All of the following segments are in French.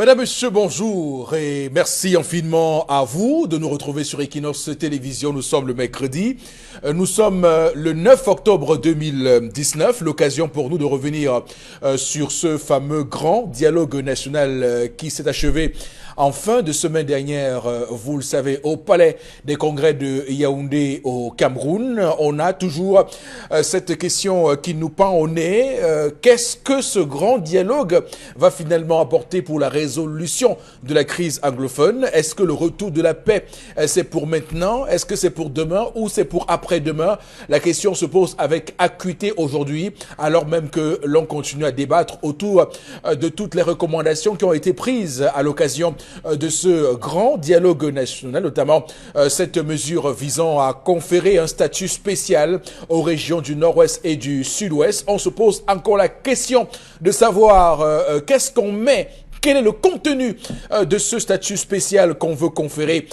Madame, Monsieur, bonjour et merci infiniment à vous de nous retrouver sur Equinox Télévision. Nous sommes le mercredi. Nous sommes le 9 octobre 2019. L'occasion pour nous de revenir sur ce fameux grand dialogue national qui s'est achevé en fin de semaine dernière, vous le savez, au Palais des Congrès de Yaoundé au Cameroun. On a toujours cette question qui nous pend au nez. Qu'est-ce que ce grand dialogue va finalement apporter pour la résolution de la crise anglophone? Est-ce que le retour de la paix, c'est pour maintenant? Est-ce que c'est pour demain ou c'est pour après-demain? La question se pose avec acuité aujourd'hui, alors même que l'on continue à débattre autour de toutes les recommandations qui ont été prises à l'occasion de ce grand dialogue national, notamment cette mesure visant à conférer un statut spécial aux régions du Nord-Ouest et du Sud-Ouest. On se pose encore la question de savoir qu'est-ce qu'on met. Quel est le contenu de ce statut spécial qu'on veut conférer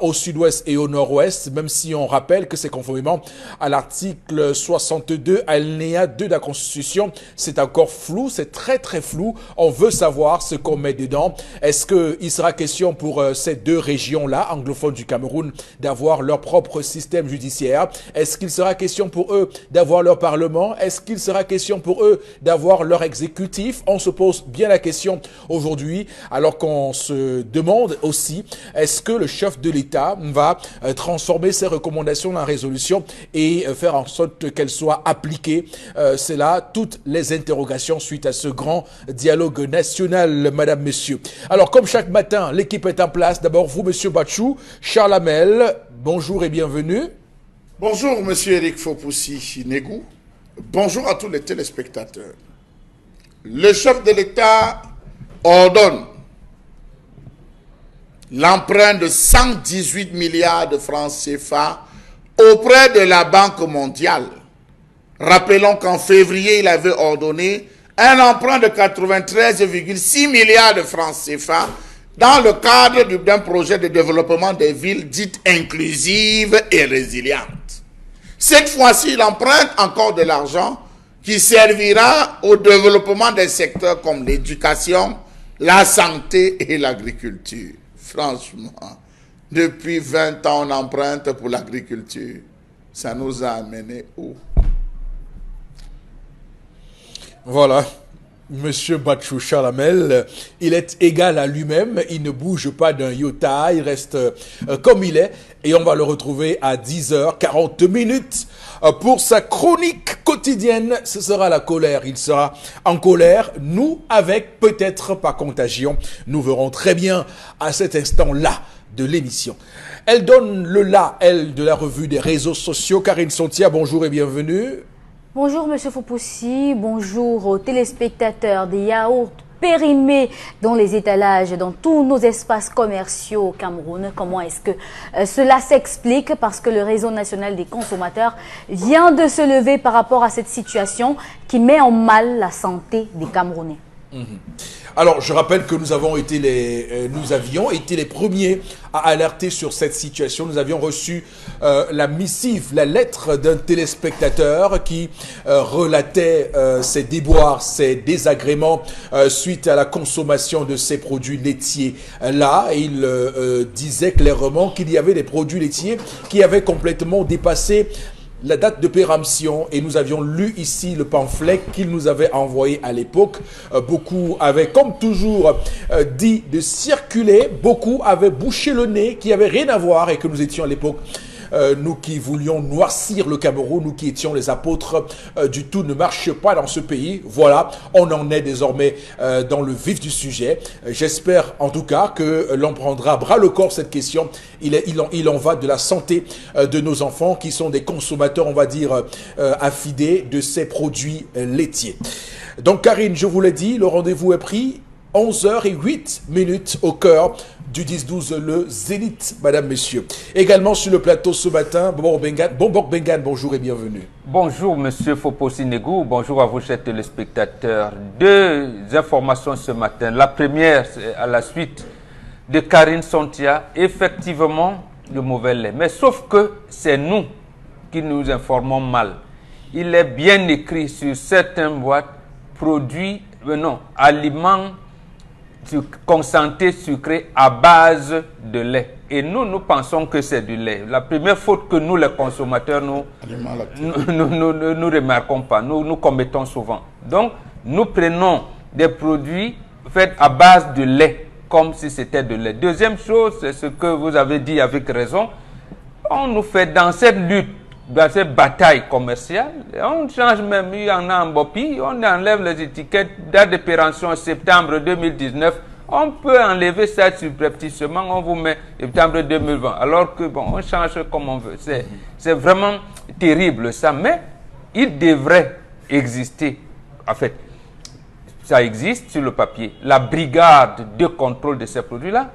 au Sud-Ouest et au Nord-Ouest, même si on rappelle que c'est conformément à l'article 62 alinéa 2 de la Constitution. C'est encore flou, c'est très très flou. On veut savoir ce qu'on met dedans. Est-ce qu'il sera question pour ces deux régions-là, anglophones du Cameroun, d'avoir leur propre système judiciaire? Est-ce qu'il sera question pour eux d'avoir leur parlement? Est-ce qu'il sera question pour eux d'avoir leur exécutif? On se pose bien la question aujourd'hui, alors qu'on se demande aussi, est-ce que le chef de l'État va transformer ses recommandations en résolution et faire en sorte qu'elles soient appliquées? C'est là toutes les interrogations suite à ce grand dialogue national, madame, messieurs. Alors, comme chaque matin, l'équipe est en place. D'abord, vous, monsieur Bachou, Charles Hamel, bonjour et bienvenue. Bonjour, monsieur Eric Fopoussi-Negou. Bonjour à tous les téléspectateurs. Le chef de l'État ordonne l'emprunt de 118 milliards de francs CFA auprès de la Banque mondiale. Rappelons qu'en février, il avait ordonné un emprunt de 93,6 milliards de francs CFA dans le cadre d'un projet de développement des villes dites inclusives et résilientes. Cette fois-ci, il emprunte encore de l'argent qui servira au développement des secteurs comme l'éducation, la santé et l'agriculture. Franchement, depuis 20 ans, on emprunte pour l'agriculture. Ça nous a amené où? Voilà. Monsieur Bachou Chalamel, il est égal à lui-même, il ne bouge pas d'un iota, il reste comme il est et on va le retrouver à 10h40 pour sa chronique quotidienne. Ce sera la colère, il sera en colère, nous avec, peut-être par contagion, nous verrons très bien à cet instant-là de l'émission. Elle donne le là, elle, de la revue des réseaux sociaux. Karine Sontia, bonjour et bienvenue. Bonjour Monsieur Fopoussi, bonjour aux téléspectateurs des yaourts périmés dans les étalages, dans tous nos espaces commerciaux au Cameroun. Comment est-ce que cela s'explique? Parce que le réseau national des consommateurs vient de se lever par rapport à cette situation qui met en mal la santé des Camerounais. Alors, je rappelle que nous avions été les premiers à alerter sur cette situation. Nous avions reçu la missive, la lettre d'un téléspectateur qui relatait ses déboires, ses désagréments suite à la consommation de ces produits laitiers. Là, il disait clairement qu'il y avait des produits laitiers qui avaient complètement dépassé la date de péremption, et nous avions lu ici le pamphlet qu'il nous avait envoyé à l'époque. Beaucoup avaient, comme toujours, dit de circuler. Beaucoup avaient bouché le nez, qui n'avaient rien à voir et que nous étions à l'époque. Nous qui voulions noircir le Cameroun, nous qui étions les apôtres du tout ne marche pas dans ce pays. Voilà, on en est désormais dans le vif du sujet. J'espère en tout cas que l'on prendra à bras le corps cette question. Il en va de la santé de nos enfants qui sont des consommateurs, on va dire, affidés de ces produits laitiers. Donc Karine, je vous l'ai dit, le rendez-vous est pris. 11h08 au cœur du 10-12, le Zénith, madame, messieurs. Également sur le plateau ce matin, Bombok Bengan, bonjour et bienvenue. Bonjour, monsieur Fopoussi-Negou, bonjour à vous, chers téléspectateurs. Deux informations ce matin. La première, c'est à la suite de Karine Sontia. Effectivement, le mauvais lait. Mais sauf que c'est nous qui nous informons mal. Il est bien écrit sur certaines boîtes, produits, aliments concentré sucré à base de lait. Et nous pensons que c'est du lait. La première faute que nous, les consommateurs, nous remarquons pas, nous commettons souvent. Donc, nous prenons des produits faits à base de lait, comme si c'était de lait. Deuxième chose, c'est ce que vous avez dit avec raison. On nous fait dans cette lutte, dans cette bataille commerciale, on change même, il y en a en Bopi, on enlève les étiquettes, date de péremption septembre 2019, on peut enlever ça subrepticement, on vous met septembre 2020, alors que bon, on change comme on veut. C'est vraiment terrible ça, mais il devrait exister, en fait, ça existe sur le papier, la brigade de contrôle de ces produits-là,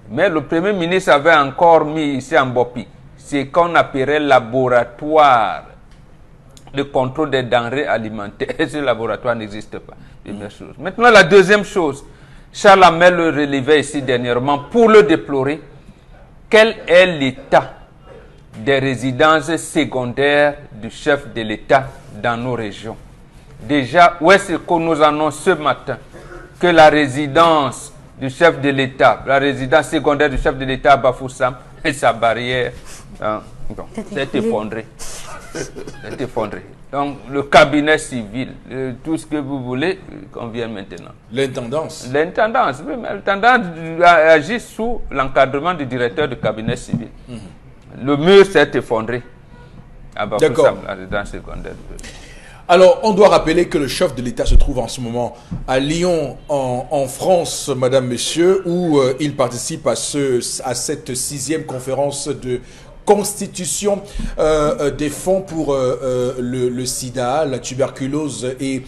mais le Premier ministre avait encore mis ici en Bopi, c'est qu'on appellerait laboratoire de contrôle des denrées alimentaires. Et ce laboratoire n'existe pas. Première chose. Maintenant, la deuxième chose, Charles Hamel le relevait ici dernièrement pour le déplorer. Quel est l'état des résidences secondaires du chef de l'État dans nos régions? Déjà, où est-ce que nous annonçons ce matin que la résidence du chef de l'État, la résidence secondaire du chef de l'État à Bafoussam et sa barrière, c'est effondré. C'est effondré. Donc, le cabinet civil, tout ce que vous voulez, qu'on vienne maintenant. L'intendance. L'intendance, oui, mais l'intendance agit sous l'encadrement du directeur du cabinet civil. Le mur s'est effondré. D'accord. La résidence secondaire. Alors, on doit rappeler que le chef de l'État se trouve en ce moment à Lyon, en France, madame, monsieur, où il participe à cette 6e conférence de constitution des fonds pour le sida, la tuberculose et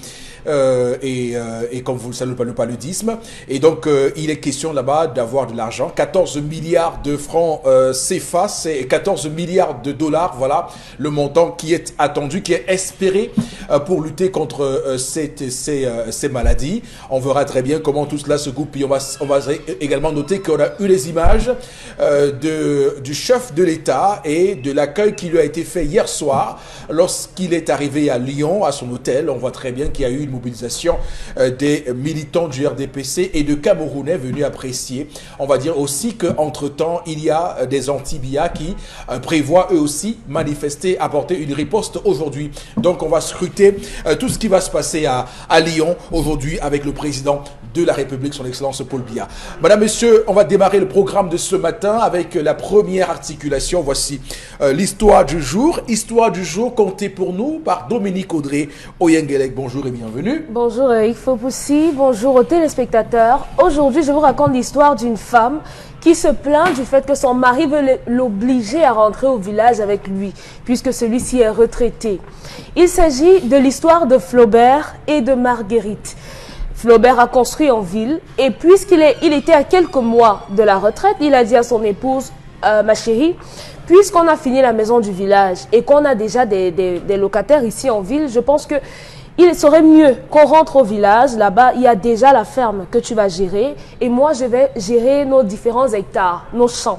comme vous le savez, le paludisme. Et donc, il est question là-bas d'avoir de l'argent. 14 milliards de francs CFA, c'est 14 milliards de dollars, voilà le montant qui est attendu, qui est espéré pour lutter contre ces maladies. On verra très bien comment tout cela se goupille. On va également noter qu'on a eu les images du chef de l'État et de l'accueil qui lui a été fait hier soir lorsqu'il est arrivé à Lyon, à son hôtel. On voit très bien qu'il y a eu une mobilisation des militants du RDPC et de Camerounais venus apprécier. On va dire aussi qu'entre-temps, il y a des anti-BIA qui prévoient eux aussi manifester, apporter une riposte aujourd'hui. Donc on va scruter tout ce qui va se passer à Lyon aujourd'hui avec le président de la République, son Excellence Paul Biya. Madame, Messieurs, on va démarrer le programme de ce matin avec la première articulation. Voici l'histoire du jour. Histoire du jour contée pour nous par Dominique Audrey Oyengelek. Bonjour et bienvenue. Bonjour Eric Fopoussi, bonjour aux téléspectateurs. Aujourd'hui, je vous raconte l'histoire d'une femme qui se plaint du fait que son mari veut l'obliger à rentrer au village avec lui, puisque celui-ci est retraité. Il s'agit de l'histoire de Flaubert et de Marguerite. Flaubert a construit en ville et puisqu'il était à quelques mois de la retraite, il a dit à son épouse, ma chérie, puisqu'on a fini la maison du village et qu'on a déjà des locataires ici en ville, je pense que il serait mieux qu'on rentre au village. Là-bas, il y a déjà la ferme que tu vas gérer et moi, je vais gérer nos différents hectares, nos champs.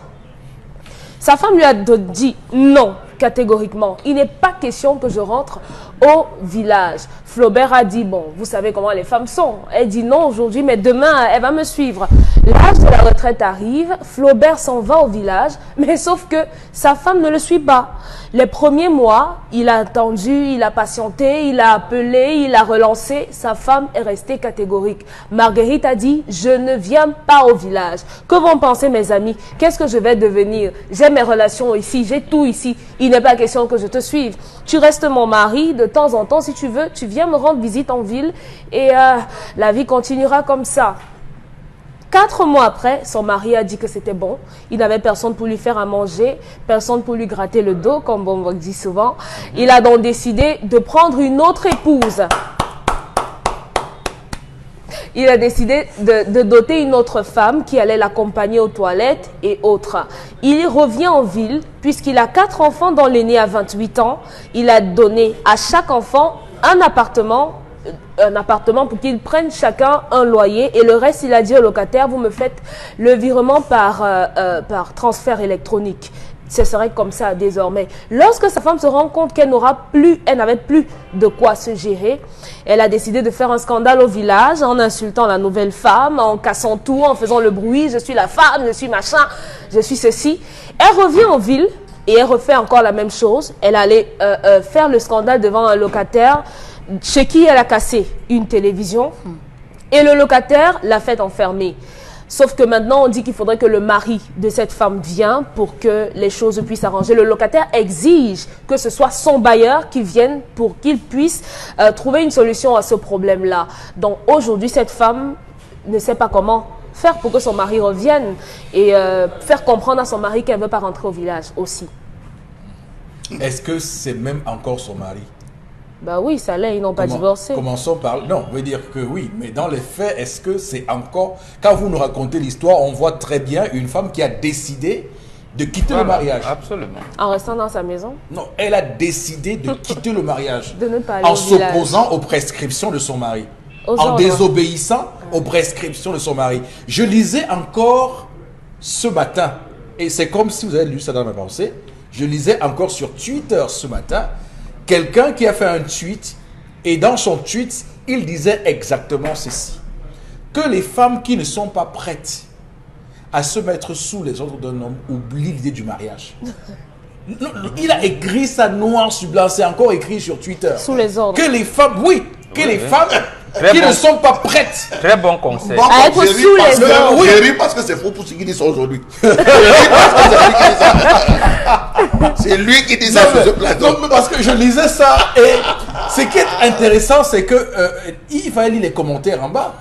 Sa femme lui a dit non, catégoriquement. Il n'est pas question que je rentre au village. Flaubert a dit, bon, vous savez comment les femmes sont. Elle dit non aujourd'hui, mais demain, elle va me suivre. L'âge de la retraite arrive, Flaubert s'en va au village, mais sauf que sa femme ne le suit pas. Les premiers mois, il a attendu, il a patienté, il a appelé, il a relancé. Sa femme est restée catégorique. Marguerite a dit, je ne viens pas au village. Que vont penser mes amis? Qu'est-ce que je vais devenir? J'ai mes relations ici, j'ai tout ici. Il n'est pas question que je te suive. Tu restes mon mari, de temps en temps, si tu veux, tu viens me rendre visite en ville et la vie continuera comme ça. 4 mois après, son mari a dit que c'était bon. Il n'avait personne pour lui faire à manger, personne pour lui gratter le dos, comme on dit souvent. Il a donc décidé de prendre une autre épouse. Il a décidé de doter une autre femme qui allait l'accompagner aux toilettes et autres. Il revient en ville puisqu'il a 4 enfants dont l'aîné a 28 ans. Il a donné à chaque enfant un appartement un appartement pour qu'ils prennent chacun un loyer et le reste, il a dit au locataire, vous me faites le virement par transfert électronique. Ce serait comme ça désormais. Lorsque sa femme se rend compte qu'elle n'avait plus de quoi se gérer, elle a décidé de faire un scandale au village en insultant la nouvelle femme, en cassant tout, en faisant le bruit, je suis la femme, je suis machin, je suis ceci. Elle revient en ville et elle refait encore la même chose. Elle allait faire le scandale devant un locataire chez qui elle a cassé une télévision et le locataire l'a fait enfermer. Sauf que maintenant, on dit qu'il faudrait que le mari de cette femme vienne pour que les choses puissent s'arranger. Le locataire exige que ce soit son bailleur qui vienne pour qu'il puisse trouver une solution à ce problème-là. Donc aujourd'hui, cette femme ne sait pas comment faire pour que son mari revienne et faire comprendre à son mari qu'elle ne veut pas rentrer au village aussi. Est-ce que c'est même encore son mari? Bah oui, ça l'est, ils n'ont pas divorcé. Commençons par... Non, on veut dire que oui, mais dans les faits, est-ce que c'est encore... Quand vous nous racontez l'histoire, on voit très bien une femme qui a décidé de quitter le mariage. Absolument. En restant dans sa maison? Non, elle a décidé de quitter le mariage. De ne pas aller en au village. s'opposant aux prescriptions de son mari. Aux en ordres. désobéissant aux prescriptions de son mari. Je lisais encore ce matin, et c'est comme si vous avez lu ça dans ma pensée, je lisais encore sur Twitter ce matin, quelqu'un qui a fait un tweet, et dans son tweet, il disait exactement ceci. Que les femmes qui ne sont pas prêtes à se mettre sous les ordres d'un homme oublient l'idée du mariage. Il a écrit ça noir sur blanc, c'est encore écrit sur Twitter. Sous les ordres. Que les femmes, les femmes Très qui bon. ne sont pas prêtes. Très bon conseil. Bon, À être j'ai ri sous parce les que- ordres. j'ai ri parce que c'est faux pour ce qu'il dit ça aujourd'hui. J'ai ri parce que c'est lui qui dit ça. C'est lui qui dit ça sur ce plateau. Non, mais parce que je lisais ça et ce qui est intéressant, c'est que il fallait lire les commentaires en bas.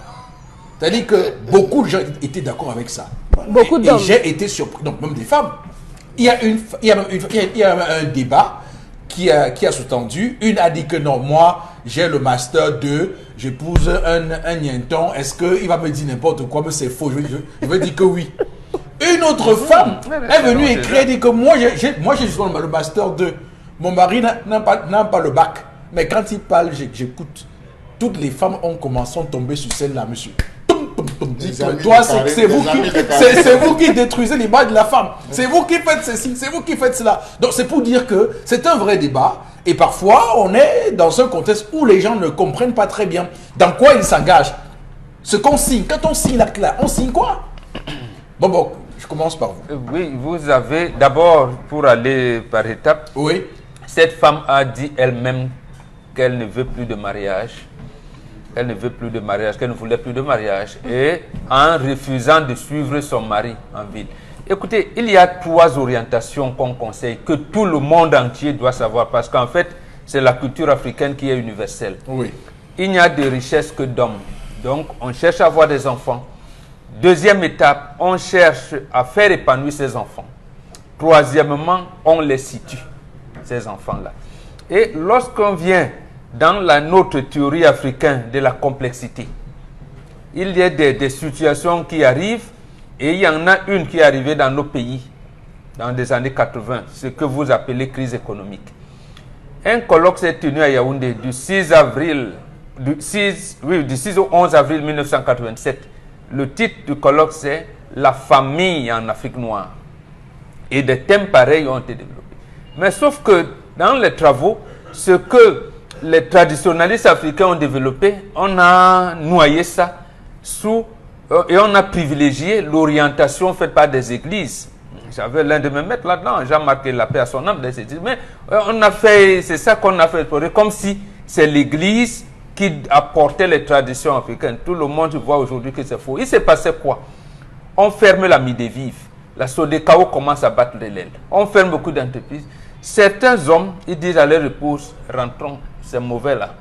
C'est-à-dire que beaucoup de gens étaient d'accord avec ça. Beaucoup Et d'hommes. j'ai été surpris, donc même des femmes. Il y a un débat qui a sous-tendu. Une a dit que non, moi, j'ai le master 2, j'épouse un nienton, est-ce qu'il va me dire n'importe quoi, mais c'est faux, je veux dire que oui. Une autre femme est venue écrire, dit que moi, j'ai justement le master 2, mon mari n'a pas le bac, mais quand il parle, j'écoute. Toutes les femmes ont commencé à tomber sur celle-là, monsieur. Des amis Toi, de Karim, c'est vous des amis qui, de Karim. c'est vous qui détruisez l'image de la femme. C'est vous qui faites ceci, c'est vous qui faites cela. Donc c'est pour dire que c'est un vrai débat. Et parfois, on est dans un contexte où les gens ne comprennent pas très bien dans quoi ils s'engagent. Ce qu'on signe, quand on signe l'acte là, on signe quoi? Bon, je commence par vous. Oui, vous avez d'abord, pour aller par étapes, Oui. cette femme a dit elle-même qu'elle ne veut plus de mariage. Elle ne veut plus de mariage, qu'elle ne voulait plus de mariage. Et en refusant de suivre son mari en ville. Écoutez, il y a 3 orientations qu'on conseille, que tout le monde entier doit savoir. Parce qu'en fait, c'est la culture africaine qui est universelle. Oui. Il n'y a de richesse que d'hommes. Donc, on cherche à avoir des enfants. Deuxième étape, on cherche à faire épanouir ses enfants. Troisièmement, on les situe, ces enfants-là. Et lorsqu'on vient dans notre théorie africaine de la complexité, il y a des situations qui arrivent et il y en a une qui est arrivée dans nos pays dans les années 80, ce que vous appelez crise économique. Un colloque s'est tenu à Yaoundé du 6 au 11 avril 1987. Le titre du colloque, c'est « La famille en Afrique noire ». Et des thèmes pareils ont été développés. Mais sauf que dans les travaux, ce que les traditionalistes africains ont développé, on a noyé ça et on a privilégié l'orientation faite par des églises. J'avais l'un de mes maîtres là-dedans, Jean-Marc la paix à son âme, mais on a fait, c'est ça qu'on a fait, comme si c'est l'église qui apportait les traditions africaines. Tout le monde voit aujourd'hui que c'est faux. Il s'est passé quoi? On ferme la Midévive. La Sodekao commence à battre les ailes. On ferme beaucoup d'entreprises. Certains hommes, ils disent à leur épouse, rentrons, c'est mauvais là.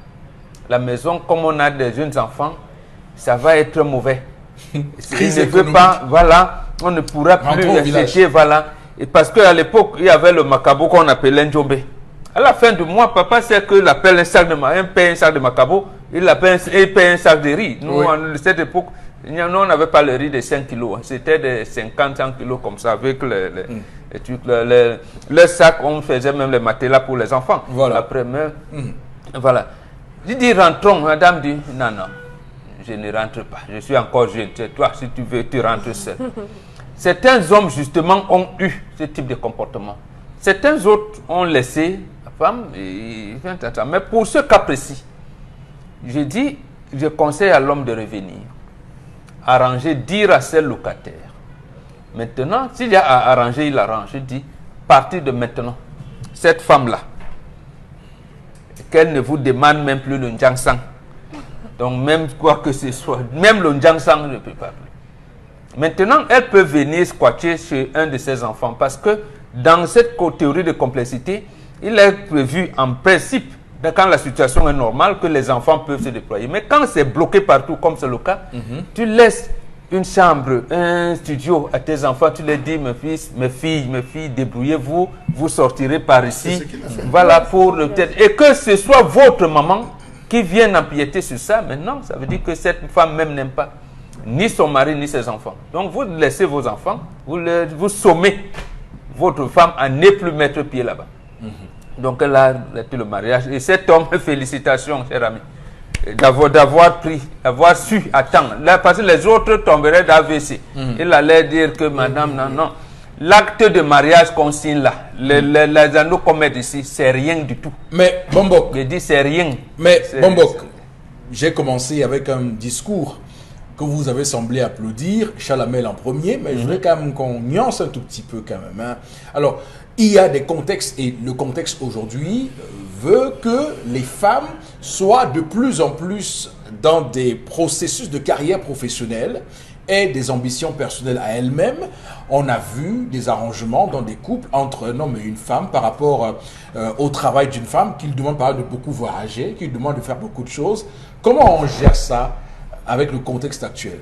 La maison, comme on a des jeunes enfants, ça va être mauvais. S'il ne veut pas, voilà, on ne pourra plus acheter, voilà. Et parce qu'à l'époque, il y avait le macabo qu'on appelait Njombe. À la fin du mois, papa sait qu'il appelle un sac de paye un sac de macabo, il paye un sac de riz. Nous, Oui. à cette époque, nous, on n'avait pas le riz de 5 kilos. C'était de 50-100 kilos comme ça, avec les trucs. Le sac, on faisait même les matelas pour les enfants. Voilà. Après, voilà. Je dis rentrons. Madame dit non, non, je ne rentre pas. Je suis encore jeune. Toi, si tu veux, tu rentres seul. Certains hommes, justement, ont eu ce type de comportement. Certains autres ont laissé la femme. Mais pour ce cas précis, je conseille à l'homme de revenir, arranger, dire à ses locataires. Maintenant, s'il y a à arranger, il arrange. Je dis, à partir de maintenant, cette femme-là, qu'elle ne vous demande même plus le njangsang. Donc, même quoi que ce soit, même le njangsang ne peut pas plus. Maintenant, elle peut venir squatter chez un de ses enfants parce que dans cette théorie de complexité, il est prévu en principe, quand la situation est normale, que les enfants peuvent se déployer. Mais quand c'est bloqué partout, comme c'est le cas, tu laisses une chambre, un studio à tes enfants, tu leur dis, mes filles, débrouillez-vous, vous sortirez par ici. Voilà pour le peut-être. Et que ce soit votre maman qui vienne empiéter sur ça, maintenant, ça veut dire que cette femme même n'aime pas ni son mari, ni ses enfants. Donc vous laissez vos enfants, vous sommez votre femme à ne plus mettre pied là-bas. Donc elle a arrêté le mariage. Et cet homme, félicitations, cher ami, d'avoir su attendre. Là, parce que les autres tomberaient d'AVC. Il allait dire que madame, non. L'acte de mariage qu'on signe là, les anneaux qu'on met ici, c'est rien du tout. Mais Bombok. Je dis c'est rien. Mais Bombok, j'ai commencé avec un discours que vous avez semblé applaudir, Chalamel en premier, mais je voudrais quand même qu'on nuance un tout petit peu quand même. Hein. Alors, il y a des contextes, et le contexte aujourd'hui veut que les femmes soient de plus en plus dans des processus de carrière professionnelle et des ambitions personnelles à elles-mêmes. On a vu des arrangements dans des couples entre un homme et une femme par rapport au travail d'une femme, qui demande par exemple de beaucoup voyager, qui demande de faire beaucoup de choses. Comment on gère ça avec le contexte actuel?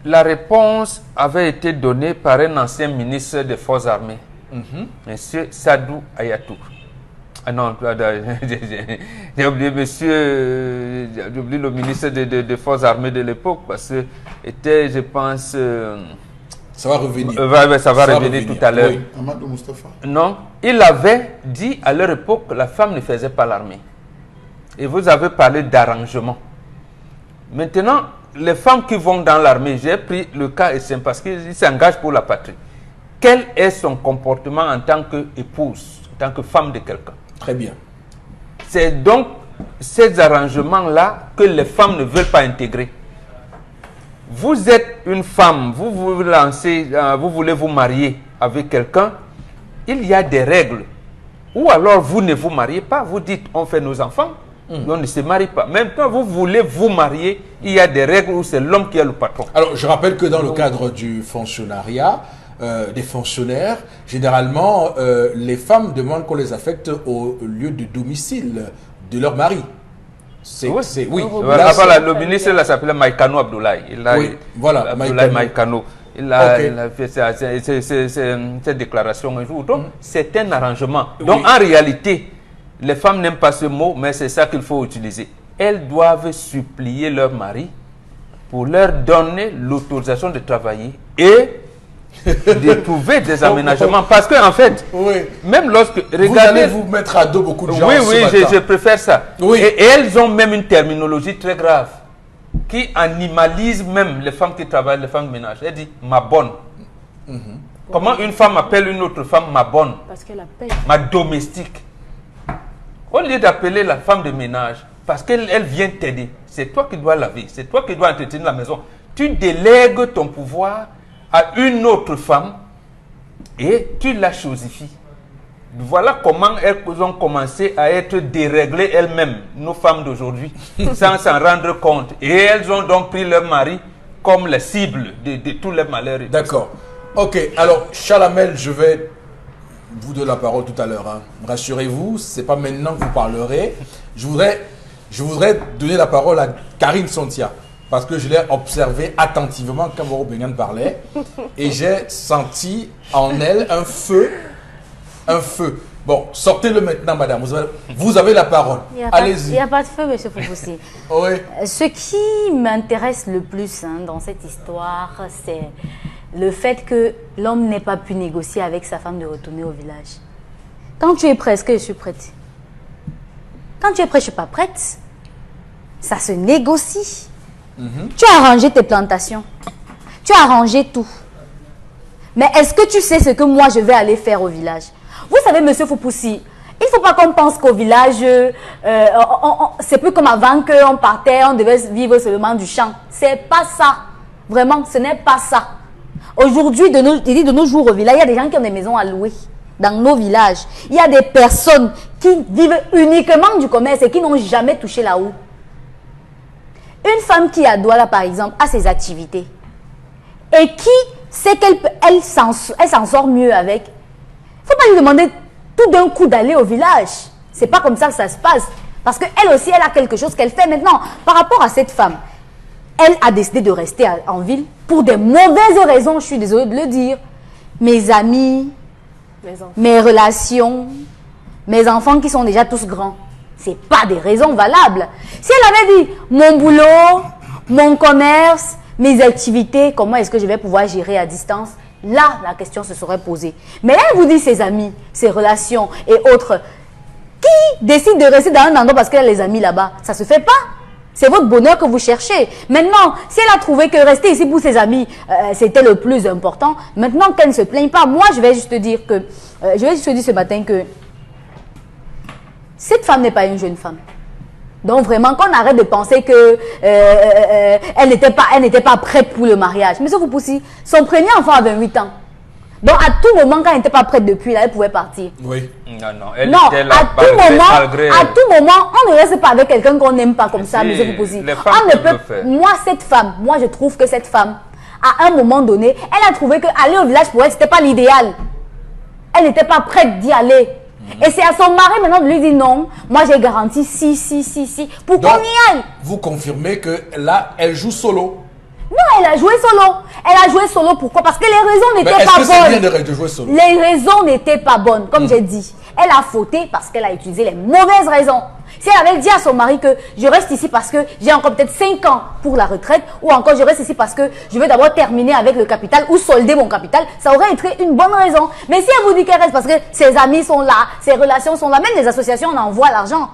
La réponse avait été donnée par un ancien ministre des Forces armées, Monsieur Sadou Ayatou. Ah non, j'ai oublié j'ai oublié le ministre des Forces armées de l'époque parce que était, je pense... ça va revenir. Ça va revenir tout à l'heure. Oui. Amadou Moustapha. Non, il avait dit à leur époque que la femme ne faisait pas l'armée. Et vous avez parlé d'arrangement. Maintenant, les femmes qui vont dans l'armée, j'ai pris le cas simple parce qu'ils s'engagent pour la patrie. Quel est son comportement en tant qu'épouse, en tant que femme de quelqu'un? Très bien. C'est donc ces arrangements-là que les femmes ne veulent pas intégrer. Vous êtes une femme, vous vous lancez, vous voulez vous marier avec quelqu'un, il y a des règles. Ou alors vous ne vous mariez pas, vous dites on fait nos enfants. On ne se marie pas. Même quand vous voulez vous marier, il y a des règles où c'est l'homme qui est le patron. Alors, je rappelle que dans le cadre du fonctionnariat, des fonctionnaires, généralement, les femmes demandent qu'on les affecte au lieu de domicile de leur mari. Oui. Voilà, le ministre là s'appelait Maïkano Abdoulaye. Oui, voilà, Abdoulaye Maïkano. Il a fait cette déclaration un jour. Donc, c'est un arrangement. Donc, en réalité, les femmes n'aiment pas ce mot, mais c'est ça qu'il faut utiliser. Elles doivent supplier leur mari pour leur donner l'autorisation de travailler et de trouver des aménagements. Parce qu'en fait, même lorsque... Regardez, vous allez vous mettre à dos beaucoup de gens. Oui, je préfère ça. Oui. Et elles ont même une terminologie très grave qui animalise même les femmes qui travaillent, les femmes de ménage. Elle dit « ma bonne ». Comment une femme appelle une autre femme « ma bonne » ? Parce qu'elle appelle. Ma domestique. Au lieu d'appeler la femme de ménage, parce qu'elle vient t'aider, c'est toi qui dois laver, c'est toi qui dois entretenir la maison. Tu délègues ton pouvoir à une autre femme et tu la chosifies. Voilà comment elles ont commencé à être déréglées elles-mêmes, nos femmes d'aujourd'hui, sans s'en rendre compte. Et elles ont donc pris leur mari comme la cible de tous les malheurs. D'accord. Ok, alors Chalamel, je vais vous donner la parole tout à l'heure. Hein. Rassurez-vous, ce n'est pas maintenant que vous parlerez. Je voudrais donner la parole à Karine Sontia, parce que je l'ai observé attentivement quand Moro Bengan parlait, et j'ai senti en elle un feu. Un feu. Bon, sortez-le maintenant, madame. Vous avez la parole. Allez-y. Il n'y a pas de feu, monsieur Foufoussi. Oui. Ce qui m'intéresse le plus dans cette histoire, c'est le fait que l'homme n'ait pas pu négocier avec sa femme de retourner au village. Quand tu es prêt, est-ce que je suis prête? Quand tu es prêt, je ne suis pas prête. ça se négocie. Tu as arrangé tes plantations. Tu as arrangé tout. Mais est-ce que tu sais ce que moi je vais aller faire au village? Vous savez, monsieur Foupoussi, il ne faut pas qu'on pense qu'au village, c'est plus comme avant qu'on partait, on devait vivre seulement du champ. C'est pas ça. Vraiment, ce n'est pas ça. Aujourd'hui, de nos jours au village, il y a des gens qui ont des maisons à louer. Dans nos villages, il y a des personnes qui vivent uniquement du commerce et qui n'ont jamais touché là-haut. Une femme qui à Douala, par exemple, a ses activités et qui sait qu'elle s'en sort mieux avec, il ne faut pas lui demander tout d'un coup d'aller au village. C'est pas comme ça que ça se passe. Parce qu'elle aussi, elle a quelque chose qu'elle fait maintenant. Par rapport à cette femme, elle a décidé de rester en ville pour des mauvaises raisons, je suis désolée de le dire. Mes amis, mes relations, mes enfants qui sont déjà tous grands. Ce n'est pas des raisons valables. Si elle avait dit mon boulot, mon commerce, mes activités, comment est-ce que je vais pouvoir gérer à distance? Là, la question se serait posée. Mais là, elle vous dit ses amis, ses relations et autres. Qui décide de rester dans un endroit parce qu'elle a les amis là-bas? Ça ne se fait pas. C'est votre bonheur que vous cherchez. Maintenant, si elle a trouvé que rester ici pour ses amis, c'était le plus important, maintenant qu'elle ne se plaigne pas, moi, je vais juste te dire que, je vais juste te dire ce matin que cette femme n'est pas une jeune femme. Donc vraiment, qu'on arrête de penser que elle n'était pas prête pour le mariage. Monsieur Foupoussi, son premier enfant a 28 ans. Donc à tout moment, quand elle n'était pas prête depuis, là, elle pouvait partir. Oui. Non, elle était là, à tout moment, on ne reste pas avec quelqu'un qu'on n'aime pas comme ça, monsieur Foupoussi. Moi, cette femme, moi je trouve que cette femme, à un moment donné, elle a trouvé qu'aller au village pour elle, ce n'était pas l'idéal. Elle n'était pas prête d'y aller. Et c'est à son mari maintenant de lui dire non, moi j'ai garanti si, pour qu'on y aille. Vous confirmez que là, elle joue solo? Non, elle a joué solo. Elle a joué solo, pourquoi? Parce que les raisons n'étaient pas bonnes. Est-ce que c'est bien de jouer solo? Les raisons n'étaient pas bonnes, comme j'ai dit. Elle a fauté parce qu'elle a utilisé les mauvaises raisons. Si elle avait dit à son mari que je reste ici parce que j'ai encore peut-être 5 ans pour la retraite, ou encore je reste ici parce que je veux d'abord terminer avec le capital ou solder mon capital, ça aurait été une bonne raison. Mais si elle vous dit qu'elle reste parce que ses amis sont là, ses relations sont là, même les associations en envoient l'argent.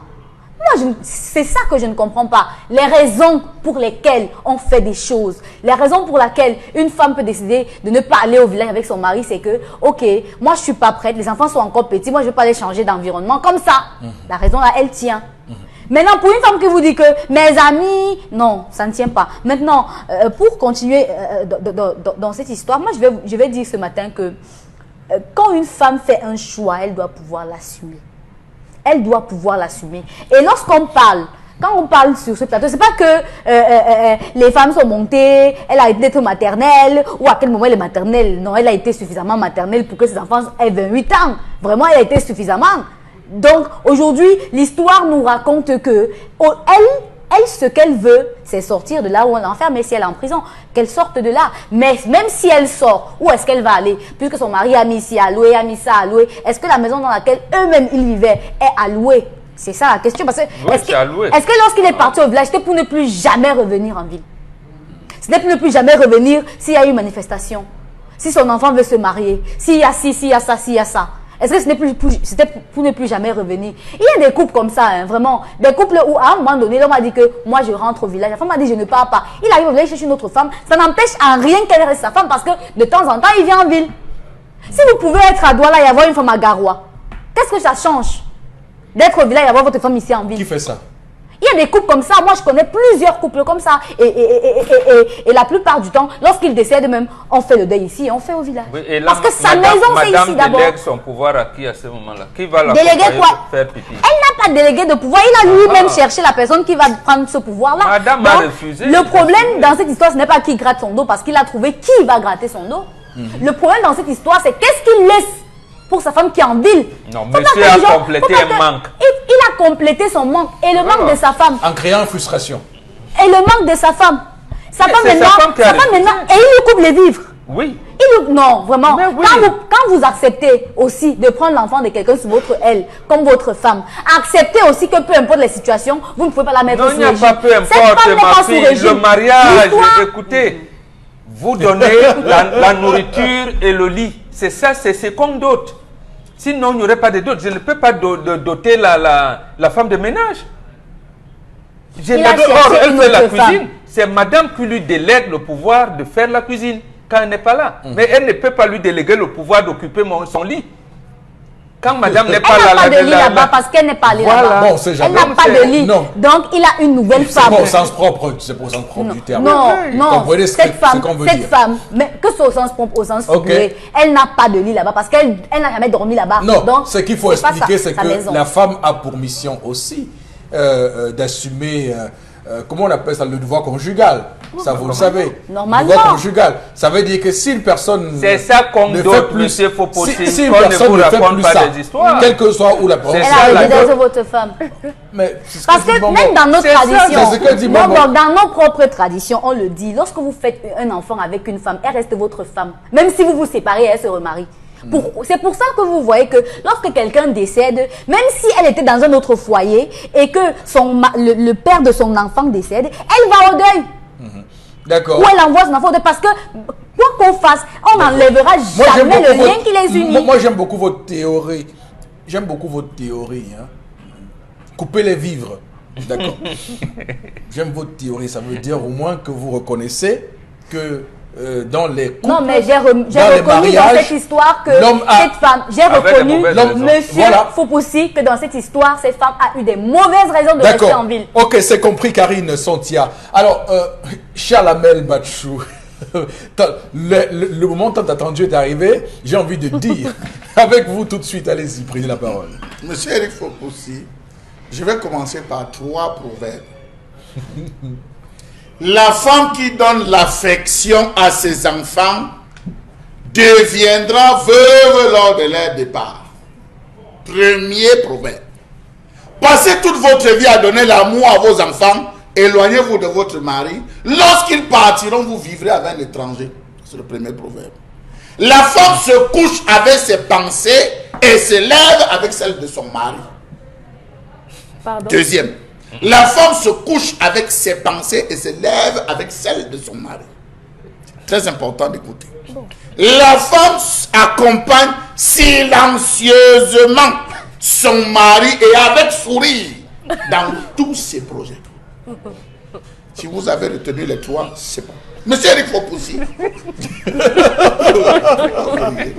Moi, c'est ça que je ne comprends pas. Les raisons pour lesquelles on fait des choses. Les raisons pour lesquelles une femme peut décider de ne pas aller au village avec son mari, c'est que, ok, moi je ne suis pas prête, les enfants sont encore petits, moi je ne vais pas aller changer d'environnement comme ça. La raison là, elle tient. Maintenant, pour une femme qui vous dit que mes amis, non, ça ne tient pas. Maintenant, pour continuer dans cette histoire, moi je vais dire ce matin que quand une femme fait un choix, elle doit pouvoir l'assumer. Elle doit pouvoir l'assumer. Et lorsqu'on parle, quand on parle sur ce plateau, c'est pas que les femmes sont montées, elle a été maternelle, ou à quel moment elle est maternelle. Non, elle a été suffisamment maternelle pour que ses enfants aient 28 ans. Vraiment, elle a été suffisamment. Donc, aujourd'hui, l'histoire nous raconte que elle, ce qu'elle veut, c'est sortir de là où on l'enferme, mais si elle est en prison, qu'elle sorte de là. Mais même si elle sort, où est-ce qu'elle va aller? Puisque son mari a mis ici à louer, a mis ça à louer. Est-ce que la maison dans laquelle eux-mêmes ils vivaient est à louer? C'est ça la question. Parce que oui, est-ce que lorsqu'il est parti au village, c'était pour ne plus jamais revenir en ville? C'était pour ne plus jamais revenir s'il y a eu une manifestation. Si son enfant veut se marier, s'il y a ci, s'il y a ça, s'il y a ça. Est-ce que c'était pour ne plus jamais revenir? Il y a des couples comme ça, hein, vraiment. Des couples où, à un moment donné, l'homme a dit que moi, je rentre au village. La femme a dit, je ne pars pas. Il arrive au village, chercher une autre femme. Ça n'empêche en rien qu'elle reste sa femme parce que de temps en temps, il vient en ville. Si vous pouvez être à Douala et avoir une femme à Garoua, qu'est-ce que ça change d'être au village et avoir votre femme ici en ville? Qui fait ça? Il y a des couples comme ça. Moi, je connais plusieurs couples comme ça. Et la plupart du temps, lorsqu'ils décèdent même, on fait le deuil ici et on fait au village. Oui, et là, parce que sa maison, c'est ici d'abord. Madame délègue son pouvoir à qui à ce moment-là? Qui va la faire pipi? Elle n'a pas délégué de pouvoir. Il a lui-même cherché la personne qui va prendre ce pouvoir-là. Madame a refusé. Le problème dans cette histoire, ce n'est pas qui gratte son dos parce qu'il a trouvé qui va gratter son dos. Le problème dans cette histoire, c'est qu'est-ce qu'il laisse pour sa femme qui est en ville. Non, monsieur a complété un manque. Il a complété son manque et le manque de sa femme. En créant une frustration. Et le manque de sa femme. Sa femme maintenant, et il lui coupe les vivres. Oui. Non, vraiment. Oui. Quand vous acceptez aussi de prendre l'enfant de quelqu'un sur votre aile, comme votre femme, acceptez aussi que peu importe les situations, vous ne pouvez pas la mettre sous régime. Non, il n'y a pas peu importe, ma fille. Le mariage, écoutez, vous donnez la nourriture et le lit. C'est ça, c'est comme d'autres. Sinon, il n'y aurait pas de dot. Je ne peux pas doter la femme de ménage. Je Il a l'adore. Or, cherché elle une fait la autre femme. cuisine. C'est madame qui lui délègue le pouvoir de faire la cuisine quand elle n'est pas là. Mais elle ne peut pas lui déléguer le pouvoir d'occuper son lit. Quand madame n'est pas Elle n'a là, pas de lit là-bas parce qu'elle n'est pas allée Voilà. là-bas. Bon, c'est Elle jamais. n'a pas de lit. Non. Donc, il a une nouvelle C'est femme. pas au sens propre, c'est pas au sens propre du terme. Non, Vous non, comprenez ce cette femme, qu'on veut dire. mais que ce au sens propre, au sens Ok. figuré, elle n'a pas de lit là-bas parce qu'elle n'a jamais dormi là-bas. Non, Donc, ce qu'il faut c'est pas expliquer, sa- c'est sa que maison. la femme a pour mission aussi d'assumer, comment on appelle ça, le devoir conjugal. Ça, vous le savez. Normalement. Le devoir conjugal. Ça veut dire que si une personne C'est ça qu'on ne dote, fait plus, monsieur Fopossine, si une qu'on ne personne vous ne fait raconte plus pas ça, des histoires. quelle que soit où la personne, C'est Elle ça, a la résidé dot. sur votre femme. mais c'est ce Parce dit que Maman. même dans nos C'est ça, traditions, c'est ce que dit non, Maman. dans nos propres traditions, on le dit, lorsque vous faites un enfant avec une femme, elle reste votre femme. Même si vous vous séparez, elle se remarie. C'est pour ça que vous voyez que lorsque quelqu'un décède, même si elle était dans un autre foyer et que le père de son enfant décède, elle va au deuil. D'accord. Ou elle envoie son enfant au deuil. Parce que quoi qu'on fasse, on n'enlèvera jamais le lien qui les unit. Moi, j'aime beaucoup votre théorie. J'aime beaucoup votre théorie. Hein. Couper les vivres. D'accord. J'aime votre théorie. Ça veut dire au moins que vous reconnaissez que dans les couples, Non, mais j'ai dans reconnu les dans mariages, cette histoire que l'homme a- cette femme, j'ai Avec des reconnu, mauvaises raisons. monsieur Voilà. Fopoussi, que dans cette histoire, cette femme a eu des mauvaises raisons de rester en D'accord. ville. Ok, c'est compris, Karine Sontia. Alors, Chalamel Batchou, le moment tant attendu est arrivé. J'ai envie de dire, avec vous tout de suite, allez-y, prenez la parole. Monsieur Eric Fopoussi, je vais commencer par 3 proverbes. La femme qui donne l'affection à ses enfants deviendra veuve lors de leur départ. Premier proverbe. Passez toute votre vie à donner l'amour à vos enfants, éloignez-vous de votre mari. Lorsqu'ils partiront, vous vivrez avec un étranger. C'est le premier proverbe. La femme se couche avec ses pensées et se lève avec celles de son mari. Pardon. Deuxième, la femme se couche avec ses pensées et se lève avec celles de son mari. Très important d'écouter. La femme accompagne silencieusement son mari et avec sourire dans tous ses projets. Si vous avez retenu les 3, c'est bon. Monsieur Eric Fopoussi.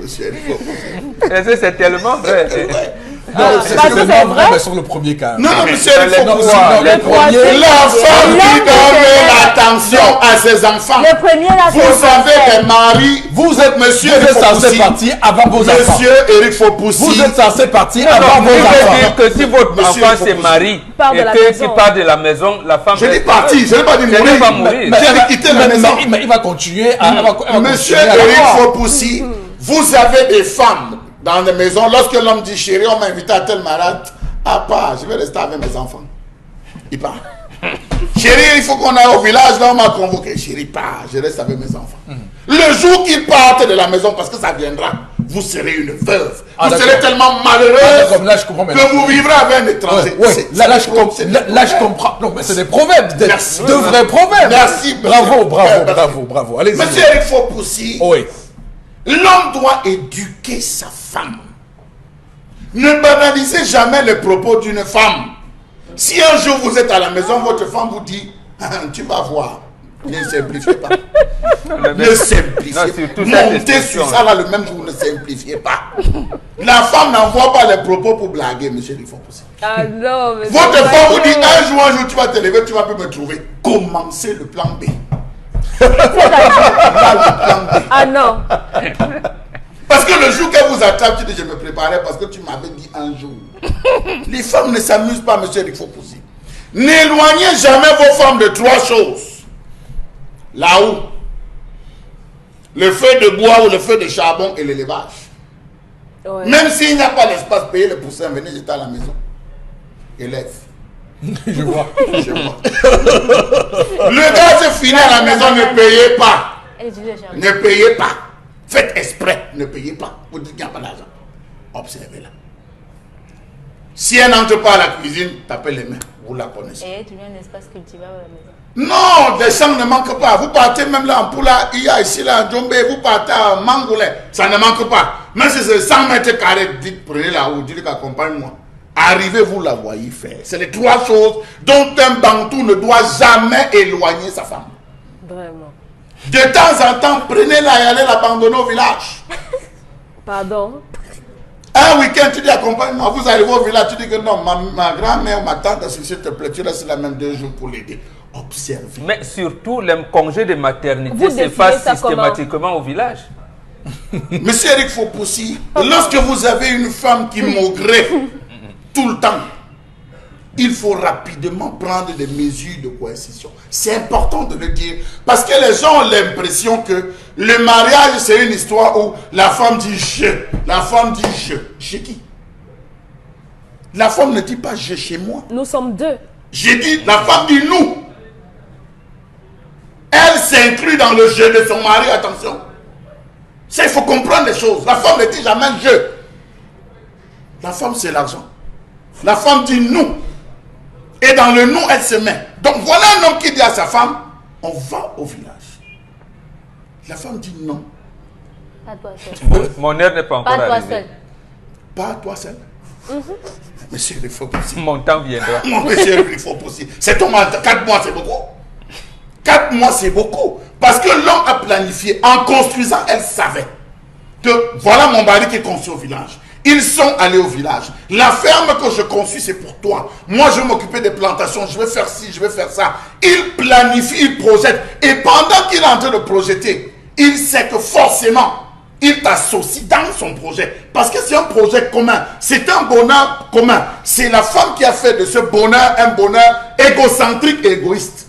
Monsieur Eric Fopoussi. C'est tellement vrai. Ouais. Non, c'est parce que seulement c'est vrai, vrai. mais sur le premier cas. Non, non, monsieur Eric Non, Fopoussi. sinon, le Le premier, troisième. La femme qui L'homme qui donne se l'attention à ses enfants. Le premier, là, c'est Vous le avez contraire. des maris. vous êtes Monsieur vous êtes Eric censé Fopoussi. partir avant vos enfants. Monsieur Eric Fopoussi. Vous êtes censé partir Non, avant non, vos vous voulez enfants. dire que si votre Monsieur enfant Fopoussi se marie part de et la qu'il maison. part de la maison, la femme... Je dis parti, je n'ai pas dit Elle mourir. va mourir. Mais J'ai elle va- dit quitter la mais- maison. mais il va continuer à... elle va Monsieur continuer à Eric l'avoir. Fopoussi, vous avez des femmes dans les maisons. Lorsque l'homme dit chérie, on m'a invité à tel mariage. Ah, pas, je vais rester avec mes enfants. Il part. Chérie, il faut qu'on aille au village, là on m'a convoqué. Chérie, pas, je reste avec mes enfants. Le jour qu'ils partent de la maison, parce que ça viendra, vous serez une veuve. Ah, vous d'accord. serez tellement Ah, malheureuse d'accord, là, je comprends maintenant. que vous vivrez avec un étranger. Ouais, C'est- là, c'est- c'est des là, je proverbes. comprends. Non, mais c'est des proverbes, Merci. de vrais proverbes. Merci, monsieur. Bravo, bravo, Merci. bravo, bravo. Allez-y. Monsieur Eric Fopoussi, Oui. l'homme doit éduquer sa femme. Ne banalisez jamais les propos d'une femme. Si un jour vous êtes à la maison, votre femme vous dit, ah, tu vas voir, ne simplifiez pas. Ne simplifiez Non, pas. surtout cette Montez expression. sur ça là le même jour, ne simplifiez pas. La femme n'envoie pas les propos pour blaguer, monsieur Eric Fopoussi. Ah non, mais Votre c'est femme pas vous dit, vrai. un jour, tu vas te lever, tu vas plus me trouver. Commencez le plan B. Ah non. Parce que le jour qu'elle vous attrape, tu dis je me préparais parce que tu m'avais dit un jour. Les femmes ne s'amusent pas, monsieur Eric Fopoussi. N'éloignez jamais vos femmes de 3 choses. Là-haut, le feu de bois ou le feu de charbon et l'élevage. Ouais. Même s'il n'y a pas l'espace, payez le poussin, venez jeter à la maison. Élève. Je vois. Je vois. Le gaz fini à la maison, ne payez pas. Elle est venue chercher. Ne payez pas. Faites exprès, ne payez pas. Vous dites qu'il n'y a pas d'argent. Observez-la. Si elle n'entre pas à la cuisine, tapez les mains. Vous la connaissez. Et tu viens un espace cultivable à la maison. Non, des champs ne manquent pas. Vous partez même là en Poula, il y a ici là en Djombe, vous partez à Mangoulé. Ça ne manque pas. Même si c'est 100 mètres carrés, dites, prenez la route, dites qu'accompagne-moi. Arrivez, vous la voyez faire. C'est les 3 choses dont un Bantou ne doit jamais éloigner sa femme. Vraiment. De temps en temps, prenez-la et allez l'abandonner au village. Pardon? Un week-end, tu dis accompagne-moi, vous arrivez au village, tu dis que non, ma grand-mère, ma tante, s'il te plaît, tu restes là même 2 jours pour l'aider. Observez. Mais surtout, le congé de maternité Vous se passe ça systématiquement au village. Monsieur Eric Fopoussi, lorsque vous avez une femme qui maugrait tout le temps, il faut rapidement prendre des mesures de coercition. C'est important de le dire. Parce que les gens ont l'impression que le mariage, c'est une histoire où la femme dit je. La femme dit je. Chez qui? La femme ne dit pas je chez moi. Nous sommes 2. J'ai dit, la femme dit nous. Elle s'inclut dans le jeu de son mari, attention. Ça, il faut comprendre les choses. La femme ne dit jamais je. La femme, c'est l'argent. La femme dit nous. Et dans le nous, elle se met. Donc voilà un homme qui dit à sa femme, on va au village. La femme dit non. Pas toi seul. Mon heure n'est pas encore Pas toi arrivée. seul. Pas toi seul. Monsieur, il faut possible. Mon temps viendra. Mon monsieur, il faut possible. C'est ton mandat. 4 mois, c'est beaucoup. 4 mois, c'est beaucoup. Parce que l'homme a planifié. En construisant, elle savait que voilà mon mari qui est construit au village. Ils sont allés au village. La ferme que je construis, c'est pour toi. Moi, je vais m'occuper des plantations. Je vais faire ci, je vais faire ça. Il planifie, il projette. Et pendant qu'il est en train de projeter, il sait que forcément, il t'associe dans son projet. Parce que c'est un projet commun. C'est un bonheur commun. C'est la femme qui a fait de ce bonheur un bonheur égocentrique et égoïste.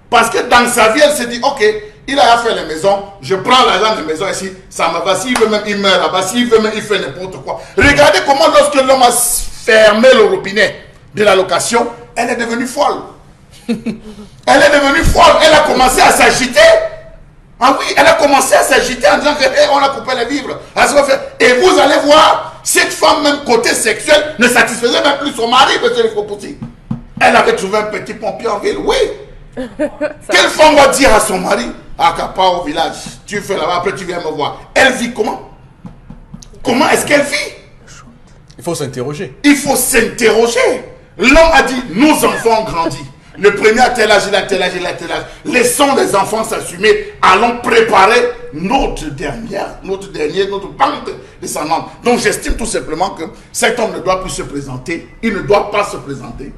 Parce que dans sa vie, elle s'est dit, ok, il a fait les maisons, je prends l'argent des maisons ici, ça me va. S'il veut même, il meurt là-bas. S'il veut même, il fait n'importe quoi. Regardez comment lorsque l'homme a fermé le robinet de la location, elle est devenue folle. Elle est devenue folle. Elle a commencé à s'agiter. Ah oui, elle a commencé à s'agiter en disant que hey, on a coupé les vivres. Et vous allez voir, cette femme, même côté sexuel, ne satisfaisait même plus son mari, monsieur Fopoussi. Elle avait trouvé un petit pompier en ville, oui. Quelle femme va dire à son mari, ah, pas au village, tu fais là-bas, après tu viens me voir. Elle vit comment? Comment est-ce qu'elle vit? Il faut s'interroger. Il faut s'interroger. L'homme a dit, nos enfants ont grandi. Le premier à tel âge, il a tel âge, il a tel âge. Laissons les enfants s'assumer. Allons préparer notre bande descendante. Donc j'estime tout simplement que cet homme ne doit plus se présenter. Il ne doit pas se présenter.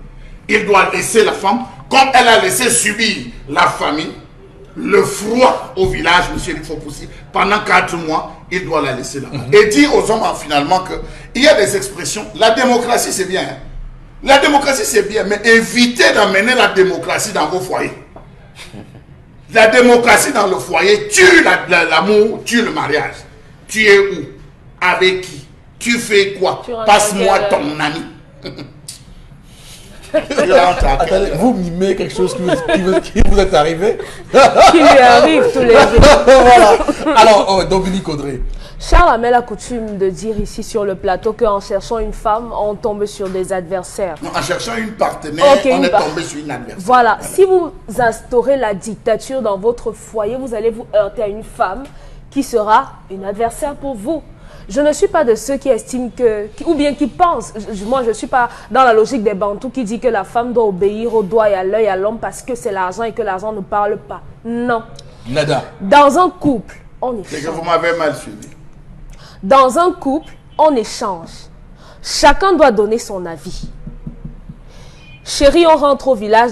Il doit laisser la femme, comme elle a laissé subir la famine, le froid au village, monsieur Fopoussi, pendant 4 mois, il doit la laisser là. Et dire aux hommes finalement qu'il y a des expressions. La démocratie, c'est bien. Hein? La démocratie, c'est bien, mais évitez d'amener la démocratie dans vos foyers. La démocratie dans le foyer tue l'amour, tue le mariage. Tu es où? Avec qui? Tu fais quoi? Passe-moi ton ami. Attendez, vous mimez quelque chose qui vous est arrivé? Qui lui arrive tous les jours. Voilà. Alors, Dominique Audrey. Charles a la coutume de dire ici sur le plateau qu'en cherchant une femme, on tombe sur des adversaires. Non, en cherchant une partenaire, on est tombé sur une adversaire. Voilà. Si vous instaurez la dictature dans votre foyer, vous allez vous heurter à une femme qui sera une adversaire pour vous. Je ne suis pas de ceux qui estiment ou bien qui pensent, moi je ne suis pas dans la logique des Bantous qui dit que la femme doit obéir au doigt et à l'œil à l'homme parce que c'est l'argent et que l'argent ne parle pas. Non. Nada. Dans un couple, on échange. C'est que vous m'avez mal suivi. Dans un couple, on échange. Chacun doit donner son avis. Chérie, on rentre au village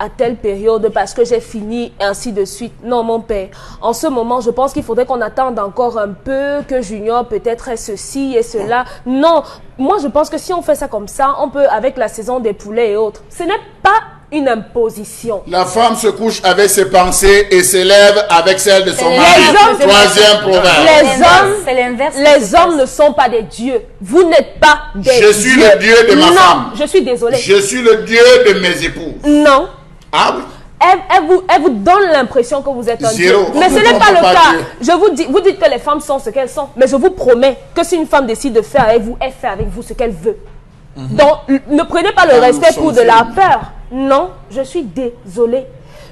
à telle période parce que j'ai fini, ainsi de suite. Non, mon père, en ce moment, je pense qu'il faudrait qu'on attende encore un peu, que Junior peut-être ait ceci et cela. Non, moi je pense que si on fait ça comme ça, on peut, avec la saison des poulets et autres, ce n'est pas une imposition. La femme se couche avec ses pensées et s'élève avec celles de son mari. Troisième proverbe. Les hommes ne sont pas des dieux. Vous n'êtes pas des dieux. Je suis le Dieu de ma femme. Non, je suis désolée. Je suis le Dieu de mes épouses. Non. Ah oui. Elle vous donne l'impression que vous êtes un dieu. Mais ce n'est pas le cas. Je vous dis, vous dites que les femmes sont ce qu'elles sont. Mais je vous promets que si une femme décide de faire avec vous, elle fait avec vous ce qu'elle veut. Donc, ne prenez pas le respect pour de la peur. Non, je suis désolée.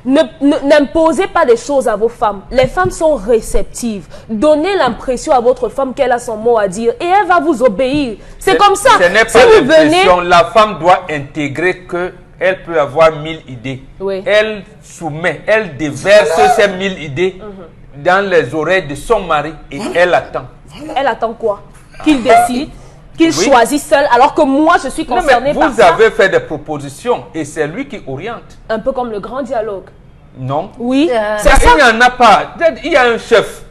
N'imposez pas des choses à vos femmes. Les femmes sont réceptives. Donnez l'impression à votre femme qu'elle a son mot à dire et elle va vous obéir. C'est comme ça. Ce n'est pas l'impression. La femme doit intégrer que elle peut avoir 1000 idées. Oui. Elle soumet, elle déverse ces 1000 idées dans les oreilles de son mari et elle attend. Elle attend quoi? Qu'il décide, qu'il choisisse seul, alors que moi je suis concernée par ça. Vous avez fait des propositions et c'est lui qui oriente. Un peu comme le grand dialogue. Non. Oui, c'est ça. Il n'y en a pas. Il y a un chef.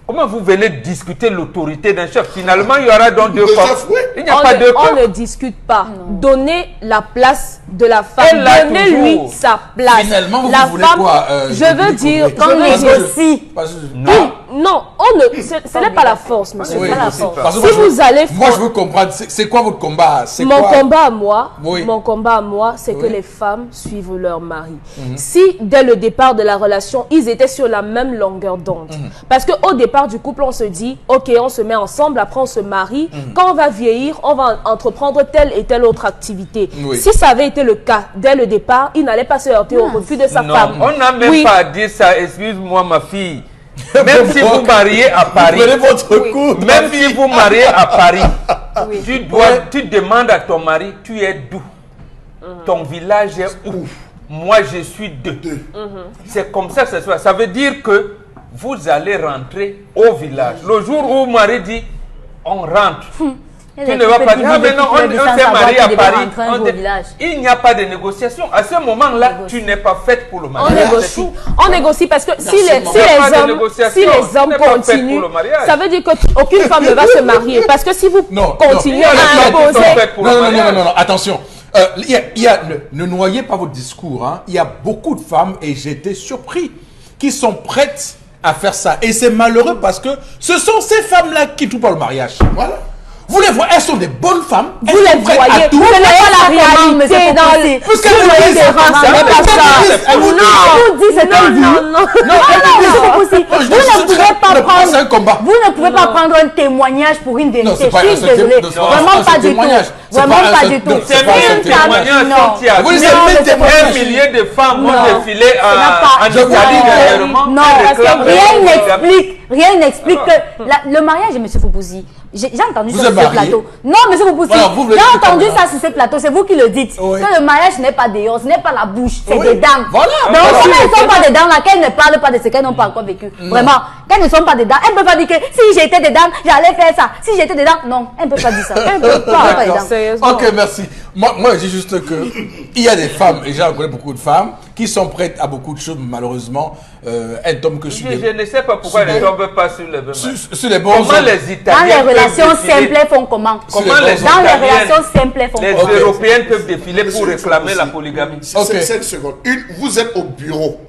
Comment vous venez discuter l'autorité d'un chef? Finalement, il y aura donc deux femmes. Il n'y a pas deux On ne discute pas. Donnez la place de la femme. Donnez-lui sa place. Finalement, vous la voulez femme, quoi je veux dire, qu'on négocie. Non, ce n'est pas la force, monsieur. Oui, pas la force. Si vous allez moi, je veux comprendre, c'est quoi votre combat? Mon combat à moi, c'est que les femmes suivent leur mari. Si, dès le départ de la relation, ils étaient sur la même longueur d'onde. Parce qu'au départ du couple, on se dit, ok, on se met ensemble, après on se marie. Quand on va vieillir, on va entreprendre telle et telle autre activité. Si ça avait été le cas dès le départ, il n'allait pas se heurter au refus de sa femme. On n'a même pas dit ça, excuse-moi ma fille. Même si vous mariez à Paris, même si vous mariez à Paris, tu demandes à ton mari, tu es d'où? Ton village est où? Moi, je suis de. C'est comme ça que ça se passe. Ça veut dire que vous allez rentrer au village. Le jour où mon mari dit, on rentre. Tu ne vas pas dire, ah mais non, on s'est marié à Paris. Il n'y a pas de négociation. À ce moment-là, tu n'es pas faite pour le mariage. On négocie parce que si les hommes continuent, ça veut dire qu'aucune femme ne va se marier. Parce que si vous continuez à imposer... Non, attention. Ne noyez pas votre discours. Hein. Il y a beaucoup de femmes, et j'étais surpris, qui sont prêtes à faire ça. Et c'est malheureux parce que ce sont ces femmes-là qui tout par le mariage. Voilà. Vous les voyez, elles sont des bonnes femmes. Vous les voyez, vous n'avez pas la réalité dans les... Vous n'avez pas ça. Non, vous dites c'est un non. Vous ne pouvez pas prendre un témoignage pour une vérité. Je suis désolée. Vraiment pas du tout. Vraiment pas du tout. C'est un témoignage. Vous avez un millier de femmes ont défilé en Italie dernièrement. Non, rien n'explique que le mariage, M. Foupouzi, j'ai entendu ça sur ce plateau. Non, M. Foupouzi, j'ai entendu ça sur ce plateau, c'est vous qui le dites. Que le mariage n'est pas dehors, ce n'est pas la bouche, c'est des dents. Donc, si elles ne sont pas dedans, là, qu'elles ne parlent pas de ce qu'elles n'ont pas encore vécu. Vraiment, qu'elles ne sont pas dedans, elles ne peuvent pas dire que si j'étais dedans, j'allais faire ça. Si j'étais dedans, non, elles ne peuvent pas dire ça. Elles ne peuvent pas dedans. Ok, merci. Moi, je dis juste que il y a des femmes, et j'en connais beaucoup de femmes, qui sont prêtes à beaucoup de choses, malheureusement, elles tombent que sur je ne sais pas pourquoi elles ne tombent pas sur les bons. Sur les bons. Comment les Italiens dans les relations simples, elles font comment? Dans les relations simples, elles font comment? Les Européennes peuvent défiler pour réclamer la polygamie. 5 secondes. Vous êtes au bureau.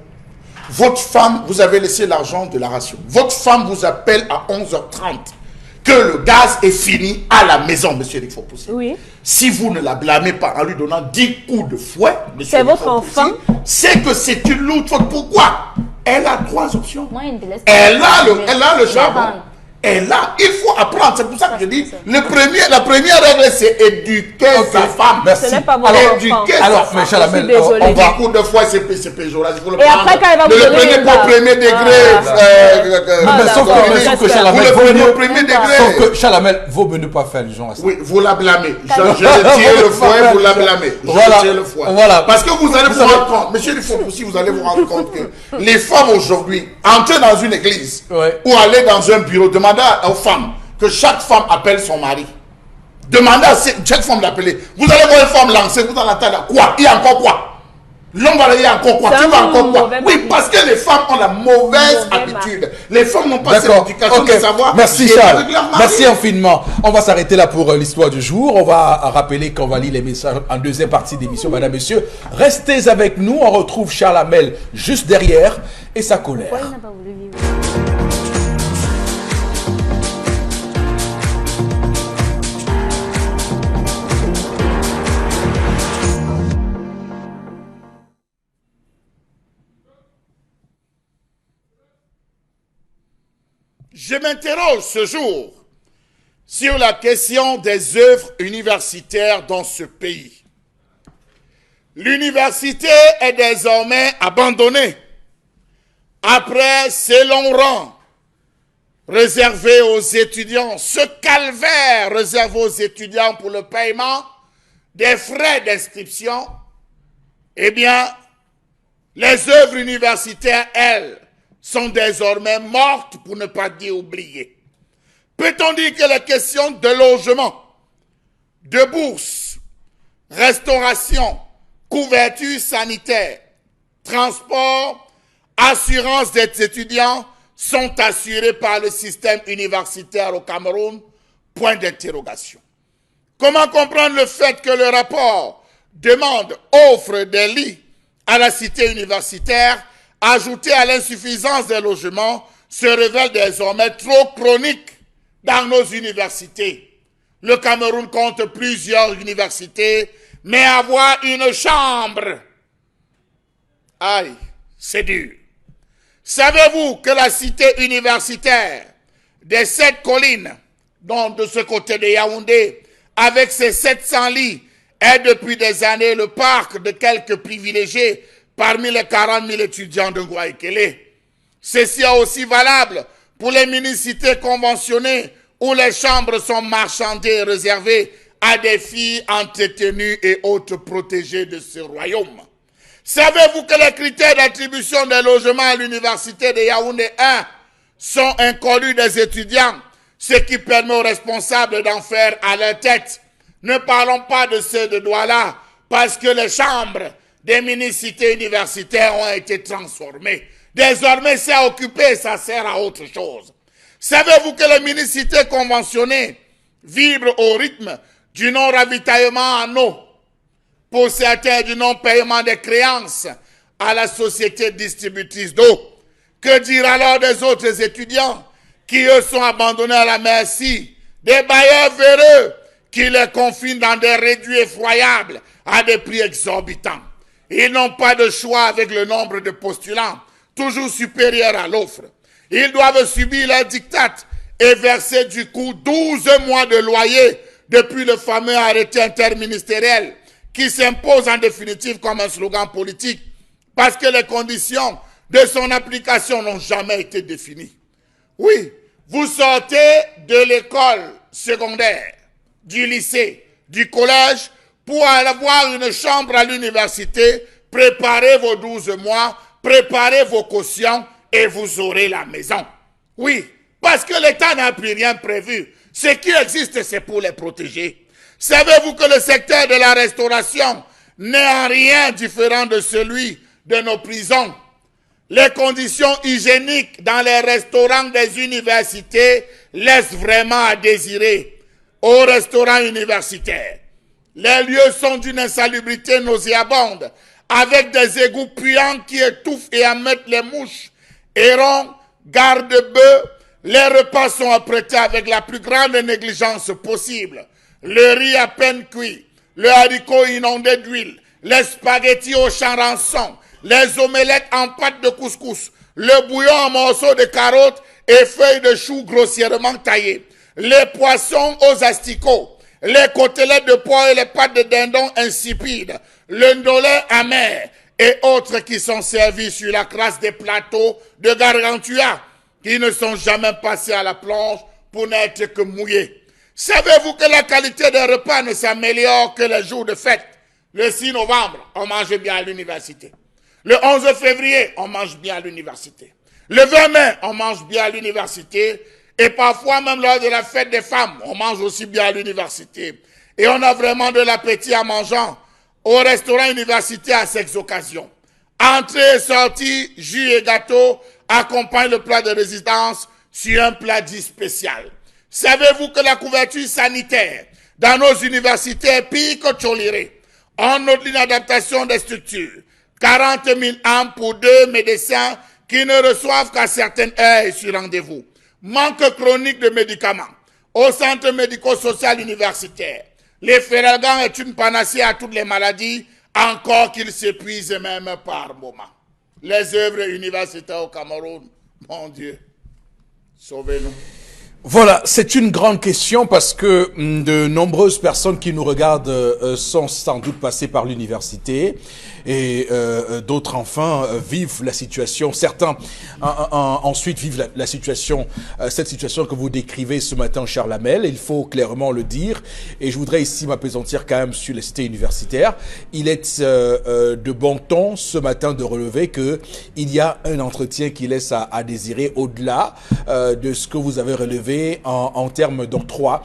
Votre femme, vous avez laissé l'argent de la ration. Votre femme vous appelle à 11h30 que le gaz est fini à la maison, monsieur Foupouzi. Oui. Si vous ne la blâmez pas en lui donnant 10 coups de fouet, c'est votre enfant. C'est que c'est une lourde faute. Pourquoi? Elle a 3 options. Moi, elle a le charbon. Et là, il faut apprendre. C'est pour ça que je dis, la première règle, c'est éduquer sa femme. Merci. Ce n'est pas votre enfant. Alors, mais Chalamel, on va coup de fois, c'est péjoratif. Et après, quand elle va vous donner le prenez pour premier degré. Sauf que Chalamel, vous le prenez au premier degré. Sauf que Chalamel, vaut mieux ne pas faire le genre à ça. Oui, vous la blâmez. Je retire le fouet, vous la blâmez. Je retire le fouet. Parce que vous allez vous rendre compte, monsieur le Foupouzi, vous allez vous rendre compte que les femmes aujourd'hui, entrer dans une église ou aller dans un bureau, demandez aux femmes que chaque femme appelle son mari. Demandez à chaque femme d'appeler. Vous allez voir une femme lancée, vous allez entendre quoi? Il y a encore quoi? L'homme va dire encore quoi? Tu vas encore quoi? Oui, parce que les femmes ont la mauvaise habitude. Les femmes n'ont pas cette éducation de savoir. Merci Charles. Merci infiniment. On va s'arrêter là pour l'histoire du jour. On va rappeler qu'on va lire les messages en deuxième partie d'émission. Madame, messieurs, restez avec nous. On retrouve Charles Hamel juste derrière et sa colère. Pourquoi il n'a pas voulu vivre? Je m'interroge ce jour sur la question des œuvres universitaires dans ce pays. l'université est désormais abandonnée. Après ces longs rangs réservés aux étudiants, ce calvaire réservé aux étudiants pour le paiement des frais d'inscription, eh bien, les œuvres universitaires, elles, sont désormais mortes, pour ne pas dire oubliées. Peut-on dire que les questions de logement, de bourse, restauration, couverture sanitaire, transport, assurance des étudiants sont assurées par le système universitaire au Cameroun? Point d'interrogation. Comment comprendre le fait que le rapport demande, offre des lits à la cité universitaire, ajouté à l'insuffisance des logements, se révèle désormais trop chronique dans nos universités? Le Cameroun compte plusieurs universités, mais avoir une chambre, aïe, c'est dur. Savez-vous que la cité universitaire des 7 collines, donc de ce côté de Yaoundé, avec ses 700 lits, est depuis des années le parc de quelques privilégiés parmi les 40 000 étudiants de Ngouaïkele? Ceci est aussi valable pour les mini-cités conventionnées où les chambres sont marchandées et réservées à des filles entretenues et autres protégées de ce royaume. Savez-vous que les critères d'attribution des logements à l'université de Yaoundé 1 sont inconnus des étudiants, ce qui permet aux responsables d'en faire à leur tête? Ne parlons pas de ceux de Douala, parce que les chambres des mini-cités universitaires ont été transformées. Désormais, c'est occupé, ça sert à autre chose. Savez-vous que les mini-cités conventionnées vibrent au rythme du non-ravitaillement en eau, pour certains du non-paiement des créances à la société distributrice d'eau? Que dire alors des autres étudiants qui, eux, sont abandonnés à la merci des bailleurs véreux qui les confinent dans des réduits effroyables à des prix exorbitants? Ils n'ont pas de choix avec le nombre de postulants, toujours supérieur à l'offre. Ils doivent subir leur diktat et verser du coup 12 mois de loyer depuis le fameux arrêté interministériel qui s'impose en définitive comme un slogan politique parce que les conditions de son application n'ont jamais été définies. Oui, vous sortez de l'école secondaire, du lycée, du collège pour avoir une chambre à l'université, préparez vos 12 mois, préparez vos cautions et vous aurez la maison. Oui, parce que l'État n'a plus rien prévu. Ce qui existe, c'est pour les protéger. Savez-vous que le secteur de la restauration n'est en rien différent de celui de nos prisons? Les conditions hygiéniques dans les restaurants des universités laissent vraiment à désirer. Aux restaurants universitaires, les lieux sont d'une insalubrité nauséabonde, avec des égouts puants qui étouffent et amettent les mouches, hérons, garde-bœufs. Les repas sont apprêtés avec la plus grande négligence possible. Le riz à peine cuit, le haricot inondé d'huile, les spaghettis au charançon, les omelettes en pâte de couscous, le bouillon en morceaux de carottes et feuilles de choux grossièrement taillées, les poissons aux asticots, les côtelettes de porc et les pâtes de dindon insipides, le ndolé amer et autres qui sont servis sur la crasse des plateaux de gargantua qui ne sont jamais passés à la planche pour n'être que mouillés. Savez-vous que la qualité des repas ne s'améliore que les jours de fête? Le 6 novembre, on mange bien à l'université. Le 11 février, on mange bien à l'université. Le 20 mai, on mange bien à l'université. Et parfois, même lors de la fête des femmes, on mange aussi bien à l'université. Et on a vraiment de l'appétit en mangeant au restaurant universitaire à ces occasions. Entrée et sortie, jus et gâteau accompagnent le plat de résidence sur un plat dit spécial. Savez-vous que la couverture sanitaire dans nos universités est pire que Tcholiré? On note l'inadaptation des structures. 40 000 âmes pour 2 médecins qui ne reçoivent qu'à certaines heures et sur rendez-vous. Manque chronique de médicaments au centre médico-social universitaire. Les Ferragan est une panacée à toutes les maladies, encore qu'ils s'épuisent même par moments. Les œuvres universitaires au Cameroun, mon Dieu, sauvez-nous. Voilà, c'est une grande question parce que de nombreuses personnes qui nous regardent sont sans doute passées par l'université et d'autres enfin vivent la situation. Certains ensuite vivent la situation, cette situation que vous décrivez ce matin, Charles Hamel. Il faut clairement le dire et je voudrais ici m'appesantir quand même sur les cités universitaires. Il est de bon ton ce matin de relever que il y a un entretien qui laisse à désirer au-delà de ce que vous avez relevé en termes d'octroi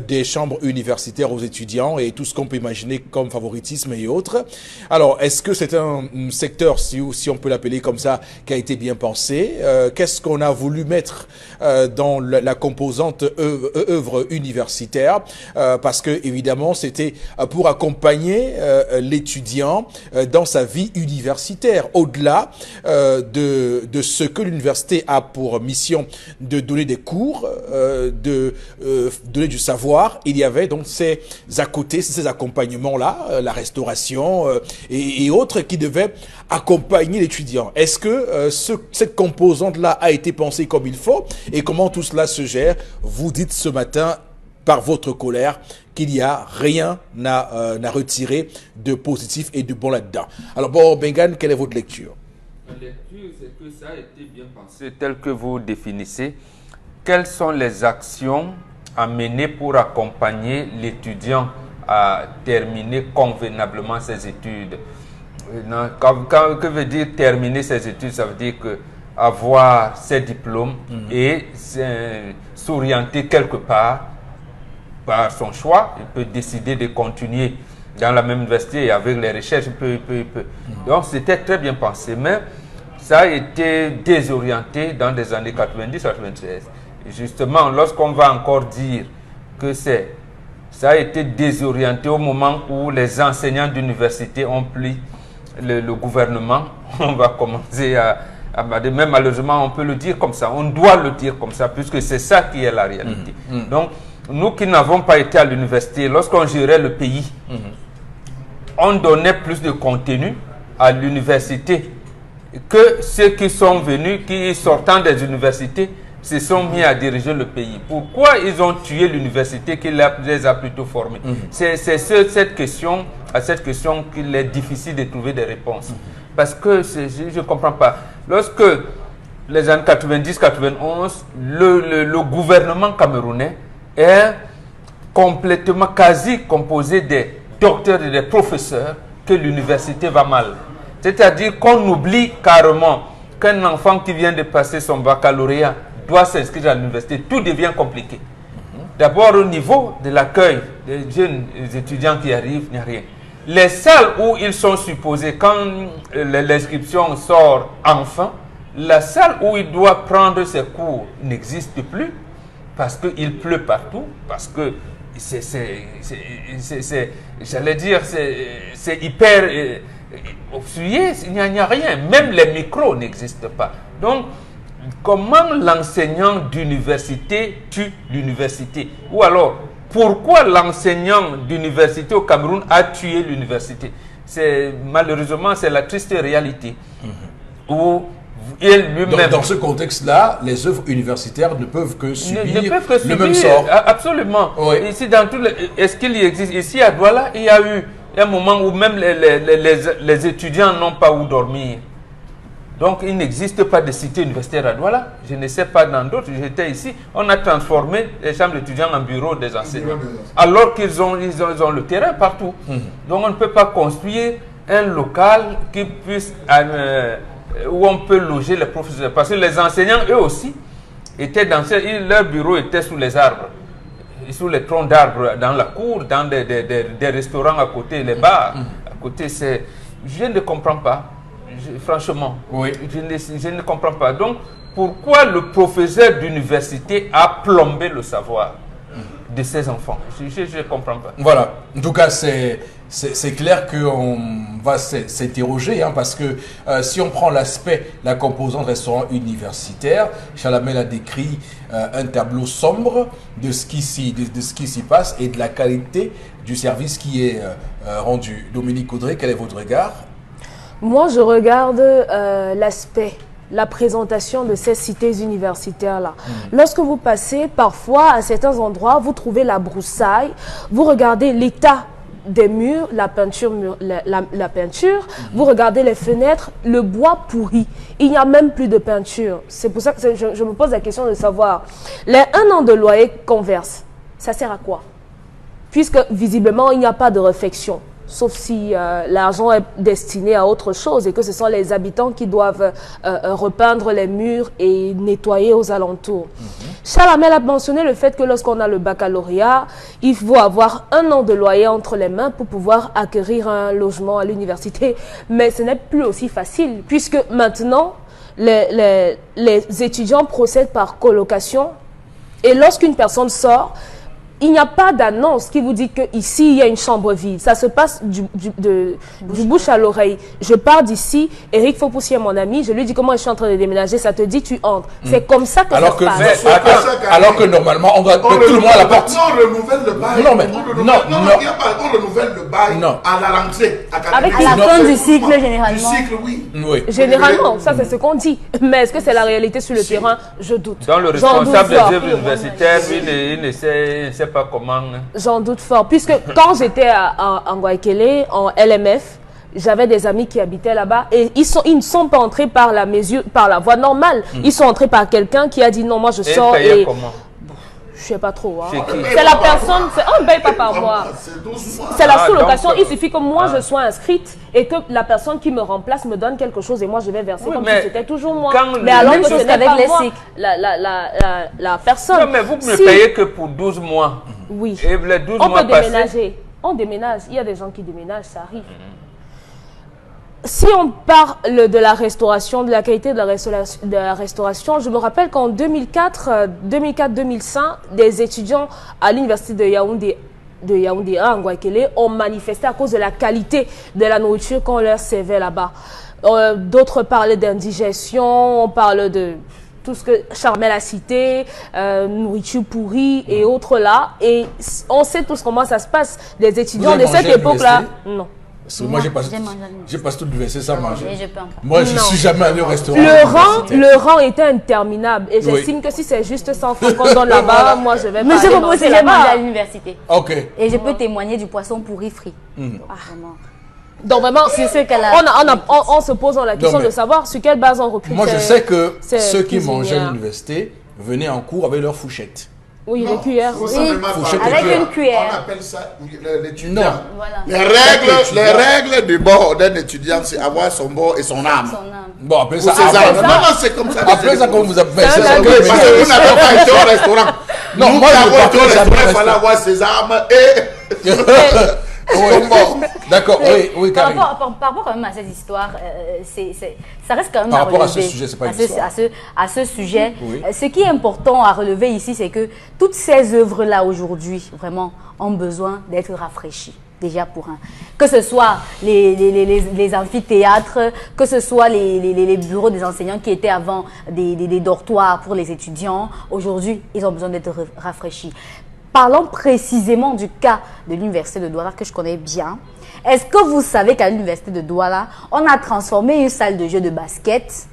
des chambres universitaires aux étudiants et tout ce qu'on peut imaginer comme favoritisme et autres. Alors, est-ce que c'est un secteur, si on peut l'appeler comme ça, qui a été bien pensé? Qu'est-ce qu'on a voulu mettre dans la composante œuvre universitaire? Parce que, évidemment, c'était pour accompagner l'étudiant dans sa vie universitaire, au-delà de ce que l'université a pour mission de donner des cours, de donner du savoir. Il y avait donc ces à côté, ces accompagnements-là, la restauration et autres qui devaient accompagner l'étudiant. Est-ce que cette composante-là a été pensée comme il faut et comment tout cela se gère? Vous dites ce matin, par votre colère, qu'il n'y a rien à retirer de positif et de bon là-dedans. Alors bon, Bengan, quelle est votre lecture? La lecture, c'est que ça a été bien pensé tel que vous définissez. Quelles sont les actions à mener pour accompagner l'étudiant à terminer convenablement ses études? Que veut dire terminer ses études? Ça veut dire que avoir ses diplômes et s'orienter quelque part par son choix. Il peut décider de continuer dans la même université et avec les recherches. Donc c'était très bien pensé, mais ça a été désorienté dans les années 90-93. Justement, lorsqu'on va encore dire que ça a été désorienté au moment où les enseignants d'université ont pris le gouvernement, on va commencer mais malheureusement on peut le dire comme ça, on doit le dire comme ça, puisque c'est ça qui est la réalité. Donc, nous qui n'avons pas été à l'université, lorsqu'on gérait le pays, on donnait plus de contenu à l'université que ceux qui sont venus, qui sortant des universités, se sont mis à diriger le pays. Pourquoi ils ont tué l'université qui les a plutôt formés? C'est cette question qu'il est difficile de trouver des réponses. Parce que je ne comprends pas. Lorsque les années 90-91, le gouvernement camerounais est complètement quasi composé des docteurs et des professeurs, que l'université va mal. C'est-à-dire qu'on oublie carrément qu'un enfant qui vient de passer son baccalauréat doit s'inscrire à l'université. Tout devient compliqué. D'abord au niveau de l'accueil des jeunes étudiants qui arrivent, il n'y a rien. Les salles où ils sont supposés, quand l'inscription sort enfin, la salle où il doit prendre ses cours n'existe plus parce qu'il pleut partout, parce que j'allais dire, c'est hyper obstrué, il n'y a rien, même les micros n'existent pas. Donc, comment l'enseignant d'université tue l'université? Ou alors, pourquoi l'enseignant d'université au Cameroun a tué l'université? Malheureusement, c'est la triste réalité. Où dans ce contexte-là, les œuvres universitaires ne peuvent que subir, le même sort. Absolument. Oui. Ici, est-ce qu'il y existe? Ici, à Douala, il y a eu un moment où même les étudiants n'ont pas où dormir. Donc, il n'existe pas de cité universitaire à Douala. Je ne sais pas dans d'autres. J'étais ici. On a transformé les chambres d'étudiants en bureaux des enseignants. Alors qu'ils ont le terrain partout. Donc, on ne peut pas construire un local qui puisse... où on peut loger les professeurs. Parce que les enseignants, eux aussi, étaient leur bureau était sous les arbres. Sous les troncs d'arbres, dans la cour, dans des restaurants à côté, les bars. À côté, je ne comprends pas. Franchement, oui. Je ne comprends pas. Donc, pourquoi le professeur d'université a plombé le savoir de ses enfants? Je ne comprends pas. Voilà. En tout cas, c'est clair qu'on va s'interroger, hein, parce que si on prend la composante restaurant universitaire, Chalamel a décrit un tableau sombre de ce qui s'y passe et de la qualité du service qui est rendu. Dominique Audrey, quel est votre regard? Moi, je regarde l'aspect la présentation de ces cités universitaires-là. Lorsque vous passez, parfois, à certains endroits, vous trouvez la broussaille, vous regardez l'état des murs, la peinture, vous regardez les fenêtres, le bois pourri. Il n'y a même plus de peinture. C'est pour ça que je me pose la question de savoir, les 1 an de loyer qu'on verse, ça sert à quoi? Puisque visiblement, il n'y a pas de réflexion. Sauf si l'argent est destiné à autre chose et que ce sont les habitants qui doivent repeindre les murs et nettoyer aux alentours. Charles Hamel a mentionné le fait que lorsqu'on a le baccalauréat, il faut avoir 1 an de loyer entre les mains pour pouvoir acquérir un logement à l'université. Mais ce n'est plus aussi facile puisque maintenant, les étudiants procèdent par colocation et lorsqu'une personne sort, il n'y a pas d'annonce qui vous dit qu'ici, il y a une chambre vide. Ça se passe du bouche à l'oreille. Je pars d'ici, Eric Fopoussi est mon ami, je lui dis comment je suis en train de déménager, ça te dit tu entres. C'est comme ça que ça se passe. Alors que normalement, on doit tout le monde à la porte. Non, on renouvelle le bail. Non, mais on renouvelle le bail à la rentrée. Avec la fin du cycle, généralement. Du cycle, oui. Généralement, ça c'est ce qu'on dit. Mais est-ce que c'est la réalité sur le terrain? Je doute. Dans le responsable des œuvres universitaires, il ne sait pas comment. J'en doute fort, puisque quand j'étais en Guayaquil, en LMF, j'avais des amis qui habitaient là-bas et ils ne sont pas entrés par la voie normale. Ils sont entrés par quelqu'un qui a dit non, moi je sors et... Comment? Je sais pas trop. Hein. C'est la personne, on ne paye pas par mois. C'est la sous-location. Il suffit que moi je sois inscrite et que la personne qui me remplace me donne quelque chose et moi je vais verser comme si c'était toujours moi. Mais alors que ce n'est pas moi, la personne. Non, mais vous ne payez que pour 12 mois. Oui. Et les 12 on mois peut déménager. On déménage. Il y a des gens qui déménagent, ça arrive. Si on parle de la restauration, de la qualité de la restauration, je me rappelle qu'en 2004-2005, des étudiants à l'université de Yaoundé 1 en Guayaquil ont manifesté à cause de la qualité de la nourriture qu'on leur servait là-bas. D'autres parlaient d'indigestion, on parle de tout ce que Charmel a cité, nourriture pourrie et autres là. Et on sait tous comment ça se passe. Les étudiants de cette époque-là, non. Moi, j'ai pas tout versé ça manger. Moi, je ne suis jamais allé au restaurant. Le rang était interminable. Et j'estime que si c'est juste 100 francs qu'on donne là-bas, moi, je vais pas aller manger là-bas. À l'université. Ok. Et je peux témoigner du poisson pourri frit. Vraiment. Donc vraiment, on se pose la question de savoir sur quelle base on recrute. Moi, je sais que ceux qui mangeaient à l'université venaient en cours avec leur fourchette. Oui, les cuillères. Oui, avec une cuillère. On appelle ça l'étudiant. Voilà. Les règles du bord d'un étudiant, c'est avoir son bord et son âme. Bon, appelez ça. Non, c'est comme ça. Après ça, comment vous appelez ça? Parce que vous n'avez pas été au restaurant. Non, moi, je vais au restaurant, il fallait avoir ses armes et... D'accord, oui, Karine. Par rapport quand même à cette histoire, ça reste quand même par à rapport relever. à ce sujet, c'est pas une histoire. À ce sujet, ce qui est important à relever ici, c'est que toutes ces œuvres-là aujourd'hui, vraiment, ont besoin d'être rafraîchies. Déjà pour un. Que ce soit les amphithéâtres, que ce soit les bureaux des enseignants qui étaient avant des dortoirs pour les étudiants, aujourd'hui, ils ont besoin d'être rafraîchis. Parlons précisément du cas de l'université de Douala que je connais bien. Est-ce que vous savez qu'à l'université de Douala, on a transformé une salle de jeu de basket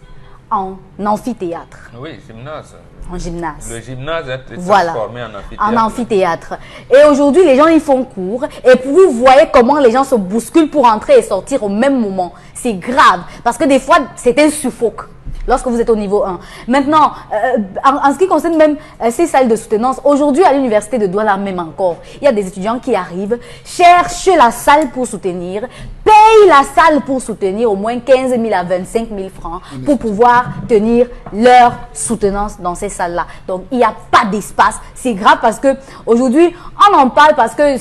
en amphithéâtre? Oui, gymnase. En gymnase. Le gymnase est transformé en amphithéâtre. En amphithéâtre. Et aujourd'hui, les gens, ils font cours. Et puis, vous voyez comment les gens se bousculent pour entrer et sortir au même moment. C'est grave. Parce que des fois, c'est un suffoque lorsque vous êtes au niveau 1. Maintenant, en ce qui concerne même ces salles de soutenance, aujourd'hui à l'université de Douala même encore, il y a des étudiants qui arrivent, cherchent la salle pour soutenir, payent la salle pour soutenir au moins 15 000 à 25 000 francs pour pouvoir tenir leur soutenance dans ces salles-là. Donc, il n'y a pas d'espace. C'est grave parce que aujourd'hui, on en parle parce que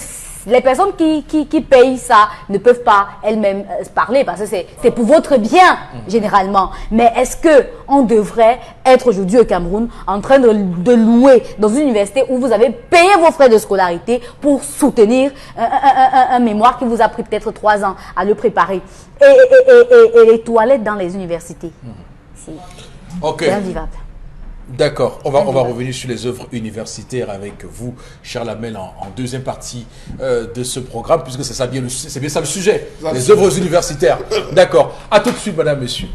les personnes qui payent ça ne peuvent pas elles-mêmes parler parce que c'est pour votre bien, généralement. Mais est-ce qu'on devrait être aujourd'hui au Cameroun en train de louer dans une université où vous avez payé vos frais de scolarité pour soutenir un mémoire qui vous a pris peut-être 3 ans à le préparer? Et les toilettes dans les universités, c'est invivable. D'accord, on va revenir sur les œuvres universitaires avec vous, Charles Hamel, en deuxième partie de ce programme, puisque c'est bien ça le sujet, les œuvres universitaires. D'accord, à tout de suite, madame, monsieur.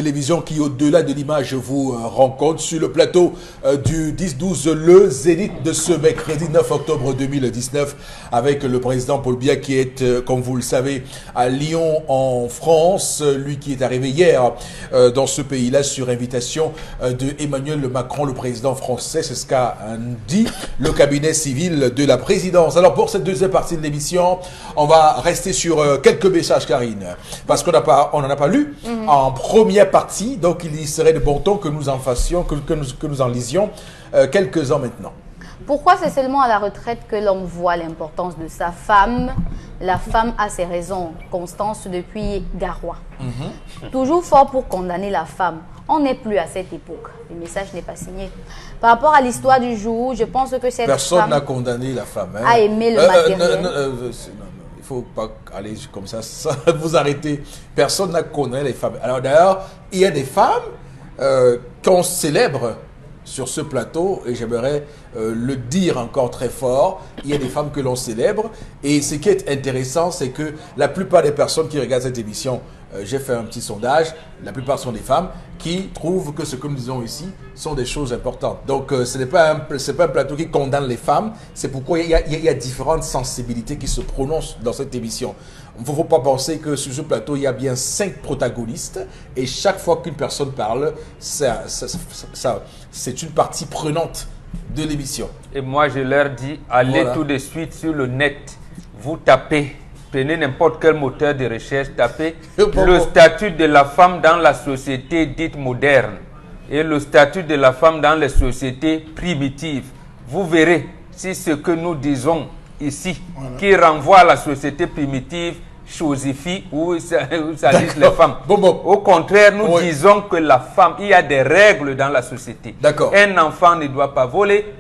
télévision qui, au-delà de l'image, vous rencontre sur le plateau du 10-12, le Zénith de ce mercredi 9 octobre 2019, avec le président Paul Biya qui est, comme vous le savez, à Lyon en France, lui qui est arrivé hier dans ce pays-là sur invitation de Emmanuel Macron, le président français. C'est ce qu'a dit le cabinet civil de la présidence. Alors pour cette deuxième partie de l'émission, on va rester sur quelques messages, Karine, parce qu'on n'en a pas lu en première partie, donc il serait de bon ton que nous en fassions, que nous en lisions quelques-uns maintenant. Pourquoi c'est seulement à la retraite que l'homme voit l'importance de sa femme? La femme a ses raisons. Constance depuis Garoua. Toujours fort pour condamner la femme. On n'est plus à cette époque. Le message n'est pas signé. Par rapport à l'histoire du jour, je pense que cette Personne femme n'a condamné la femme. Hein. a aimé le matériel. Il ne faut pas aller comme ça, vous arrêtez. Personne n'a condamné les femmes. Alors d'ailleurs, il y a des femmes qu'on célèbre sur ce plateau, et j'aimerais le dire encore très fort, il y a des femmes que l'on célèbre, et ce qui est intéressant, c'est que la plupart des personnes qui regardent cette émission, j'ai fait un petit sondage, la plupart sont des femmes qui trouvent que ce que nous disons ici sont des choses importantes. Donc ce n'est pas un plateau qui condamne les femmes, c'est pourquoi il y a différentes sensibilités qui se prononcent dans cette émission. Il ne faut pas penser que sur ce plateau, il y a bien 5 protagonistes, et chaque fois qu'une personne parle, c'est une partie prenante de l'émission. Et moi, je leur dis, allez tout de suite sur le net, vous tapez, prenez n'importe quel moteur de recherche, tapez le statut de la femme dans la société dite moderne et le statut de la femme dans les sociétés primitives. Vous verrez si ce que nous disons ici, qui renvoie à la société primitive, chosifie ou salisse les femmes. Au contraire, nous disons que la femme, il y a des règles dans la société. Un enfant ne doit pas voler,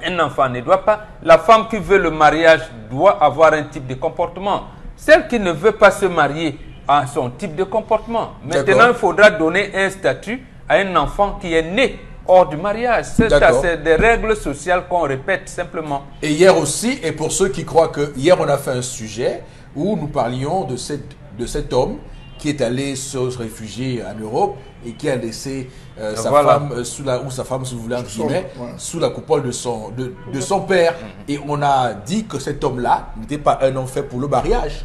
un enfant ne doit pas. La femme qui veut le mariage doit avoir un type de comportement. Celle qui ne veut pas se marier a son type de comportement. Maintenant, il faudra donner un statut à un enfant qui est né hors du mariage. C'est des règles sociales qu'on répète simplement. Et hier aussi, et pour ceux qui croient que hier on a fait un sujet où nous parlions de cet homme qui est allé se réfugier en Europe et qui a laissé sa femme sous la coupole de son père. Et on a dit que cet homme-là n'était pas un homme fait pour le mariage.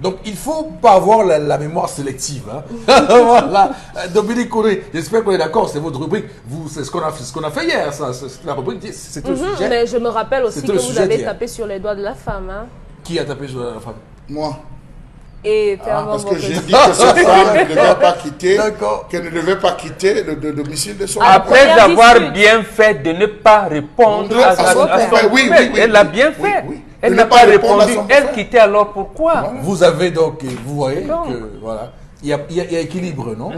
Donc, il ne faut pas avoir la mémoire sélective. Hein. Voilà. Dominique Kouré, j'espère qu'on est d'accord, c'est votre rubrique. C'est ce qu'on a fait hier. La rubrique, c'est un sujet. Mais je me rappelle aussi que vous avez tapé sur les doigts de la femme. Hein. Qui a tapé sur la femme? Moi. Et parce que j'ai dit que cette femme ne devait pas quitter, qu'elle ne devait pas quitter le domicile de son Après avoir bien fait de ne pas répondre à son père. Elle a bien fait. Elle n'a pas répondu. Elle quittait alors pourquoi? Vous avez donc, vous voyez que voilà. Il y a équilibre, non?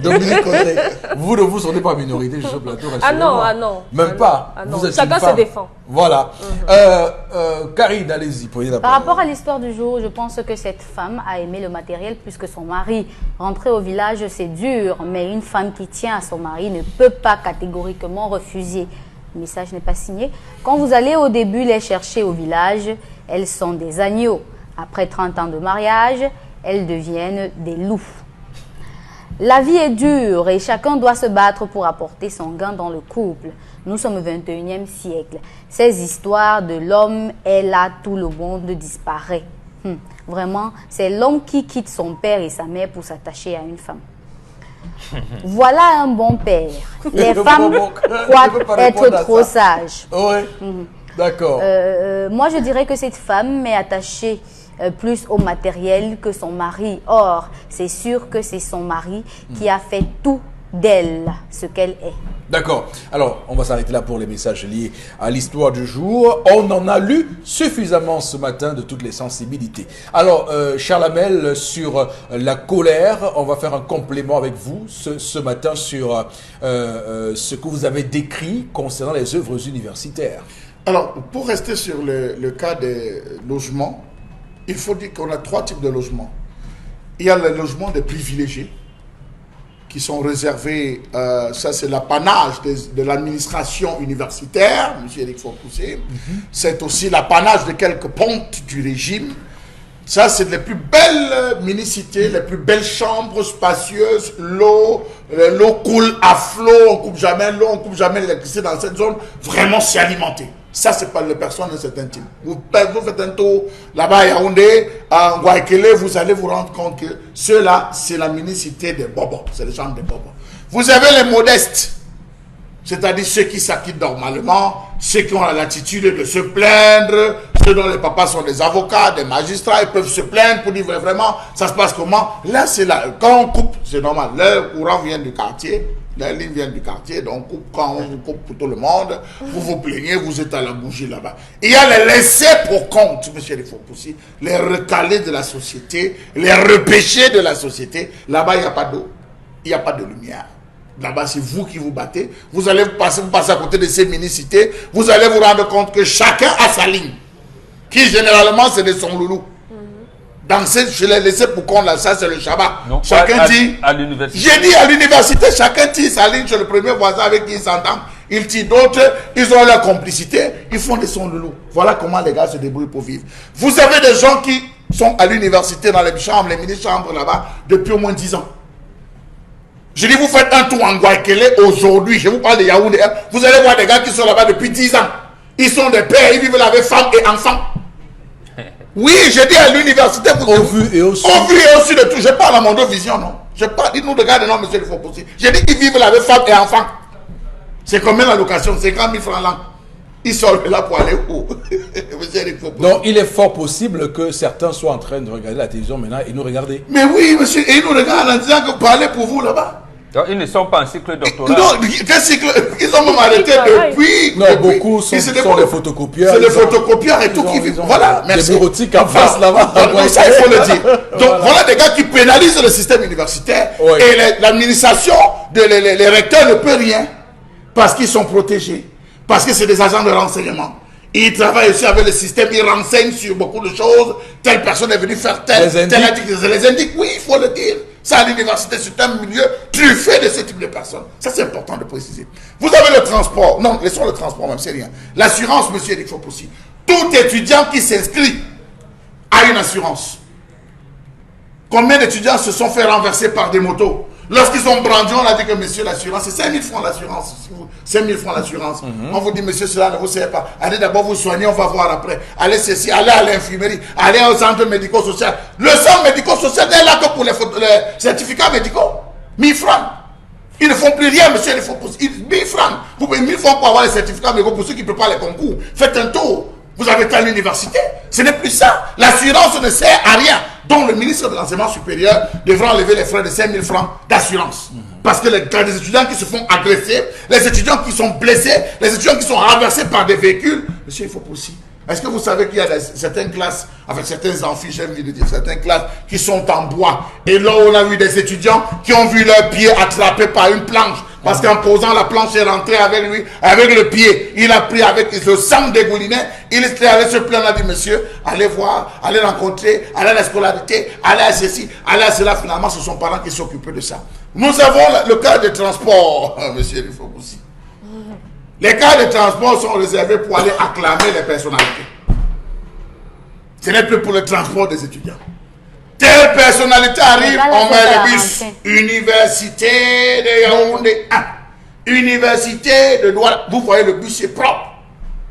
Dominique Condé, vous ne vous sentez pas minorité sur ce plateau? Ah non. Même pas. Vous êtes chacun se défend. Voilà. Karine, allez-y, prenez la parole. Par rapport à l'histoire du jour, je pense que cette femme a aimé le matériel plus que son mari. Rentrer au village, c'est dur, mais une femme qui tient à son mari ne peut pas catégoriquement refuser. Le message n'est pas signé. Quand vous allez au début les chercher au village, elles sont des agneaux. Après 30 ans de mariage, elles deviennent des loups. La vie est dure et chacun doit se battre pour apporter son gain dans le couple. Nous sommes au 21e siècle. Ces histoires de l'homme est là, tout le monde disparaît. Vraiment, c'est l'homme qui quitte son père et sa mère pour s'attacher à une femme. Voilà un bon père. Les femmes croient être trop sages. Oui, d'accord. Moi, je dirais que cette femme est attachée plus au matériel que son mari. Or, c'est sûr que c'est son mari qui a fait tout d'elle, ce qu'elle est. D'accord. Alors, on va s'arrêter là pour les messages liés à l'histoire du jour. On en a lu suffisamment ce matin de toutes les sensibilités. Alors, Charles Hamel, sur la colère, on va faire un complément avec vous ce matin sur ce que vous avez décrit concernant les œuvres universitaires. Alors, pour rester sur le cas des logements, il faut dire qu'on a 3 types de logements. Il y a les logements des privilégiés, qui sont réservés, ça c'est l'apanage de l'administration universitaire, M. Éric Fourpousset. C'est aussi l'apanage de quelques pontes du régime. Ça, c'est les plus belles mini-cités, les plus belles chambres spacieuses. L'eau coule à flot, on coupe jamais l'eau, on coupe jamais l'électricité dans cette zone. Vraiment, c'est alimenté. Ça, c'est pas les personnes, c'est intime. Vous faites un tour là-bas à Yaoundé, à Ngouaikele, vous allez vous rendre compte que ceux-là, c'est la mini-cité des bobos. C'est les chambres des bobos. Vous avez les modestes, c'est-à-dire ceux qui s'acquittent normalement, ceux qui ont la latitude de se plaindre, ceux dont les papas sont des avocats, des magistrats, ils peuvent se plaindre pour dire vraiment, ça se passe comment. Là, c'est là, quand on coupe, c'est normal, le courant vient du quartier, la ligne vient du quartier, donc quand on coupe pour tout le monde, vous vous plaignez, vous êtes à la bougie là-bas. Il y a les laissés pour compte, monsieur Rifopoussi, les recalés de la société, les repêchés de la société. Là-bas, il n'y a pas d'eau, il n'y a pas de lumière. Là-bas, c'est vous qui vous battez. Vous allez passer à côté de ces mini-cités. Vous allez vous rendre compte que chacun a sa ligne. Qui, généralement, c'est de son loulou. Dans cette, je l'ai laissé pour qu'on là, ça, c'est le Shabbat. Non, chacun dit... À l'université. J'ai dit à l'université, chacun tire sa ligne chez le premier voisin avec qui il s'entend. Il tire d'autres, ils ont leur complicité. Ils font de son loulou. Voilà comment les gars se débrouillent pour vivre. Vous avez des gens qui sont à l'université, dans les chambres, les mini-chambres là-bas, depuis au moins 10 ans. Je dis, vous faites un tour en Ngouaikele aujourd'hui, je vous parle de Yaoundé, vous allez voir des gars qui sont là-bas depuis 10 ans. Ils sont des pères, ils vivent là avec femmes et enfants. Oui, j'ai dit à l'université, vous Au vu et au su. Au vu et au su de tout. Je parle à mon vision, non. Je parle, dites-nous de garder, non, monsieur, il faut possible. J'ai dit qu'ils vivent là avec femmes et enfants. C'est combien la location? 50 000 francs là. Ils sont là pour aller où? Donc, il est fort possible que certains soient en train de regarder la télévision maintenant et nous regarder. Mais oui, monsieur, et ils nous regardent en disant que parlez pour vous là-bas. Donc, ils ne sont pas en cycle doctoral. Non, quel cycle? Ils ont même arrêté depuis. Non, beaucoup sont des photocopieurs. C'est des photocopieurs et tout qui vivent. Voilà, merci. Des bureautiques en face là-bas. Ça, il faut le dire. Donc, voilà des gars qui pénalisent le système universitaire. Oui. Et l'administration, les recteurs ne peut rien. Parce qu'ils sont protégés. Parce que c'est des agents de renseignement. Ils travaillent aussi avec le système, ils renseignent sur beaucoup de choses. Telle personne est venue faire telle les indique. Oui, il faut le dire. Ça, à l'université, c'est un milieu truffé de ce type de personnes. Ça, c'est important de préciser. Vous avez le transport. Non, laissons le transport même, c'est rien. L'assurance, monsieur Eric Fopoussi. Tout étudiant qui s'inscrit a une assurance. Combien d'étudiants se sont fait renverser par des motos? Lorsqu'ils ont brandi, on a dit que monsieur, l'assurance, c'est 5 000 francs l'assurance. 5 000 francs l'assurance. On vous dit, monsieur, cela ne vous sert pas. Allez d'abord vous soigner, on va voir après. Allez ceci, allez à l'infirmerie, allez au centre médico-social. Le centre médico-social n'est là que pour les certificats médicaux. 1000 francs. Ils ne font plus rien, monsieur, il faut 1000 francs. Vous payez 1000 francs pour avoir les certificats médicaux pour ceux qui ne peuvent pas les concours. Faites un tour. Vous avez été à l'université. Ce n'est plus ça. L'assurance ne sert à rien. Donc le ministre de l'enseignement supérieur devra enlever les frais de 5 000 francs d'assurance. Parce que les étudiants qui se font agresser, les étudiants qui sont blessés, les étudiants qui sont renversés par des véhicules, monsieur, il faut aussi. Est-ce que vous savez qu'il y a certaines classes, avec certains amphis, j'ai envie de dire, certaines classes qui sont en bois. Et là, on a eu des étudiants qui ont vu leurs pieds attrapés par une planche. Parce qu'en posant la planche, il est rentré avec lui, avec le pied. Il a pris avec le sang dégouliné. Il est allé se plaindre, il a dit, monsieur, allez voir, allez rencontrer, allez à la scolarité, allez à ceci, allez à cela. Finalement, ce sont ses parents qui s'occupent de ça. Nous avons le cas de transport, monsieur, il faut aussi. Les cas de transport sont réservés pour aller acclamer les personnalités. Ce n'est plus pour le transport des étudiants. Telle personnalité arrive, on met le bus. Université de Yaoundé 1. Université de Douala. Vous voyez, le bus est propre.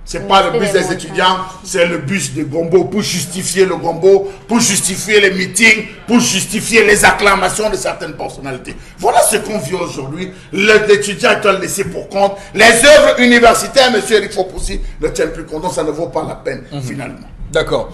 Ce n'est pas le bus des étudiants, c'est le bus de Gombo pour justifier le Gombo, pour justifier les meetings, pour justifier les acclamations de certaines personnalités. Voilà ce qu'on vit aujourd'hui. L'étudiant est laissé pour compte. Les œuvres universitaires, M. Eric Fopoussi, ne tiennent plus compte, donc ça ne vaut pas la peine, finalement. D'accord.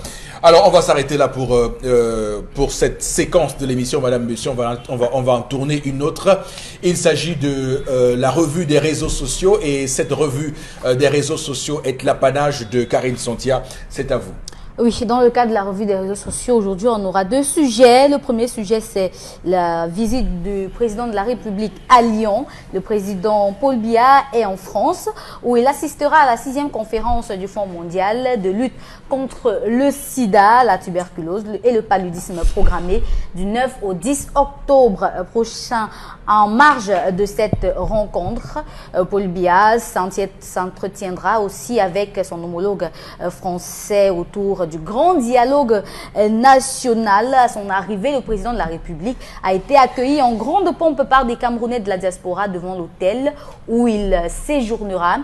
Alors, on va s'arrêter là pour cette séquence de l'émission, Madame Monsieur. On va en tourner une autre. Il s'agit de la revue des réseaux sociaux. Et cette revue des réseaux sociaux est l'apanage de Karine Santia. C'est à vous. Oui, dans le cadre de la revue des réseaux sociaux, aujourd'hui, on aura deux sujets. Le premier sujet, c'est la visite du président de la République à Lyon. Le président Paul Biya est en France, où il assistera à la 6e conférence du Fonds mondial de lutte contre le sida, la tuberculose et le paludisme programmée du 9 au 10 octobre prochain. En marge de cette rencontre, Paul Biya s'entretiendra aussi avec son homologue français autour cadre du grand dialogue national. À son arrivée, le président de la République a été accueilli en grande pompe par des Camerounais de la diaspora devant l'hôtel où il séjournera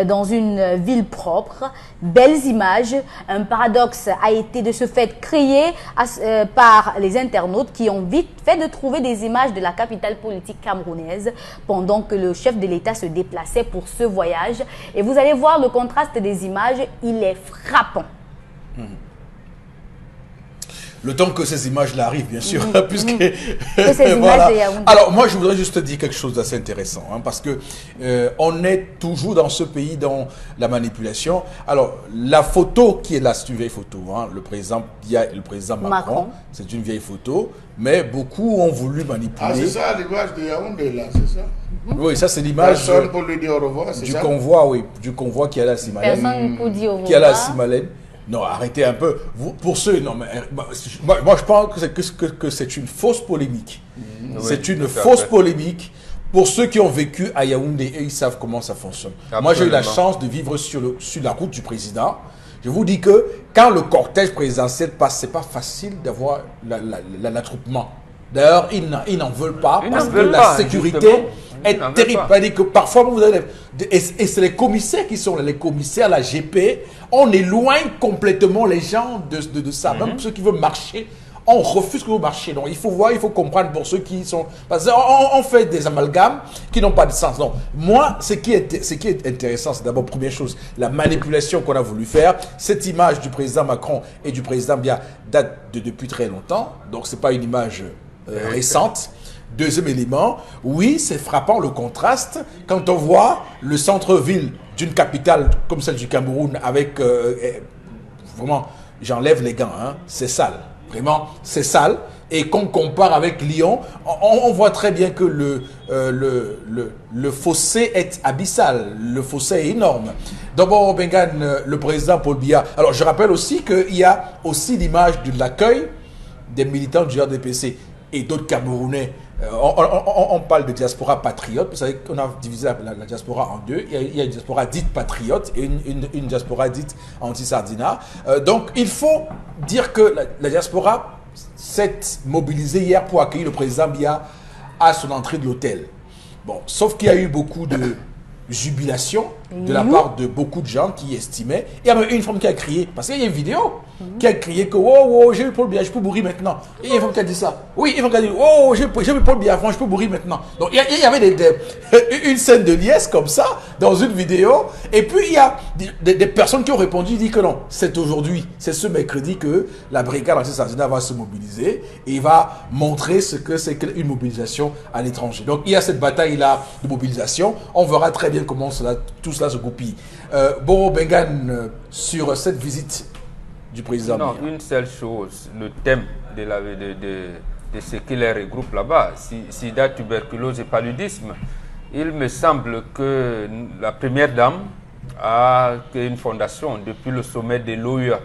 dans une ville propre. Belles images. Un paradoxe a été de ce fait créé par les internautes qui ont vite fait de trouver des images de la capitale politique camerounaise pendant que le chef de l'État se déplaçait pour ce voyage. Et vous allez voir le contraste des images, il est frappant. Le temps que ces images-là arrivent, bien sûr, puisque... Que ces images voilà. de Yaoundé. Alors, moi, je voudrais juste te dire quelque chose d'assez intéressant, hein, parce que on est toujours dans ce pays, dans la manipulation. Alors, la photo qui est là, c'est une vieille photo. Hein, il y a le président Macron. C'est une vieille photo, mais beaucoup ont voulu manipuler. Ah, c'est ça l'image de Yaoundé, là, c'est ça? Oui, ça, c'est l'image pour lui dire au revoir, du convoi, oui, du convoi qui est là à Simalène. Personne pour dire au revoir. Qui est là à Simalène. Non, arrêtez un peu. Vous, pour ceux, non, mais moi je pense que c'est une fausse polémique. C'est une fausse polémique. Pour ceux qui ont vécu à Yaoundé, et ils savent comment ça fonctionne. Absolument. Moi, j'ai eu la chance de vivre sur la route du président. Je vous dis que quand le cortège présidentiel passe, c'est pas facile d'avoir l'attroupement. D'ailleurs, ils n'en veulent pas parce que la sécurité est terrible. C'est-à-dire que parfois, vous avez, et c'est les commissaires qui sont là, les commissaires, la GP, on éloigne complètement les gens de ça. Même ceux qui veulent marcher, on refuse que vous marchiez. Donc, il faut voir, il faut comprendre pour ceux qui sont... Parce qu'on fait des amalgames qui n'ont pas de sens. Donc, moi, ce qui est intéressant, c'est d'abord, première chose, la manipulation qu'on a voulu faire. Cette image du président Macron et du président Biya date depuis très longtemps. Donc, ce n'est pas une image récente. Deuxième élément, oui, c'est frappant le contraste quand on voit le centre-ville d'une capitale comme celle du Cameroun avec... vraiment, j'enlève les gants, hein, c'est sale. Vraiment, c'est sale. Et qu'on compare avec Lyon, on voit très bien que le fossé est abyssal. Le fossé est énorme. D'abord, Bengane, le président Paul Biya. Alors, je rappelle aussi qu'il y a aussi l'image de l'accueil des militants du RDPC et d'autres Camerounais. On parle de diaspora patriote. Vous savez qu'on a divisé la diaspora en deux. Il y a une diaspora dite patriote et une diaspora dite anti-sardina. Donc, il faut dire que la diaspora s'est mobilisée hier pour accueillir le président Biya à son entrée de l'hôtel. Bon, sauf qu'il y a eu beaucoup de jubilation de la part de beaucoup de gens qui estimaient. Il y a même une femme qui a crié, parce qu'il y a une vidéo, qui a crié que « Oh, j'ai eu Paul Biya, je peux mourir maintenant ». Et il y a une femme qui a dit ça. Oui, une femme qui a dit « Oh, j'ai eu Paul Biya, je peux mourir maintenant ». Donc, il y avait une scène de liesse comme ça, dans une vidéo. Et puis, il y a des personnes qui ont répondu, dit que non, c'est aujourd'hui, c'est ce mercredi que la brigade anti-sardina va se mobiliser et va montrer ce que c'est qu'une mobilisation à l'étranger. Donc, il y a cette bataille-là de mobilisation. On verra très bien comment tout cela se goupille. Bon, Bengane, sur cette visite du président. Non, une seule chose, le thème de ce qui les regroupe là-bas, sida, tuberculose et paludisme. Il me semble que la première dame a créé une fondation depuis le sommet de l'OUA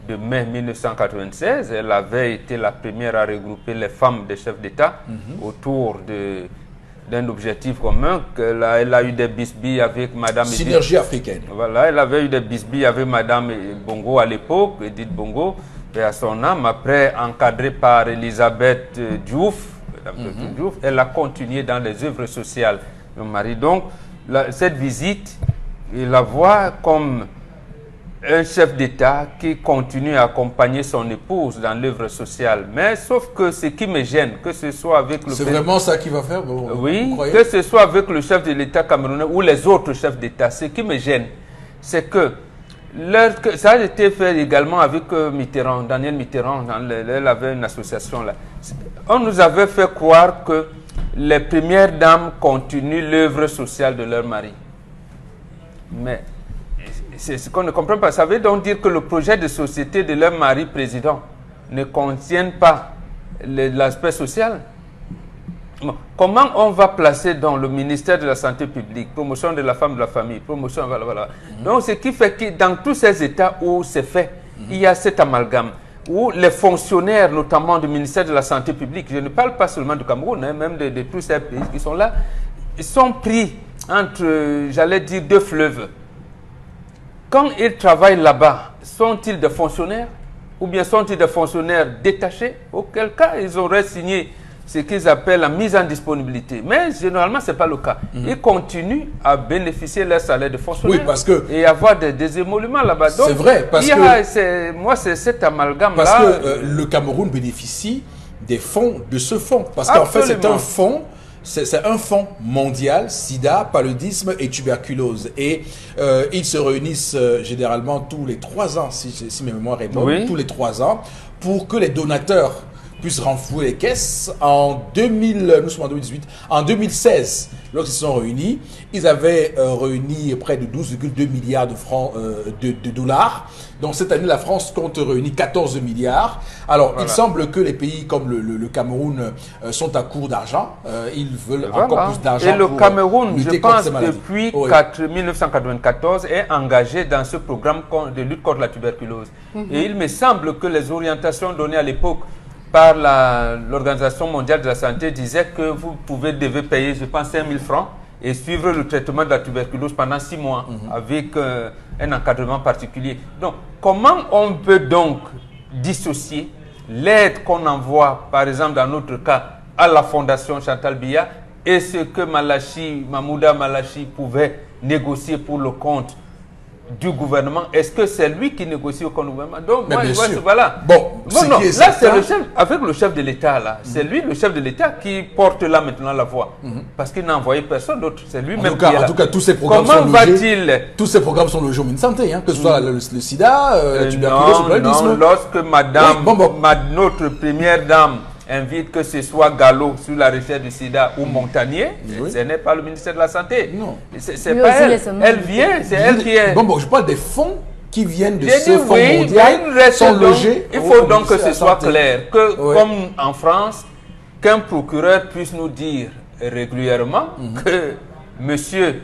de mai 1996. Elle avait été la première à regrouper les femmes des chefs d'État autour d'un objectif commun. Elle a eu des bisbilles avec Madame... Synergie africaine. Voilà, elle avait eu des bisbilles avec Madame Bongo à l'époque, Edith Bongo, et à son âme, après encadrée par Elisabeth Diouf, Diouf, elle a continué dans les œuvres sociales. Mon mari, donc, cette visite, il la voit comme un chef d'État qui continue à accompagner son épouse dans l'œuvre sociale. Mais sauf que ce qui me gêne, que ce soit avec le... C'est vraiment ça qu'il va faire? Oui, que ce soit avec le chef de l'État camerounais ou les autres chefs d'État, ce qui me gêne, c'est que ça a été fait également avec Mitterrand, Daniel Mitterrand, elle avait une association là. On nous avait fait croire que les premières dames continuent l'œuvre sociale de leur mari. Mais c'est ce qu'on ne comprend pas. Ça veut donc dire que le projet de société de leur mari président ne contient pas l'aspect social. Bon, comment on va placer dans le ministère de la Santé publique, promotion de la femme, de la famille, promotion, voilà. Donc, ce qui fait que dans tous ces États où c'est fait, il y a cet amalgame, où les fonctionnaires, notamment du ministère de la Santé publique, je ne parle pas seulement du Cameroun, hein, même de tous ces pays qui sont là, ils sont pris entre, j'allais dire, deux fleuves. Quand ils travaillent là-bas, sont-ils des fonctionnaires ou bien sont-ils des fonctionnaires détachés? Auquel cas, ils auraient signé ce qu'ils appellent la mise en disponibilité. Mais généralement, ce n'est pas le cas. Ils continuent à bénéficier de leur salaire de fonctionnaire, Oui, parce que et avoir des émoluments là-bas. C'est vrai, parce que moi, c'est cet amalgame-là. Parce que le Cameroun bénéficie des fonds de ce fonds. Parce qu'en fait, c'est un fonds. C'est un fonds mondial, sida, paludisme et tuberculose. Et ils se réunissent généralement tous les 3 ans, si mes mémoires est bonne, tous les 3 ans, pour que les donateurs puissent renflouer les caisses. Nous sommes en 2018. En 2016, lorsqu'ils se sont réunis, ils avaient réuni près de 12,2 milliards de francs de dollars. Donc cette année, la France compte réunir 14 milliards. Alors, il semble que les pays comme le Cameroun sont à court d'argent. Ils veulent encore plus d'argent. Et le Cameroun, je pense, depuis 1994, est engagé dans ce programme de lutte contre la tuberculose. Et il me semble que les orientations données à l'époque par l'Organisation mondiale de la santé disaient que vous devez payer, je pense, 5 000 francs et suivre le traitement de la tuberculose pendant 6 mois avec un encadrement particulier. Donc, comment on peut donc dissocier l'aide qu'on envoie, par exemple dans notre cas, à la Fondation Chantal Biya et ce que Mahmouda Malachi pouvait négocier pour le compte du gouvernement? Est-ce que c'est lui qui négocie au compte du gouvernement? Donc, moi, je vois, voilà. Non, là, c'est le chef, avec le chef de l'État, là. C'est lui, le chef de l'État, qui porte là maintenant la voix. Parce qu'il n'a envoyé personne d'autre. C'est lui-même qui est là. En tout cas, tous ces programmes tous ces programmes sont logés au ministère de la Santé, hein, que ce soit le sida, la tuberculose, le paludisme. Non, lorsque notre première dame invite que ce soit Gallo sur la recherche du sida ou Montagnier, ce n'est pas le ministère de la Santé. Non. C'est pas elle. Elle vient, c'est elle qui est... je parle des fonds qui viennent de ce fonds mondial, sont logés. Il faut donc que ce soit clair, que comme en France, qu'un procureur puisse nous dire régulièrement que monsieur,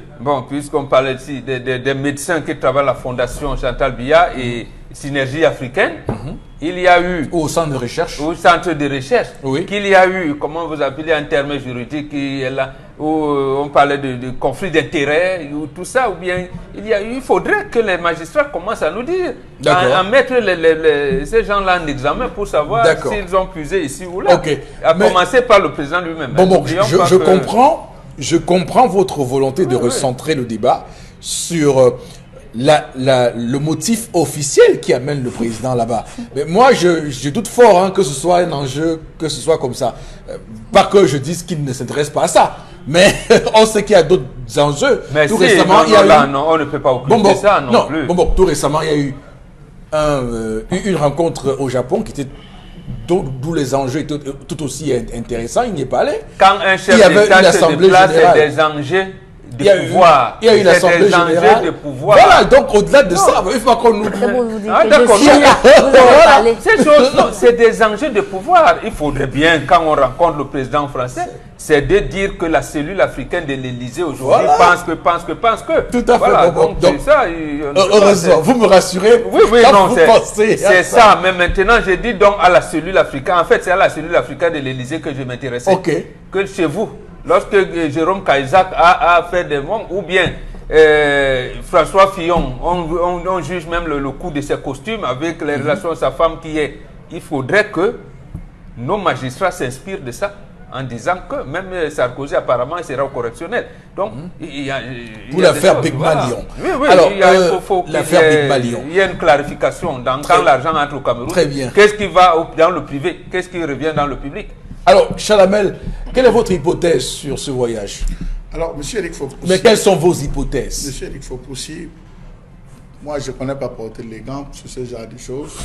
puisqu'on parlait ici des médecins qui travaillent à la Fondation Chantal Biya et Synergie africaine, il y a eu... Au centre de recherche. Au centre de recherche. Qu'il y a eu, comment vous appelez, un terme juridique, où on parlait de conflit d'intérêts, ou tout ça, ou bien il faudrait que les magistrats commencent à nous dire, à mettre ces gens-là en examen pour savoir s'ils ont puisé ici ou là. À commencer par le président lui-même. Je comprends votre volonté de recentrer le débat sur le motif officiel qui amène le président là-bas. Mais moi, je doute fort que ce soit un enjeu, que ce soit comme ça. Pas que je dise qu'il ne s'intéresse pas à ça, mais on sait qu'il y a d'autres enjeux. Mais tout récemment, on ne peut pas occulter ça non plus. Tout récemment, il y a eu une rencontre au Japon qui était d'où les enjeux étaient tout aussi intéressants. Il n'y est pas allé. Quand un chef d'État se déplace, c'est des enjeux de pouvoir. Il y a eu l'Assemblée générale. De pouvoir. Voilà, donc au-delà de ça, il faut qu'on nous... D'accord. C'est des enjeux de pouvoir. Il faudrait bien, quand on rencontre le président français, c'est de dire que la cellule africaine de l'Élysée aujourd'hui pense que. Tout à fait. Voilà, donc c'est ça. Heureusement, vous me rassurez. Oui, non, c'est ça. Mais maintenant, je dis donc à la cellule africaine. En fait, c'est à la cellule africaine de l'Élysée que je m'intéressais. Que chez vous. Lorsque Jérôme Cahuzac a fait des mondes, ou bien François Fillon, on juge même le coût de ses costumes avec les relations de sa femme qui est... Il faudrait que nos magistrats s'inspirent de ça en disant que même Sarkozy apparemment sera au correctionnel. Donc, pour l'affaire Big Malion. Oui, alors, l'affaire Big Malion. Il y a une clarification quand l'argent entre au Cameroun. Très bien. Qu'est-ce qui va dans le privé? Qu'est-ce qui revient dans le public? Alors, Chalamel, quelle est votre hypothèse sur ce voyage? Alors, monsieur Eric Fopoussi... Mais quelles sont vos hypothèses? Monsieur Eric Fopoussi, moi, je ne connais pas porter les gants sur ce genre de choses.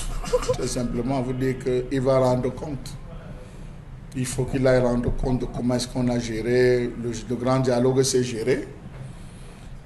C'est simplement vous dire qu'il va rendre compte. Il faut qu'il aille rendre compte de comment est-ce qu'on a géré, le grand dialogue s'est géré.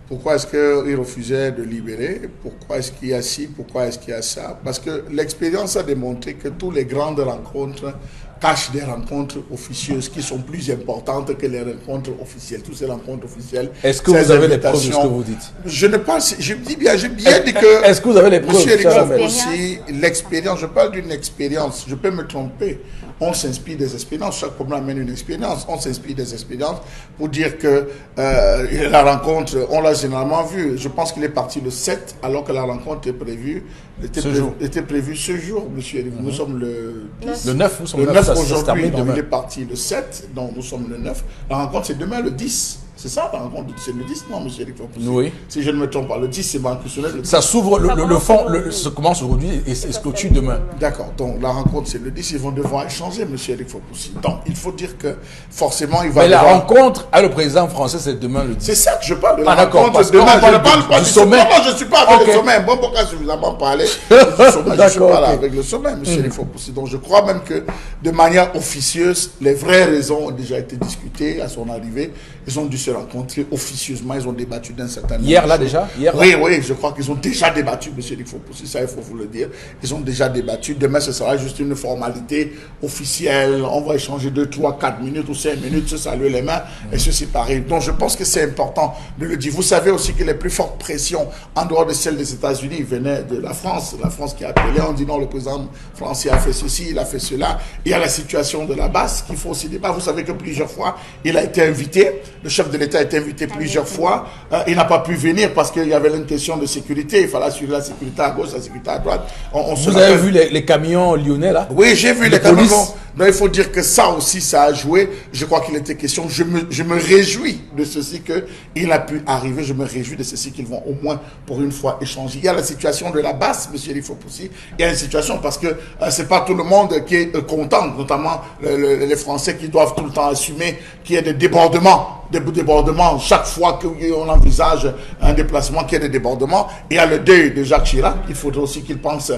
Pourquoi est-ce qu'il refusait de libérer? Pourquoi est-ce qu'il y a ci? Pourquoi est-ce qu'il y a ça? Parce que l'expérience a démontré que toutes les grandes rencontres cachent des rencontres officieuses qui sont plus importantes que les rencontres officielles. Toutes ces rencontres officielles. Est-ce que vous avez les preuves de ce que vous dites? Je ne pense, j'ai dit que... Est-ce que vous avez les preuves? Monsieur Eric Fopoussi, l'expérience, je parle d'une expérience, je peux me tromper. on s'inspire des expériences. Chaque problème amène une expérience. On s'inspire des expériences pour dire que la rencontre, on l'a généralement vu. Je pense qu'il est parti le 7, alors que la rencontre était prévue ce jour, monsieur Eric. Nous sommes le 10. Le 9, nous sommes le 9 aujourd'hui. demain. Il est parti le 7, donc nous sommes le 9. La rencontre, c'est demain le 10. C'est ça, la rencontre, c'est le 10, non, monsieur Eric? Oui. Si je ne me trompe pas, le 10, c'est Banque-Nationale. Ça s'ouvre, le fond se commence aujourd'hui et se clôture demain. D'accord, donc la rencontre, c'est le 10, ils vont devoir échanger, monsieur Eric Fopoussi. Donc, il faut dire que, forcément, il va Mais la rencontre avec le président français, c'est demain le 10. C'est ça que je parle de la rencontre. Parce demain. Je ne parle pas du sommet. Non, je ne suis pas avec le sommet. Bon, pourquoi suffisamment parler du sommet? Je ne suis pas là avec le sommet, monsieur Eric Fopoussi. Donc, je crois même que, de manière officieuse, les vraies raisons ont déjà été discutées à son arrivée. Ils ont dû se rencontrer officieusement, ils ont débattu d'un certain nombre Hier là déjà? Oui, je crois qu'ils ont déjà débattu, monsieur Eric Fopoussi, ça il faut vous le dire. Ils ont déjà débattu. Demain, ce sera juste une formalité officielle. On va échanger 2, 3, 4 minutes ou 5 minutes, se saluer les mains et se séparer. Donc je pense que c'est important de le dire. Vous savez aussi que les plus fortes pressions, en dehors de celles des États-Unis, venaient de la France. La France qui a appelé, on dit non, le président français a fait ceci, il a fait cela. Il y a la situation de la base qu'il faut aussi débattre. Vous savez que plusieurs fois, il a été invité. Le chef de l'État a été invité plusieurs fois. Il n'a pas pu venir parce qu'il y avait une question de sécurité. Il fallait assurer la sécurité à gauche, la sécurité à droite. Vous avez vu les camions lyonnais là? Oui, j'ai vu les camions. Donc il faut dire que ça aussi, ça a joué. Je crois qu'il était question. Je me réjouis de ceci qu'il a pu arriver. Je me réjouis de ceci qu'ils vont au moins pour une fois échanger. Il y a la situation de la basse, monsieur Eric Fopoussi. Il y a une situation parce que c'est pas tout le monde qui est content, notamment les Français qui doivent tout le temps assumer qu'il y a des débordements. Chaque fois qu'on envisage un déplacement, qu'il y a des débordements. Il y a le deuil de Jacques Chirac. Il faudrait aussi qu'il pense.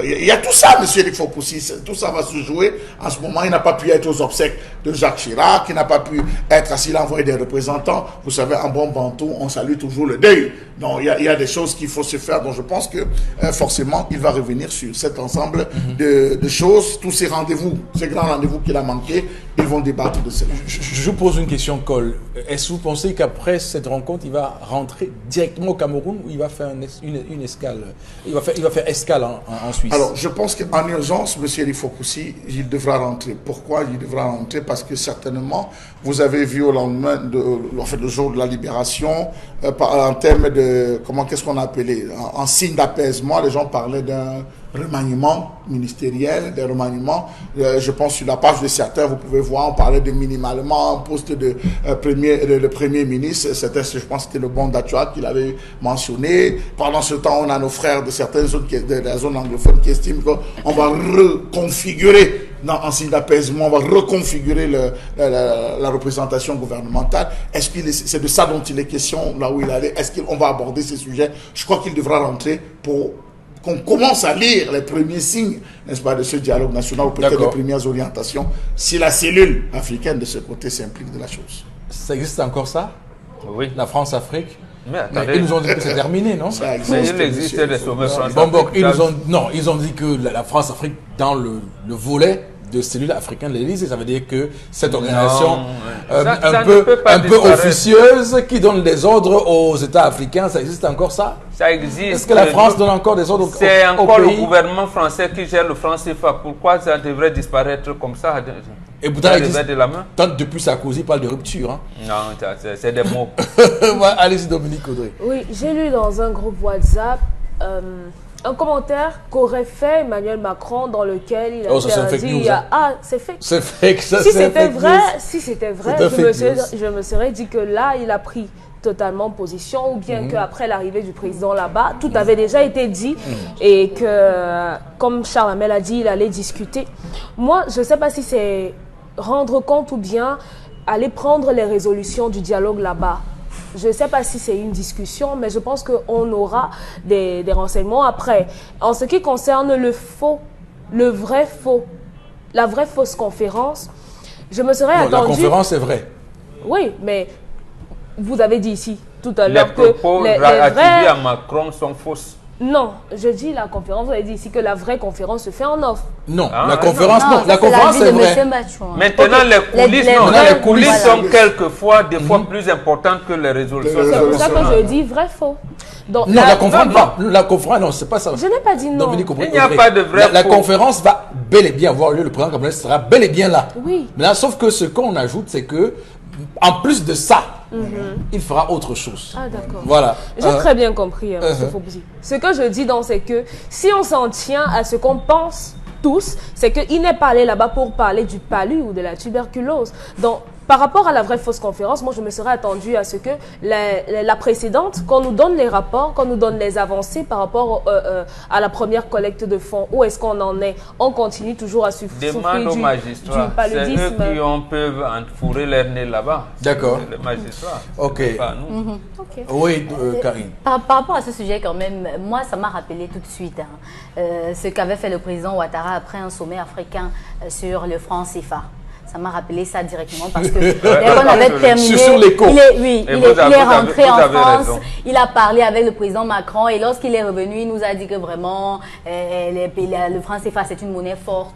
Il y a tout ça, monsieur Eric Fopoussi. Tout ça va se jouer. En ce moment, il n'a pas pu être aux obsèques de Jacques Chirac. Il n'a pas pu être assis à envoyer des représentants. Vous savez, en bon bantou, on salue toujours le deuil. Donc, il y a des choses qu'il faut se faire. Donc, je pense que forcément, il va revenir sur cet ensemble de choses. Tous ces rendez-vous, ces grands rendez-vous qu'il a manqués, ils vont débattre de cela. Je pose une question, Cole. Est-ce que vous pensez qu'après cette rencontre, il va rentrer directement au Cameroun ou il va faire une escale? Il va faire escale en Suisse. Alors, je pense qu'en urgence, M. Eric Fopoussi, il devra rentrer. Pourquoi il devra rentrer? Parce que certainement, vous avez vu au lendemain, le jour de la libération, en termes de, qu'est-ce qu'on a appelé? En signe d'apaisement, les gens parlaient d'un remaniement ministériel, des remaniements. Je pense sur la page de certains, vous pouvez voir, on parlait de minimalement un poste de premier ministre. C'était, je pense, c'était le bon d'Atua qui l'avait mentionné. Pendant ce temps, on a nos frères de certaines zones, de la zone anglophone, qui estiment qu'on va reconfigurer en signe d'apaisement, on va reconfigurer la représentation gouvernementale. Est-ce que c'est de ça dont il est question, là où il allait? Est-ce qu'on va aborder ces sujets? Je crois qu'il devra rentrer pour qu'on commence à lire les premiers signes, n'est-ce pas, de ce dialogue national, ou peut-être les premières orientations, si la cellule africaine de ce côté s'implique de la chose. Ça existe encore ça? Oui. La France-Afrique? Mais attendez. Ils nous ont dit que c'est terminé, non? Ça existe. Mais il existe des sommets France-Afrique. Bon, ils ont dit que la France-Afrique, dans le volet de cellules africaines de l'Élysée, ça veut dire que cette organisation un peu officieuse qui donne des ordres aux États africains, ça existe encore ça? Ça existe. Est-ce que la France donne encore des ordres au pays? C'est encore le gouvernement français qui gère le franc CFA. Pourquoi ça devrait disparaître comme ça? Et pourtant, tant depuis Sarkozy parle de rupture. Hein? Non, c'est des mots. Allez-y, Dominique Audrey. Oui, j'ai lu dans un groupe WhatsApp un commentaire qu'aurait fait Emmanuel Macron dans lequel il a dit c'est fake. C'est fake, ça. Si c'était vrai, je me serais dit que là, il a pris totalement position, ou bien qu'après l'arrivée du président là-bas, tout avait déjà été dit et que, comme Charles Hamel a dit, il allait discuter. Moi, je ne sais pas si c'est rendre compte ou bien aller prendre les résolutions du dialogue là-bas. Je ne sais pas si c'est une discussion, mais je pense qu'on aura des renseignements après. En ce qui concerne la vraie fausse conférence, je me serais attendu... La conférence est vraie. Oui, mais vous avez dit ici tout à l'heure que les propos attribués à Macron sont fausses. Non, je dis la conférence, vous avez dit ici que la vraie conférence se fait en off. Non, la conférence, la conférence est vraie. Maintenant, les coulisses sont quelquefois, des fois, plus importantes que les résolutions. C'est pour ça que je dis vrai-faux. Non, la conférence, non, c'est pas ça. Je n'ai pas dit non. Dominique, il n'y a pas de vrai La conférence va bel et bien avoir lieu, le président camerounais sera bel et bien là. Oui. Maintenant, sauf que ce qu'on ajoute, c'est que, en plus de ça, il fera autre chose. Ah, d'accord. Voilà. J'ai très bien compris, M. Fauboussi. Ce que je dis donc, c'est que si on s'en tient à ce qu'on pense tous, c'est qu'il n'est pas allé là-bas pour parler du palu ou de la tuberculose. Donc, par rapport à la vraie fausse conférence, moi, je me serais attendu à ce que la précédente, qu'on nous donne les rapports, qu'on nous donne les avancées par rapport à la première collecte de fonds. Où est-ce qu'on en est? On continue toujours à souffrir du paludisme. C'est eux qui peuvent fourrer leur nez là-bas. D'accord. Les magistrats. Ok. Pas nous. Okay. Oui, Karine. Par rapport à ce sujet, quand même, moi, ça m'a rappelé tout de suite ce qu'avait fait le président Ouattara après un sommet africain sur le franc CFA. Ça m'a rappelé ça directement parce que dès qu'on avait terminé, sur l'écho. il est rentré en France, il a parlé avec le président Macron et lorsqu'il est revenu, il nous a dit que vraiment le franc CFA c'est une monnaie forte.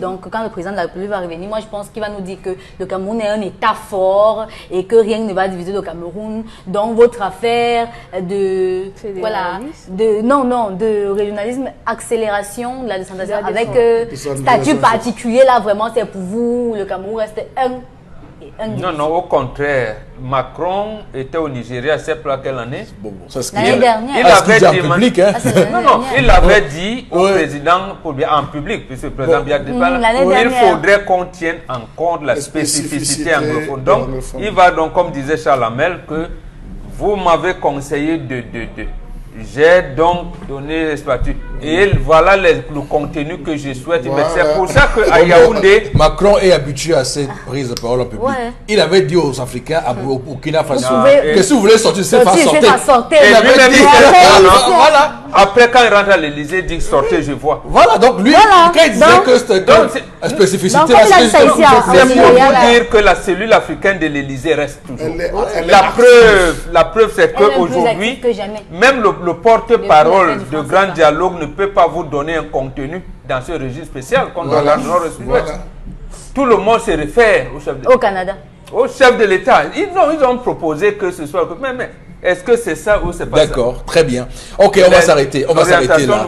Donc quand le président de la République va revenir, moi je pense qu'il va nous dire que le Cameroun est un État fort et que rien ne va diviser le Cameroun. Donc votre affaire de régionalisme, accélération de la décentralisation avec statut particulier là vraiment c'est pour vous. Le Cameroun reste un Non, au contraire. Macron était au Nigeria, c'est pour quelle année? L'année dernière. Il avait dit en public, hein? Il avait dit au président en public, puisque le président vient de parler, il faudrait qu'on tienne en compte la spécificité anglophone. Donc, il va donc, comme disait Charles Hamel, que vous m'avez conseillé de. J'ai donc donné le statut. Et voilà le contenu que je souhaite. Voilà. C'est pour ça qu'à Yaoundé... Macron est habitué à cette prise de parole en public. Ouais. Il avait dit aux Africains, au Burkina Faso, que si vous voulez sortir, c'est pas sortir. Et lui-même dit, voilà. Après, quand il rentre à l'Élysée, il dit sortez, je vois. Voilà, donc lui, quand il disait que c'était une spécificité, c'est pour vous dire que la cellule africaine de l'Élysée reste toujours. La preuve, c'est qu'aujourd'hui, même le porte-parole de Grand Dialogue ne peut pas vous donner un contenu dans ce régime spécial qu'on doit la Nord-Ouest. Tout le monde se réfère au chef de l'État. Au Canada. Au chef de l'État. Ils ont proposé que ce soit... Mais est-ce que c'est ça ou c'est pas ça? D'accord, très bien. Ok, on va s'arrêter. On va s'arrêter là.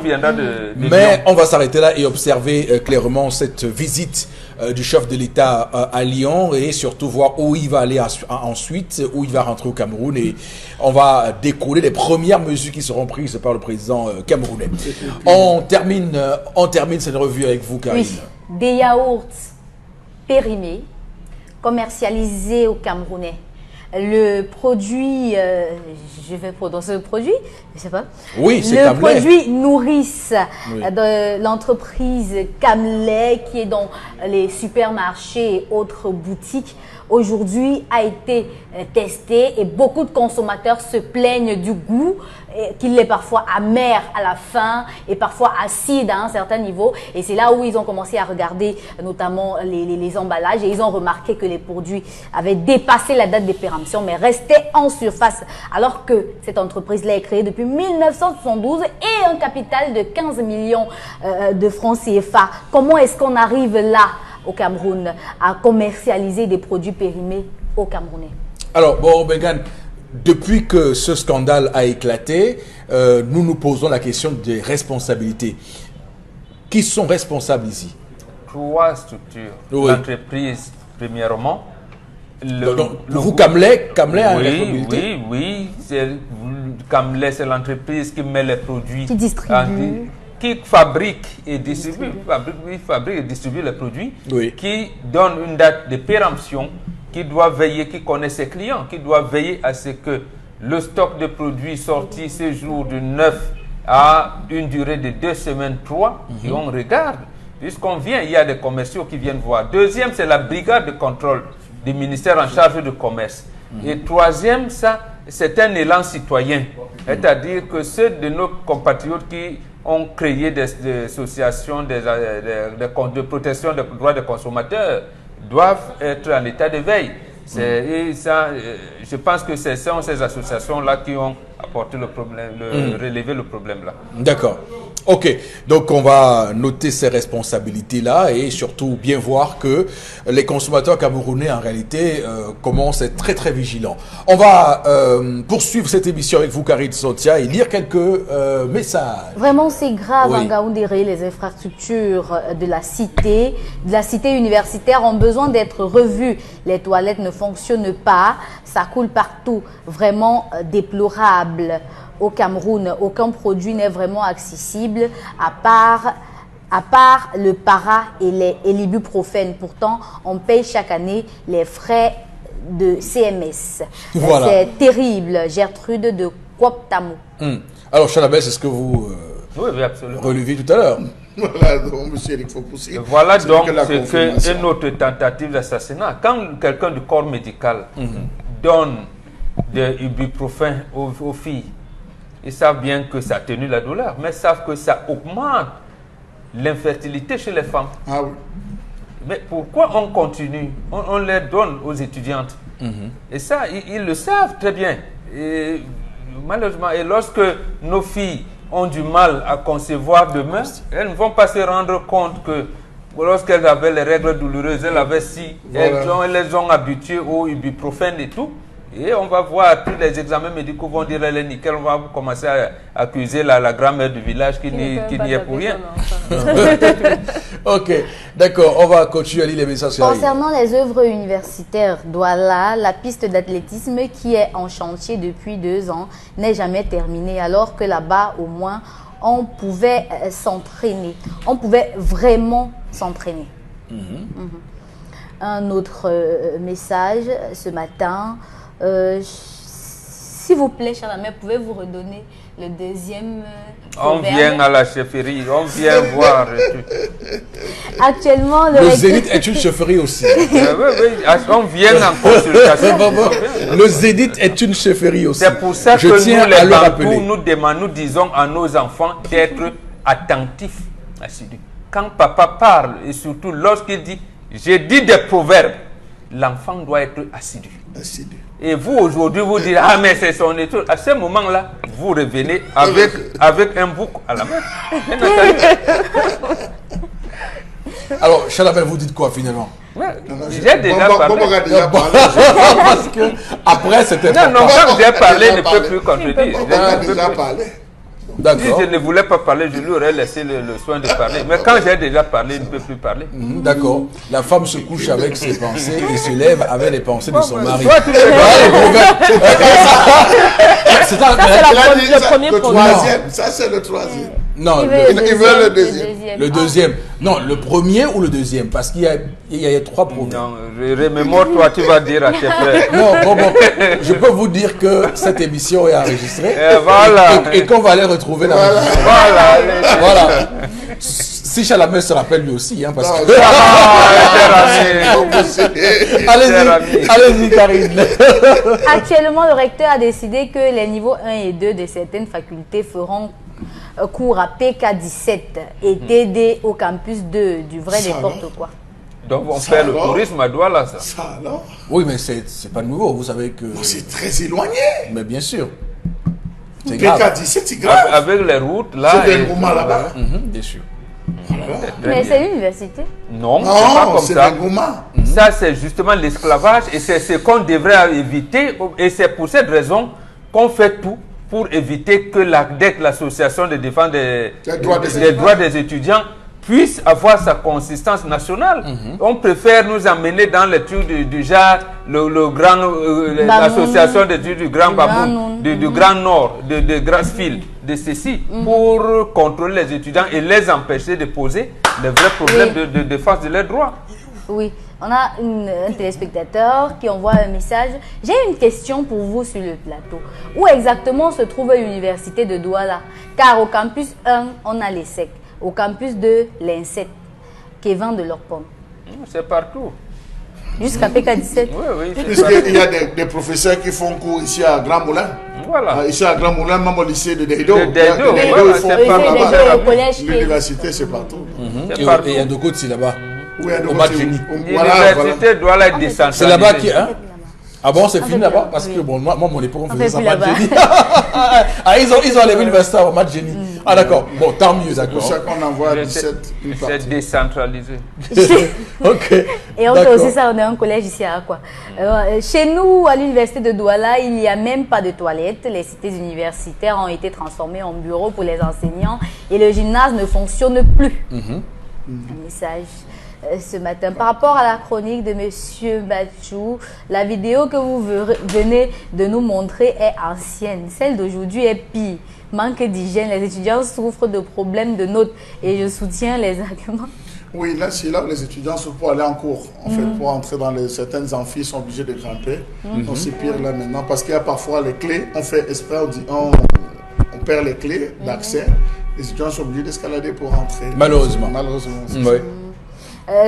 Mais on va s'arrêter là et observer clairement cette visite du chef de l'État à Lyon et surtout voir où il va aller ensuite, où il va rentrer au Cameroun et on va découler les premières mesures qui seront prises par le président camerounais. On termine cette revue avec vous, Karine. Oui, des yaourts périmés, commercialisés au Camerounais. Le produit, je vais prononcer le produit, je sais pas. Oui, c'est le produit Nourrice de l'entreprise Camlet qui est dans les supermarchés et autres boutiques. Aujourd'hui a été testé et beaucoup de consommateurs se plaignent du goût, qu'il est parfois amer à la fin et parfois acide à un certain niveau. Et c'est là où ils ont commencé à regarder notamment les emballages et ils ont remarqué que les produits avaient dépassé la date de péremption mais restaient en surface. Alors que cette entreprise-là est créée depuis 1972 et un capital de 15 millions de francs CFA. Comment est-ce qu'on arrive là au Cameroun à commercialiser des produits périmés au Camerounais? Alors, bon, Bengan, depuis que ce scandale a éclaté, nous nous posons la question des responsabilités. Qui sont responsables ici? Trois structures. Oui. L'entreprise, premièrement. Vous, Camlet a une responsabilité? Oui. Camlet, c'est l'entreprise qui met les produits. Qui distribue. Qui fabrique et distribue, les produits, qui donne une date de péremption, qui doit veiller, qui connaît ses clients, qui doit veiller à ce que le stock de produits sortis ce jour de 9 à une durée de 2 semaines, 3, et on regarde. Puisqu'on vient, il y a des commerciaux qui viennent voir. Deuxième, c'est la brigade de contrôle du ministère en charge de commerce. Et troisième, ça, c'est un élan citoyen. C'est-à-dire que ceux de nos compatriotes qui ont créé des associations de protection des droits des consommateurs doivent être en état de veille. Et ça, je pense que ce sont ces associations-là qui ont apporté le problème, relevé le problème-là. D'accord. Ok, donc on va noter ces responsabilités-là et surtout bien voir que les consommateurs camerounais en réalité commencent à être très très vigilants. On va poursuivre cette émission avec vous, Karine Sontia, et lire quelques messages. Vraiment, c'est grave, Oui. en Gaoundéré, les infrastructures de la cité universitaire ont besoin d'être revues. Les toilettes ne fonctionnent pas, ça coule partout, vraiment déplorable. Au Cameroun, aucun produit n'est vraiment accessible à part le para et l'ibuprofène. Pourtant, on paye chaque année les frais de CMS. Voilà. C'est terrible. Gertrude de Kwaptamo. Alors, Chalabel, c'est ce que vous Oui, absolument. releviez tout à l'heure. Voilà, donc, monsieur Eric Fopoussi. Voilà c'est donc que la c'est confirmation. une autre tentative d'assassinat. Quand quelqu'un du corps médical donne de ibuprofène aux filles, ils savent bien que ça atténue la douleur, mais ils savent que ça augmente l'infertilité chez les femmes. Ah oui. Mais pourquoi on continue? On les donne aux étudiantes. Et ça, ils le savent très bien. Et malheureusement, et lorsque nos filles ont du mal à concevoir demain, elles ne vont pas se rendre compte que lorsqu'elles avaient les règles douloureuses, elles avaient Voilà. elles les ont habituées au ibuprofène et tout. Et on va voir, tous les examens médicaux vont dire elle est nickel, on va commencer à accuser la grand-mère du village qui n'y est pour rien. Ok, d'accord, on va continuer à lire les messages. sur la ligne. Concernant les œuvres universitaires, Douala, la piste d'athlétisme qui est en chantier depuis 2 ans n'est jamais terminée, alors que là-bas, au moins, on pouvait s'entraîner. On pouvait vraiment s'entraîner. Un autre message ce matin. S'il vous plaît, Chalamé, pouvez-vous redonner le deuxième On proverbe? vient à la chefferie, on vient voir. Actuellement, Le Zénith est une chefferie aussi. Oui, on vient en consultation. Le Zénith est une chefferie aussi. C'est pour ça Je que tiens nous, à les le rappeler. Bantous, nous disons à nos enfants d'être attentifs, assidus. Quand papa parle, et surtout lorsqu'il dit « j'ai dit des proverbes », l'enfant doit être assidu. Assidu. Et vous, aujourd'hui, vous dites « ah, mais c'est son étude ». À ce moment-là, vous revenez avec un bouc à la main. Bien entendu. Alors, Chalabel, vous dites quoi finalement? J'ai déjà parlé. Bobo a déjà parlé. Parce que après, c'était Non, non, pas... quand j'ai parlé, il ne parlé. peut plus contredire. Bobo a déjà parlé. Si D'accord. je ne voulais pas parler, je lui aurais laissé le soin de parler. Mais quand j'ai déjà parlé, il ne peut plus parler. D'accord. La femme se couche avec ses pensées et se lève avec les pensées de son mari. Toi, tu le Voilà le proverbe. C'est un- Il a dit le ça, premier le proverbe. troisième. Ça, c'est le troisième. Non, Il le, veut le deuxième. le deuxième. Non, le premier ou le deuxième? Parce qu'il y a 3 proverbes. Non, remémore-toi, tu vas dire à tes frères. Non, bon, je peux vous dire que cette émission est enregistrée Et voilà. et qu'on va aller retrouver la révision. Voilà. Voilà. Si Chalamel se rappelle lui aussi, hein, parce que... Allez-y, Karine. Actuellement, le recteur a décidé que les niveaux 1 et 2 de certaines facultés feront cours à PK17 et TD au campus 2 du vrai Ça n'importe quoi. Donc on Ça fait le alors tourisme à Douala, ça. Ça, alors, Oui, mais c'est pas nouveau, vous savez que... c'est très éloigné. Mais bien sûr. C'est grave. PK17, c'est grave. Avec les routes, là. C'est et- des Ngouma là-bas. Bien sûr. Très Mais bien. c'est l'université. Non, c'est pas Non, comme c'est ça. des Ngouma. Ça, c'est justement l'esclavage et c'est ce qu'on devrait éviter. Et c'est pour cette raison qu'on fait tout pour éviter que l'ACDEC, l'association de défense des droits des étudiants, puisse avoir sa consistance nationale. On préfère nous emmener dans les trucs du genre l'association des études du Grand Bamoun, du Grand Nord, de Grassfield, de ceci, pour contrôler les étudiants et les empêcher de poser les vrais problèmes de défense de leurs droits. Oui, on a un téléspectateur qui envoie un message. J'ai une question pour vous sur le plateau. Où exactement se trouve l'université de Douala? Car au campus 1, on a l'ESSEC. Au campus 2, l'INSET, Kevin de Lorpom. C'est partout. Jusqu'à PK17. Oui, c'est Puisqu'il y a des professeurs qui font cours ici à Grand Moulin. Voilà. Ici à Grand Moulin, même au lycée de Deido. De Deido, Deido, voilà, ils font c'est cours pas là-bas. Deido, au collège qui est- L'université, c'est partout. C'est Et partout. il y a d'autres côtés là-bas. Oui, Au Matini. Voilà, voilà. L'université doit être décentralisée. C'est là-bas qui... Hein? Ah bon, c'est On fini fait là-bas? plus Parce là-bas, que oui. bon, moi mon époque, on On faisait fait ça plus match là-bas. génie. Ah, ils ont enlevé l'université au match génie. Ah d'accord, bon, tant mieux, C'est pour d'accord. ça qu'on envoie C'est 17 une c'est partie. décentralisé. Ok. Et on fait d'accord. aussi ça, on est un collège ici à quoi. Chez nous, à l'université de Douala, il n'y a même pas de toilettes. Les cités universitaires ont été transformées en bureaux pour les enseignants et le gymnase ne fonctionne plus. Un message ce matin. Par rapport à la chronique de Monsieur Bachou, la vidéo que vous venez de nous montrer est ancienne. Celle d'aujourd'hui est pire. Manque d'hygiène, les étudiants souffrent de problèmes de notes et je soutiens les arguments. Oui, là, c'est là où les étudiants sont pour aller en cours. En fait, pour entrer dans certaines amphis, ils sont obligés de grimper. Donc, c'est pire là maintenant parce qu'il y a parfois les clés. On fait exprès, on perd les clés d'accès. Les étudiants sont obligés d'escalader pour entrer. Malheureusement. Malheureusement. c'est Oui.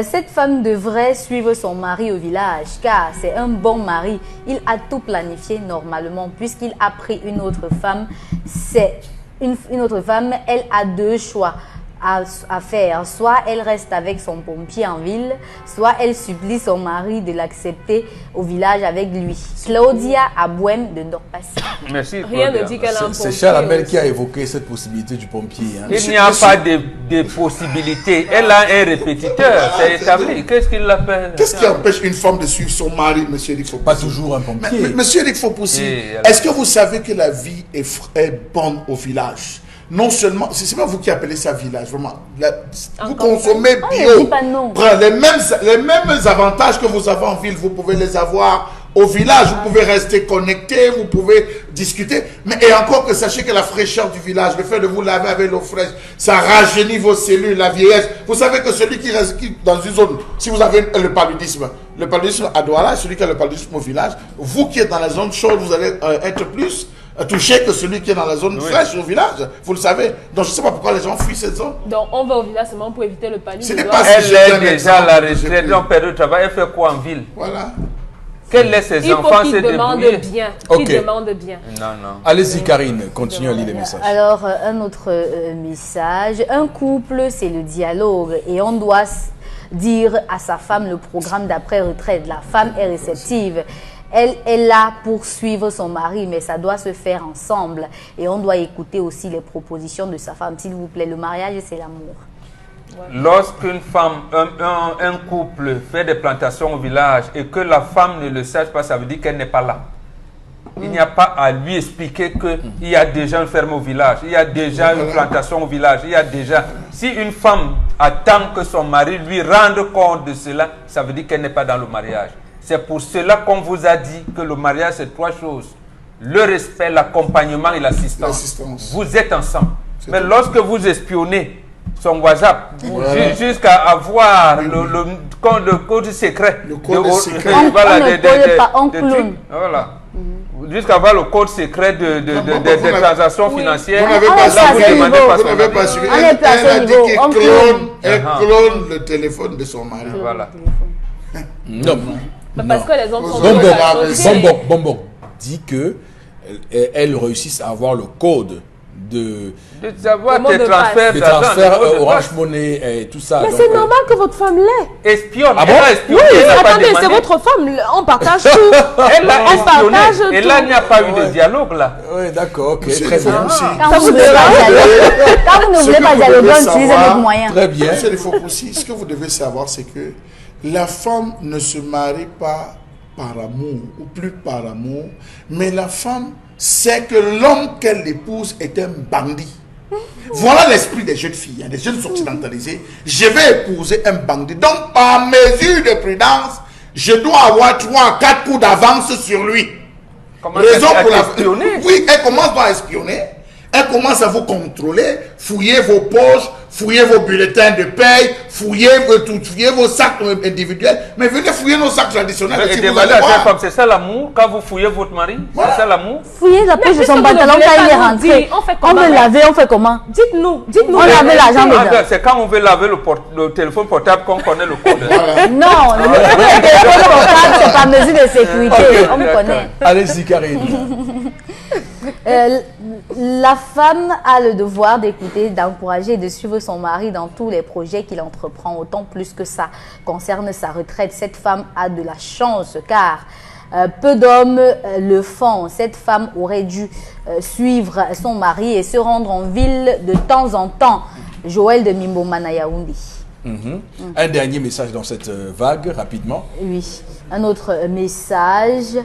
Cette femme devrait suivre son mari au village car c'est un bon mari. Il a tout planifié normalement puisqu'il a pris une autre femme. C'est une autre femme, elle a deux choix à faire. Soit elle reste avec son pompier en ville, soit elle supplie son mari de l'accepter au village avec lui. Claudia Abouem de Nord-Passy. Merci. Rien ne Claudia. dit qu'elle a un C'est pompier Chalamel aussi. qui a évoqué cette possibilité du pompier. Hein. Il n'y a pas de possibilité. Elle a un répétiteur, c'est établi. Qu'est-ce qu'il l'appelle? Qu'est-ce qui empêche une femme de suivre son mari, monsieur Eric Fopoussi? Pas toujours un pompier. Monsieur Eric Fopoussi, est-ce que vous savez que la vie est bonne au village? Non seulement, c'est pas vous qui appelez ça village, vraiment. Vous consommez ne bio. dis pas non. Les mêmes avantages que vous avez en ville, vous pouvez les avoir au village. Vous pouvez rester connecté, vous pouvez discuter. Et encore que sachez que la fraîcheur du village, le fait de vous laver avec l'eau fraîche, ça rajeunit vos cellules, la vieillesse. Vous savez que celui qui reste dans une zone, si vous avez le paludisme à Douala, celui qui a le paludisme au village, vous qui êtes dans la zone chaude, vous allez être plus touché que celui qui est dans la zone fraîche au village. Vous le savez. Donc je ne sais pas pourquoi les gens fuient cette zone. Donc on va au village seulement pour éviter le paludisme. Ce n'est pas si Elle je est donne un déjà à la exemple, retraite, je- on perd le travail. Elle fait quoi en ville? Voilà. Qu'elle laisse ses Il enfants faut se qu'il demande débrouiller. bien. Ok. Qu'il demande bien. Non, non. Allez-y Karine, continue à lire les messages. Alors, un autre message. Un couple, c'est le dialogue et on doit dire à sa femme le programme d'après-retraite. La femme est réceptive. Elle est là pour suivre son mari, mais ça doit se faire ensemble. Et on doit écouter aussi les propositions de sa femme. S'il vous plaît, le mariage, c'est l'amour. Lorsqu'une femme, un couple fait des plantations au village et que la femme ne le sache pas, ça veut dire qu'elle n'est pas là. Il n'y a pas à lui expliquer qu'il y a déjà une ferme au village, il y a déjà une plantation au village, il y a déjà... Si une femme attend que son mari lui rende compte de cela, ça veut dire qu'elle n'est pas dans le mariage. C'est pour cela qu'on vous a dit que le mariage, c'est trois choses. Le respect, l'accompagnement et l'assistance. L'assistance. Vous êtes ensemble. C'est Mais tout. lorsque vous espionnez son WhatsApp, Voilà. jusqu'à avoir le code secret. Le code secret. On ne code pas, on clone. trucs. Voilà. Jusqu'à avoir le code secret des transactions financières. Vous n'avez Ah, pas ça, suivi. c'est Vous niveau. n'avez pas suivi. On est placé Elle a au dit niveau. qu'elle On clone le téléphone de son mari. Voilà. Non. Mais parce que les hommes sont Bon, trop bon, associés. Bombok dit que elles réussissent à avoir le code de De savoir Le mot tes de transferts des d'argent, transferts le mot de Orange passe. Money et tout ça. Mais Donc, c'est normal que votre femme l'ait. Espionne. Ah Elle bon? a espionné, Oui, elle n'a pas attendez, c'est demandé. votre femme. On partage tout. Elle a On espionné. partage Et tout. là, il n'y a pas eu de Ouais. dialogue là. Oui, d'accord, ok, Monsieur très Eric bien. Fopoussi, Quand vous ne voulez pas dialoguer, quand vous ne Ce voulez que pas vous dialoguer, devez on utilise savoir- notre moyen. Très bien. Monsieur Fopoussi, ce que vous devez savoir, c'est que la femme ne se marie pas par amour, ou plus par amour, mais la femme sait que l'homme qu'elle épouse est un bandit. Voilà l'esprit des jeunes filles, des jeunes occidentalisées. Je vais épouser un bandit. Donc, par mesure de prudence, je dois avoir 3 à 4 coups d'avance sur lui. Comment Raison elle pour a la... espionné? Oui, elle commence par espionner. Elle commence à vous contrôler, fouiller vos poches, fouiller vos bulletins de paye, fouiller vos sacs individuels. Mais venez fouiller nos sacs traditionnels. Et Si vous demander allez à cette voir. femme, c'est ça l'amour? Quand vous fouillez votre mari, Voilà. c'est ça l'amour? Fouiller la poche de puisque son vous ne pantalon voulez quand pas il est nous rentré. dire, on fait On comment? veut laver, on fait comment? Dites-nous. On lavait l'argent Ah, dedans. ben, c'est quand on veut laver le téléphone portable qu'on connaît le code. Non, le téléphone portable, c'est par mesure de sécurité. Ok, On me connaît. Allez-y, Karine. La femme a le devoir d'écouter, d'encourager et de suivre son mari dans tous les projets qu'il entreprend, autant plus que ça concerne sa retraite. Cette femme a de la chance car peu d'hommes le font. Cette femme aurait dû suivre son mari et se rendre en ville de temps en temps. Joël de Mimbomana Yaoundé. Un dernier message dans cette vague, rapidement. Oui, un autre message.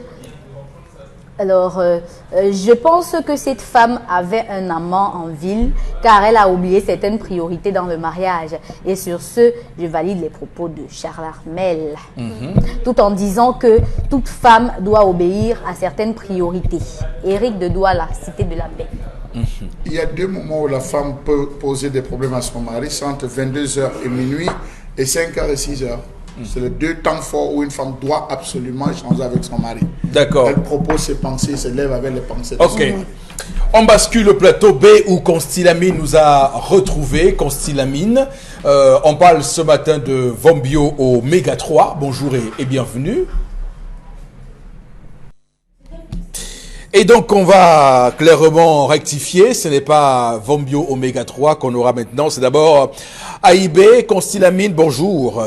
Alors, je pense que cette femme avait un amant en ville car elle a oublié certaines priorités dans le mariage. Et sur ce, je valide les propos de Charles Armel. Tout en disant que toute femme doit obéir à certaines priorités. Éric de Douala, Cité de la Paix. Il y a deux moments où la femme peut poser des problèmes à son mari, c'est entre 22h et minuit et 5h et 6h. C'est les deux temps forts où une femme doit absolument échanger avec son mari. D'accord. Elle propose ses pensées, se lève avec les pensées. Ok. On bascule le plateau B où Constilamine nous a retrouvés. Constilamine, on parle ce matin de Vombio Oméga 3. Bonjour et bienvenue. Et donc, on va clairement rectifier. Ce n'est pas Vombio Oméga 3 qu'on aura maintenant. C'est d'abord AIB. Constilamine, bonjour.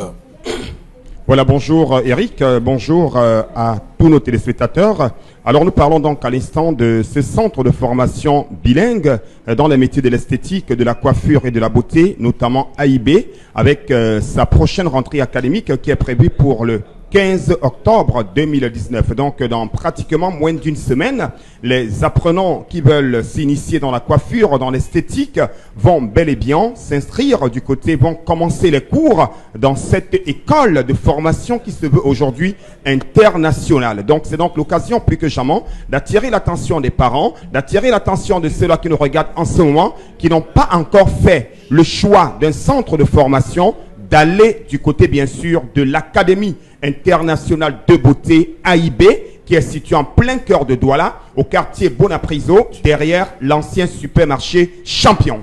Voilà, bonjour Eric, bonjour à tous nos téléspectateurs. Alors nous parlons donc à l'instant de ce centre de formation bilingue dans les métiers de l'esthétique, de la coiffure et de la beauté, notamment AIB, avec sa prochaine rentrée académique qui est prévue pour le 15 octobre 2019. Donc, dans pratiquement moins d'une semaine, les apprenants qui veulent s'initier dans la coiffure, dans l'esthétique, vont bel et bien s'inscrire du côté, vont commencer les cours dans cette école de formation qui se veut aujourd'hui internationale. Donc, c'est donc l'occasion plus que jamais d'attirer l'attention des parents, d'attirer l'attention de ceux-là qui nous regardent en ce moment, qui n'ont pas encore fait le choix d'un centre de formation, d'aller du côté, bien sûr, de l'Académie internationale de beauté AIB, qui est située en plein cœur de Douala, au quartier Bonapriso, derrière l'ancien supermarché Champion.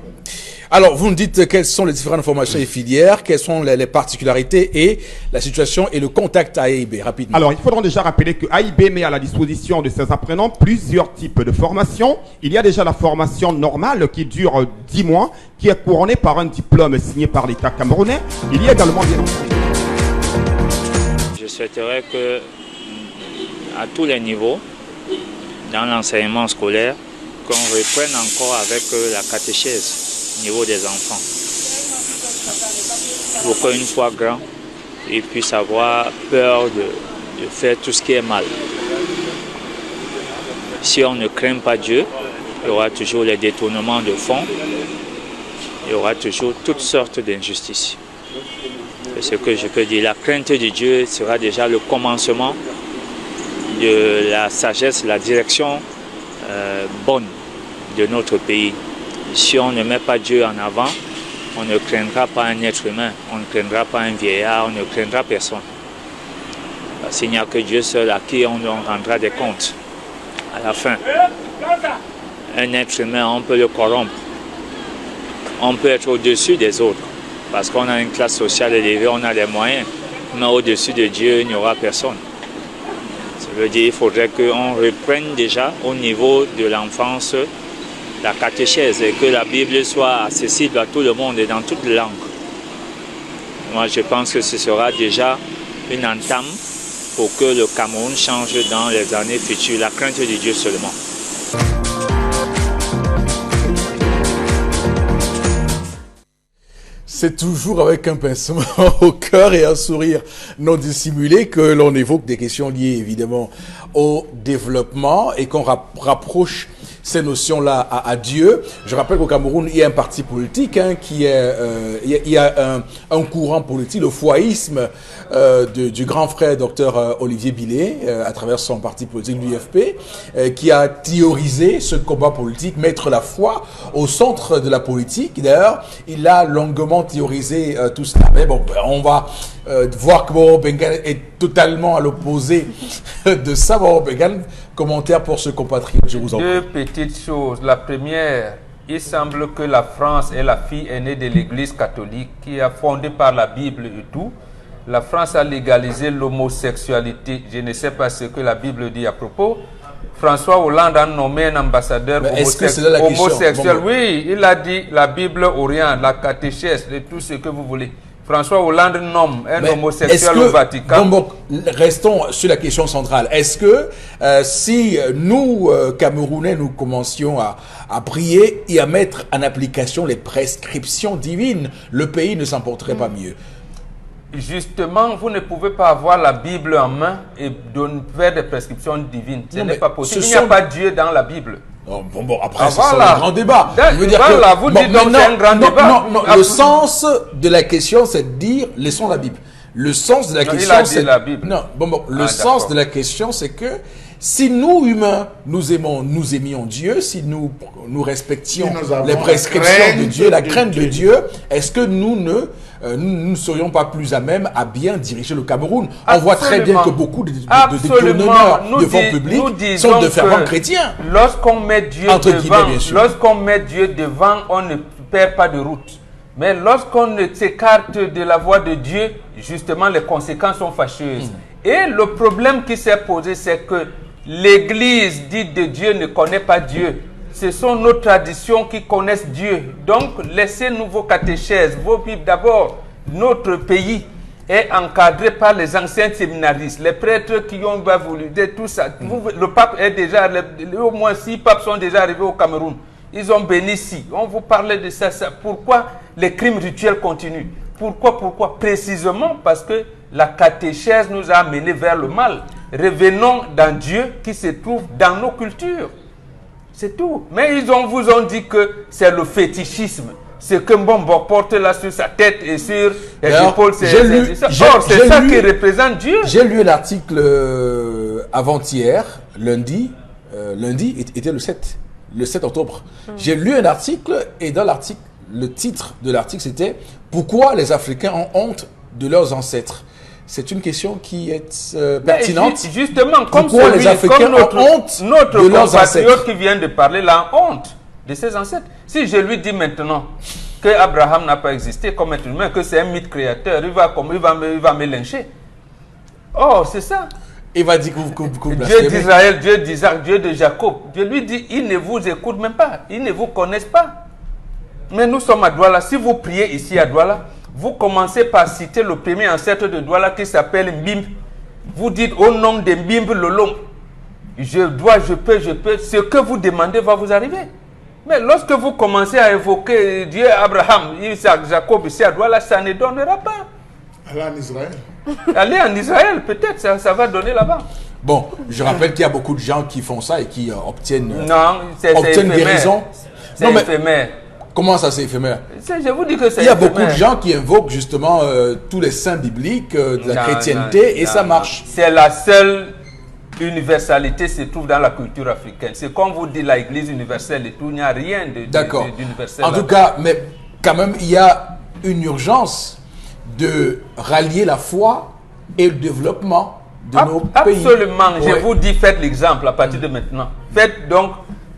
Alors, vous nous dites quelles sont les différentes formations et filières, quelles sont les particularités et la situation et le contact à AIB, rapidement. Alors, il faudra déjà rappeler que AIB met à la disposition de ses apprenants plusieurs types de formations. Il y a déjà la formation normale qui dure 10 mois, qui est couronnée par un diplôme signé par l'État camerounais. Il y a également bien entendu. Je souhaiterais que, à tous les niveaux, dans l'enseignement scolaire, qu'on reprenne encore avec la catéchèse au niveau des enfants. Pour qu'une fois grand, ils puissent avoir peur de faire tout ce qui est mal. Si on ne craint pas Dieu, il y aura toujours les détournements de fonds, il y aura toujours toutes sortes d'injustices. Ce que je peux dire, la crainte de Dieu sera déjà le commencement de la sagesse, la direction bonne de notre pays. Si on ne met pas Dieu en avant, on ne craindra pas un être humain, on ne craindra pas un vieillard, on ne craindra personne. Parce qu'il n'y a que Dieu seul à qui on rendra des comptes à la fin. Un être humain, on peut le corrompre. On peut être au-dessus des autres. Parce qu'on a une classe sociale élevée, on a les moyens. Mais au-dessus de Dieu, il n'y aura personne. Ça veut dire qu'il faudrait qu'on reprenne déjà au niveau de l'enfance la catéchèse et que la Bible soit accessible à tout le monde et dans toutes les langues. Moi, je pense que ce sera déjà une entame pour que le Cameroun change dans les années futures. La crainte de Dieu seulement. C'est toujours avec un pincement au cœur et un sourire non dissimulé que l'on évoque des questions liées évidemment au développement et qu'on rapproche ces notions-là à Dieu. Je rappelle qu'au Cameroun, il y a un parti politique qui est, il y a un courant politique, le foïsme du grand frère Dr Olivier Billet, à travers son parti politique, l'UFP, qui a théorisé ce combat politique, mettre la foi au centre de la politique. D'ailleurs, il a longuement théorisé tout cela. Mais bon, on va voir que Boro Bengal est totalement à l'opposé de ça. Boro Bengal, commentaire pour ce compatriote, je vous en prie. Deux petites choses. La première, il semble que la France est la fille aînée de l'Église catholique qui est fondée par la Bible et tout. La France a légalisé l'homosexualité. Je ne sais pas ce que la Bible dit à propos, François Hollande a nommé un ambassadeur homosexuel. Oui, il a dit la Bible Orient, la catéchèse, et tout ce que vous voulez. François Hollande nomme un homosexuel au Vatican. Bon, restons sur la question centrale. Est-ce que si nous, Camerounais, nous commencions à prier et à mettre en application les prescriptions divines, le pays ne s'en porterait pas mieux? Justement, vous ne pouvez pas avoir la Bible en main et faire des prescriptions divines. Ce n'est pas possible. Il n'y a pas Dieu dans la Bible. Bon, après, c'est un grand débat. Je veux dire vous dites donc c'est un grand débat. Le sens de la question, c'est de dire, laissons la Bible. Le sens de la question, c'est... la Bible. Non, le sens de la question, c'est que si nous, humains, nous aimions Dieu, si nous respections les prescriptions de Dieu, la crainte de Dieu, est-ce que nous ne serions pas plus à même à bien diriger le Cameroun? On voit très bien que beaucoup de détourneurs de fonds publics sont de fervents chrétiens. Lorsqu'on met Dieu devant, on ne perd pas de route. Mais lorsqu'on s'écarte de la voie de Dieu, justement, les conséquences sont fâcheuses. Et le problème qui s'est posé, c'est que l'Église dite de Dieu ne connaît pas Dieu. Ce sont nos traditions qui connaissent Dieu. Donc, laissez-nous vos catéchèses, vos Bibles. D'abord, notre pays est encadré par les anciens séminaristes, les prêtres qui ont voulu, tout ça. Le pape est déjà, au moins 6 papes sont déjà arrivés au Cameroun. Ils ont béni ici. On vous parlait de ça. Pourquoi les crimes rituels continuent? Pourquoi? Précisément parce que la catéchèse nous a amenés vers le mal. Revenons dans Dieu qui se trouve dans nos cultures. C'est tout. Mais vous ont dit que c'est le fétichisme. C'est que Mbombo porte là sur sa tête et sur les épaules. C'est ça qui représente Dieu. J'ai lu un article avant-hier, lundi était le 7 octobre. J'ai lu un article et dans l'article, le titre de l'article c'était « Pourquoi les Africains ont honte de leurs ancêtres ?» C'est une question qui est pertinente. Justement, pourquoi les Africains ont honte de leurs ancêtres qui vient de parler, la honte de ses ancêtres. Si je lui dis maintenant que Abraham n'a pas existé comme être humain, que c'est un mythe créateur, il va me lyncher. Oh, c'est ça. Il va dire que Dieu d'Israël, Dieu d'Isaac, Dieu de Jacob. Dieu lui dit, ils ne vous écoutent même pas, ils ne vous connaissent pas. Mais nous sommes à Douala. Si vous priez ici à Douala, vous commencez par citer le premier ancêtre de Douala qui s'appelle Mbimb. Vous dites au nom de Mbimb Lolom, je peux. Ce que vous demandez va vous arriver. Mais lorsque vous commencez à évoquer Dieu, Abraham, Isaac, Jacob ici à Douala, ça ne donnera pas. Allez en Israël. Allez en Israël, peut-être, ça va donner là-bas. Bon, je rappelle qu'il y a beaucoup de gens qui font ça et qui obtiennent guérison. C'est éphémère. Comment ça, c'est éphémère? Je vous dis que c'est Il y a beaucoup de gens qui invoquent justement tous les saints bibliques de la chrétienté et ça marche. C'est la seule universalité se trouve dans la culture africaine. C'est comme vous dit l'église universelle et tout, il n'y a rien d'universel. En tout cas, mais quand même, il y a une urgence de rallier la foi et le développement de nos pays. Absolument. Je vous dis, faites l'exemple à partir de maintenant. Faites donc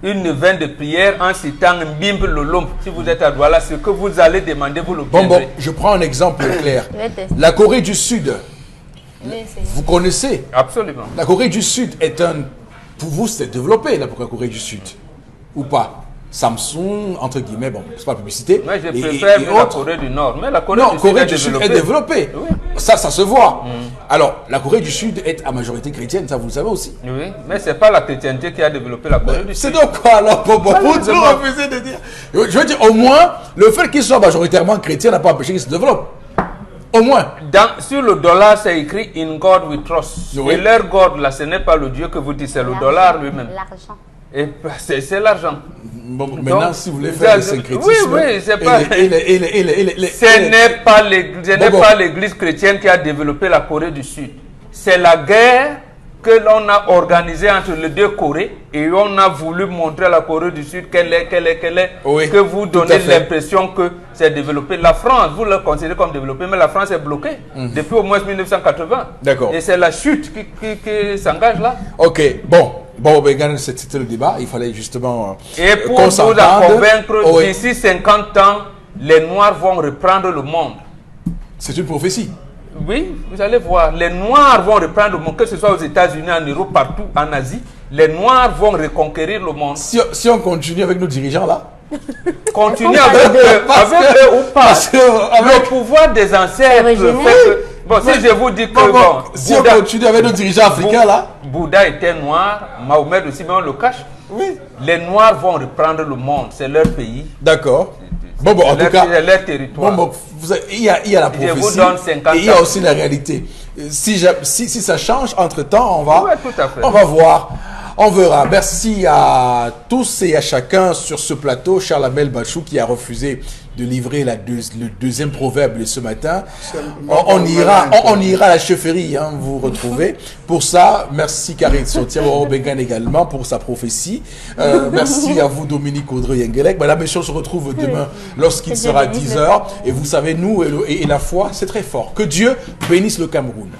une veine de prière en citant Mbimb Lolom. Si vous êtes à Douala, ce que vous allez demander, vous l'obtiendrez. Bon, je prends un exemple clair. La Corée du Sud, vous connaissez? Absolument. La Corée du Sud est pour vous, c'est développé, la Corée du Sud, ou pas? Samsung, entre guillemets, bon, c'est pas publicité. Moi, je préfère la Corée du Nord. Mais la Corée du Sud est développée. Oui. Ça se voit. Alors, la Corée du Sud est à majorité chrétienne, ça vous le savez aussi. Oui, mais c'est pas la chrétienté qui a développé la Corée du Sud. C'est donc quoi alors? Vous refusez de dire. Je veux dire, au moins, le fait qu'ils soient majoritairement chrétiens n'a pas empêché qu'ils se développent. Au moins. Sur le dollar, c'est écrit In God we trust. Oui. Et leur God, là, ce n'est pas le Dieu que vous dites, c'est le dollar lui-même. L'argent. C'est l'argent. Bon, maintenant, donc, si vous voulez faire le syncrétisme... Oui, c'est pas... Ce n'est pas l'église chrétienne qui a développé la Corée du Sud. C'est la guerre que l'on a organisée entre les deux Corées et on a voulu montrer à la Corée du Sud qu'elle est, oui, que vous donnez l'impression que c'est développé. La France, vous le considérez comme développé, mais la France est bloquée depuis au moins 1980. D'accord. Et c'est la chute qui s'engage là. Ok, bon, c'était le débat, il fallait justement et pour nous convaincre, d'ici 50 ans, les Noirs vont reprendre le monde. C'est une prophétie. Oui, vous allez voir, les Noirs vont reprendre le monde, que ce soit aux États-Unis, en Europe, partout, en Asie. Les Noirs vont reconquérir le monde. Si on continue avec nos dirigeants là. Continuer avec eux ou pas. Le pouvoir des ancêtres fait que... Bon, si je vous dis que... si on continue avec nos dirigeants africains là. Bouddha était noir, Mahomet aussi, mais on le cache. Oui. Les Noirs vont reprendre le monde, c'est leur pays. D'accord. Bon, en tout cas, c'est leur territoire. Il y a la prophétie. Je vous donne 50 et il y a aussi la réalité. Si ça change, entre-temps, tout à fait. On va voir. On verra. Merci à tous et à chacun sur ce plateau. Charles Amel Bachou qui a refusé de livrer le deuxième proverbe de ce matin. On ira à la chefferie, vous retrouvez. Pour ça, merci Karine Sotia, Bengan également pour sa prophétie. Merci à vous Dominique Audrey-Yengelek. Madame, messieurs, on se retrouve demain lorsqu'il sera 10h. Et vous savez, nous et la foi, c'est très fort. Que Dieu bénisse le Cameroun.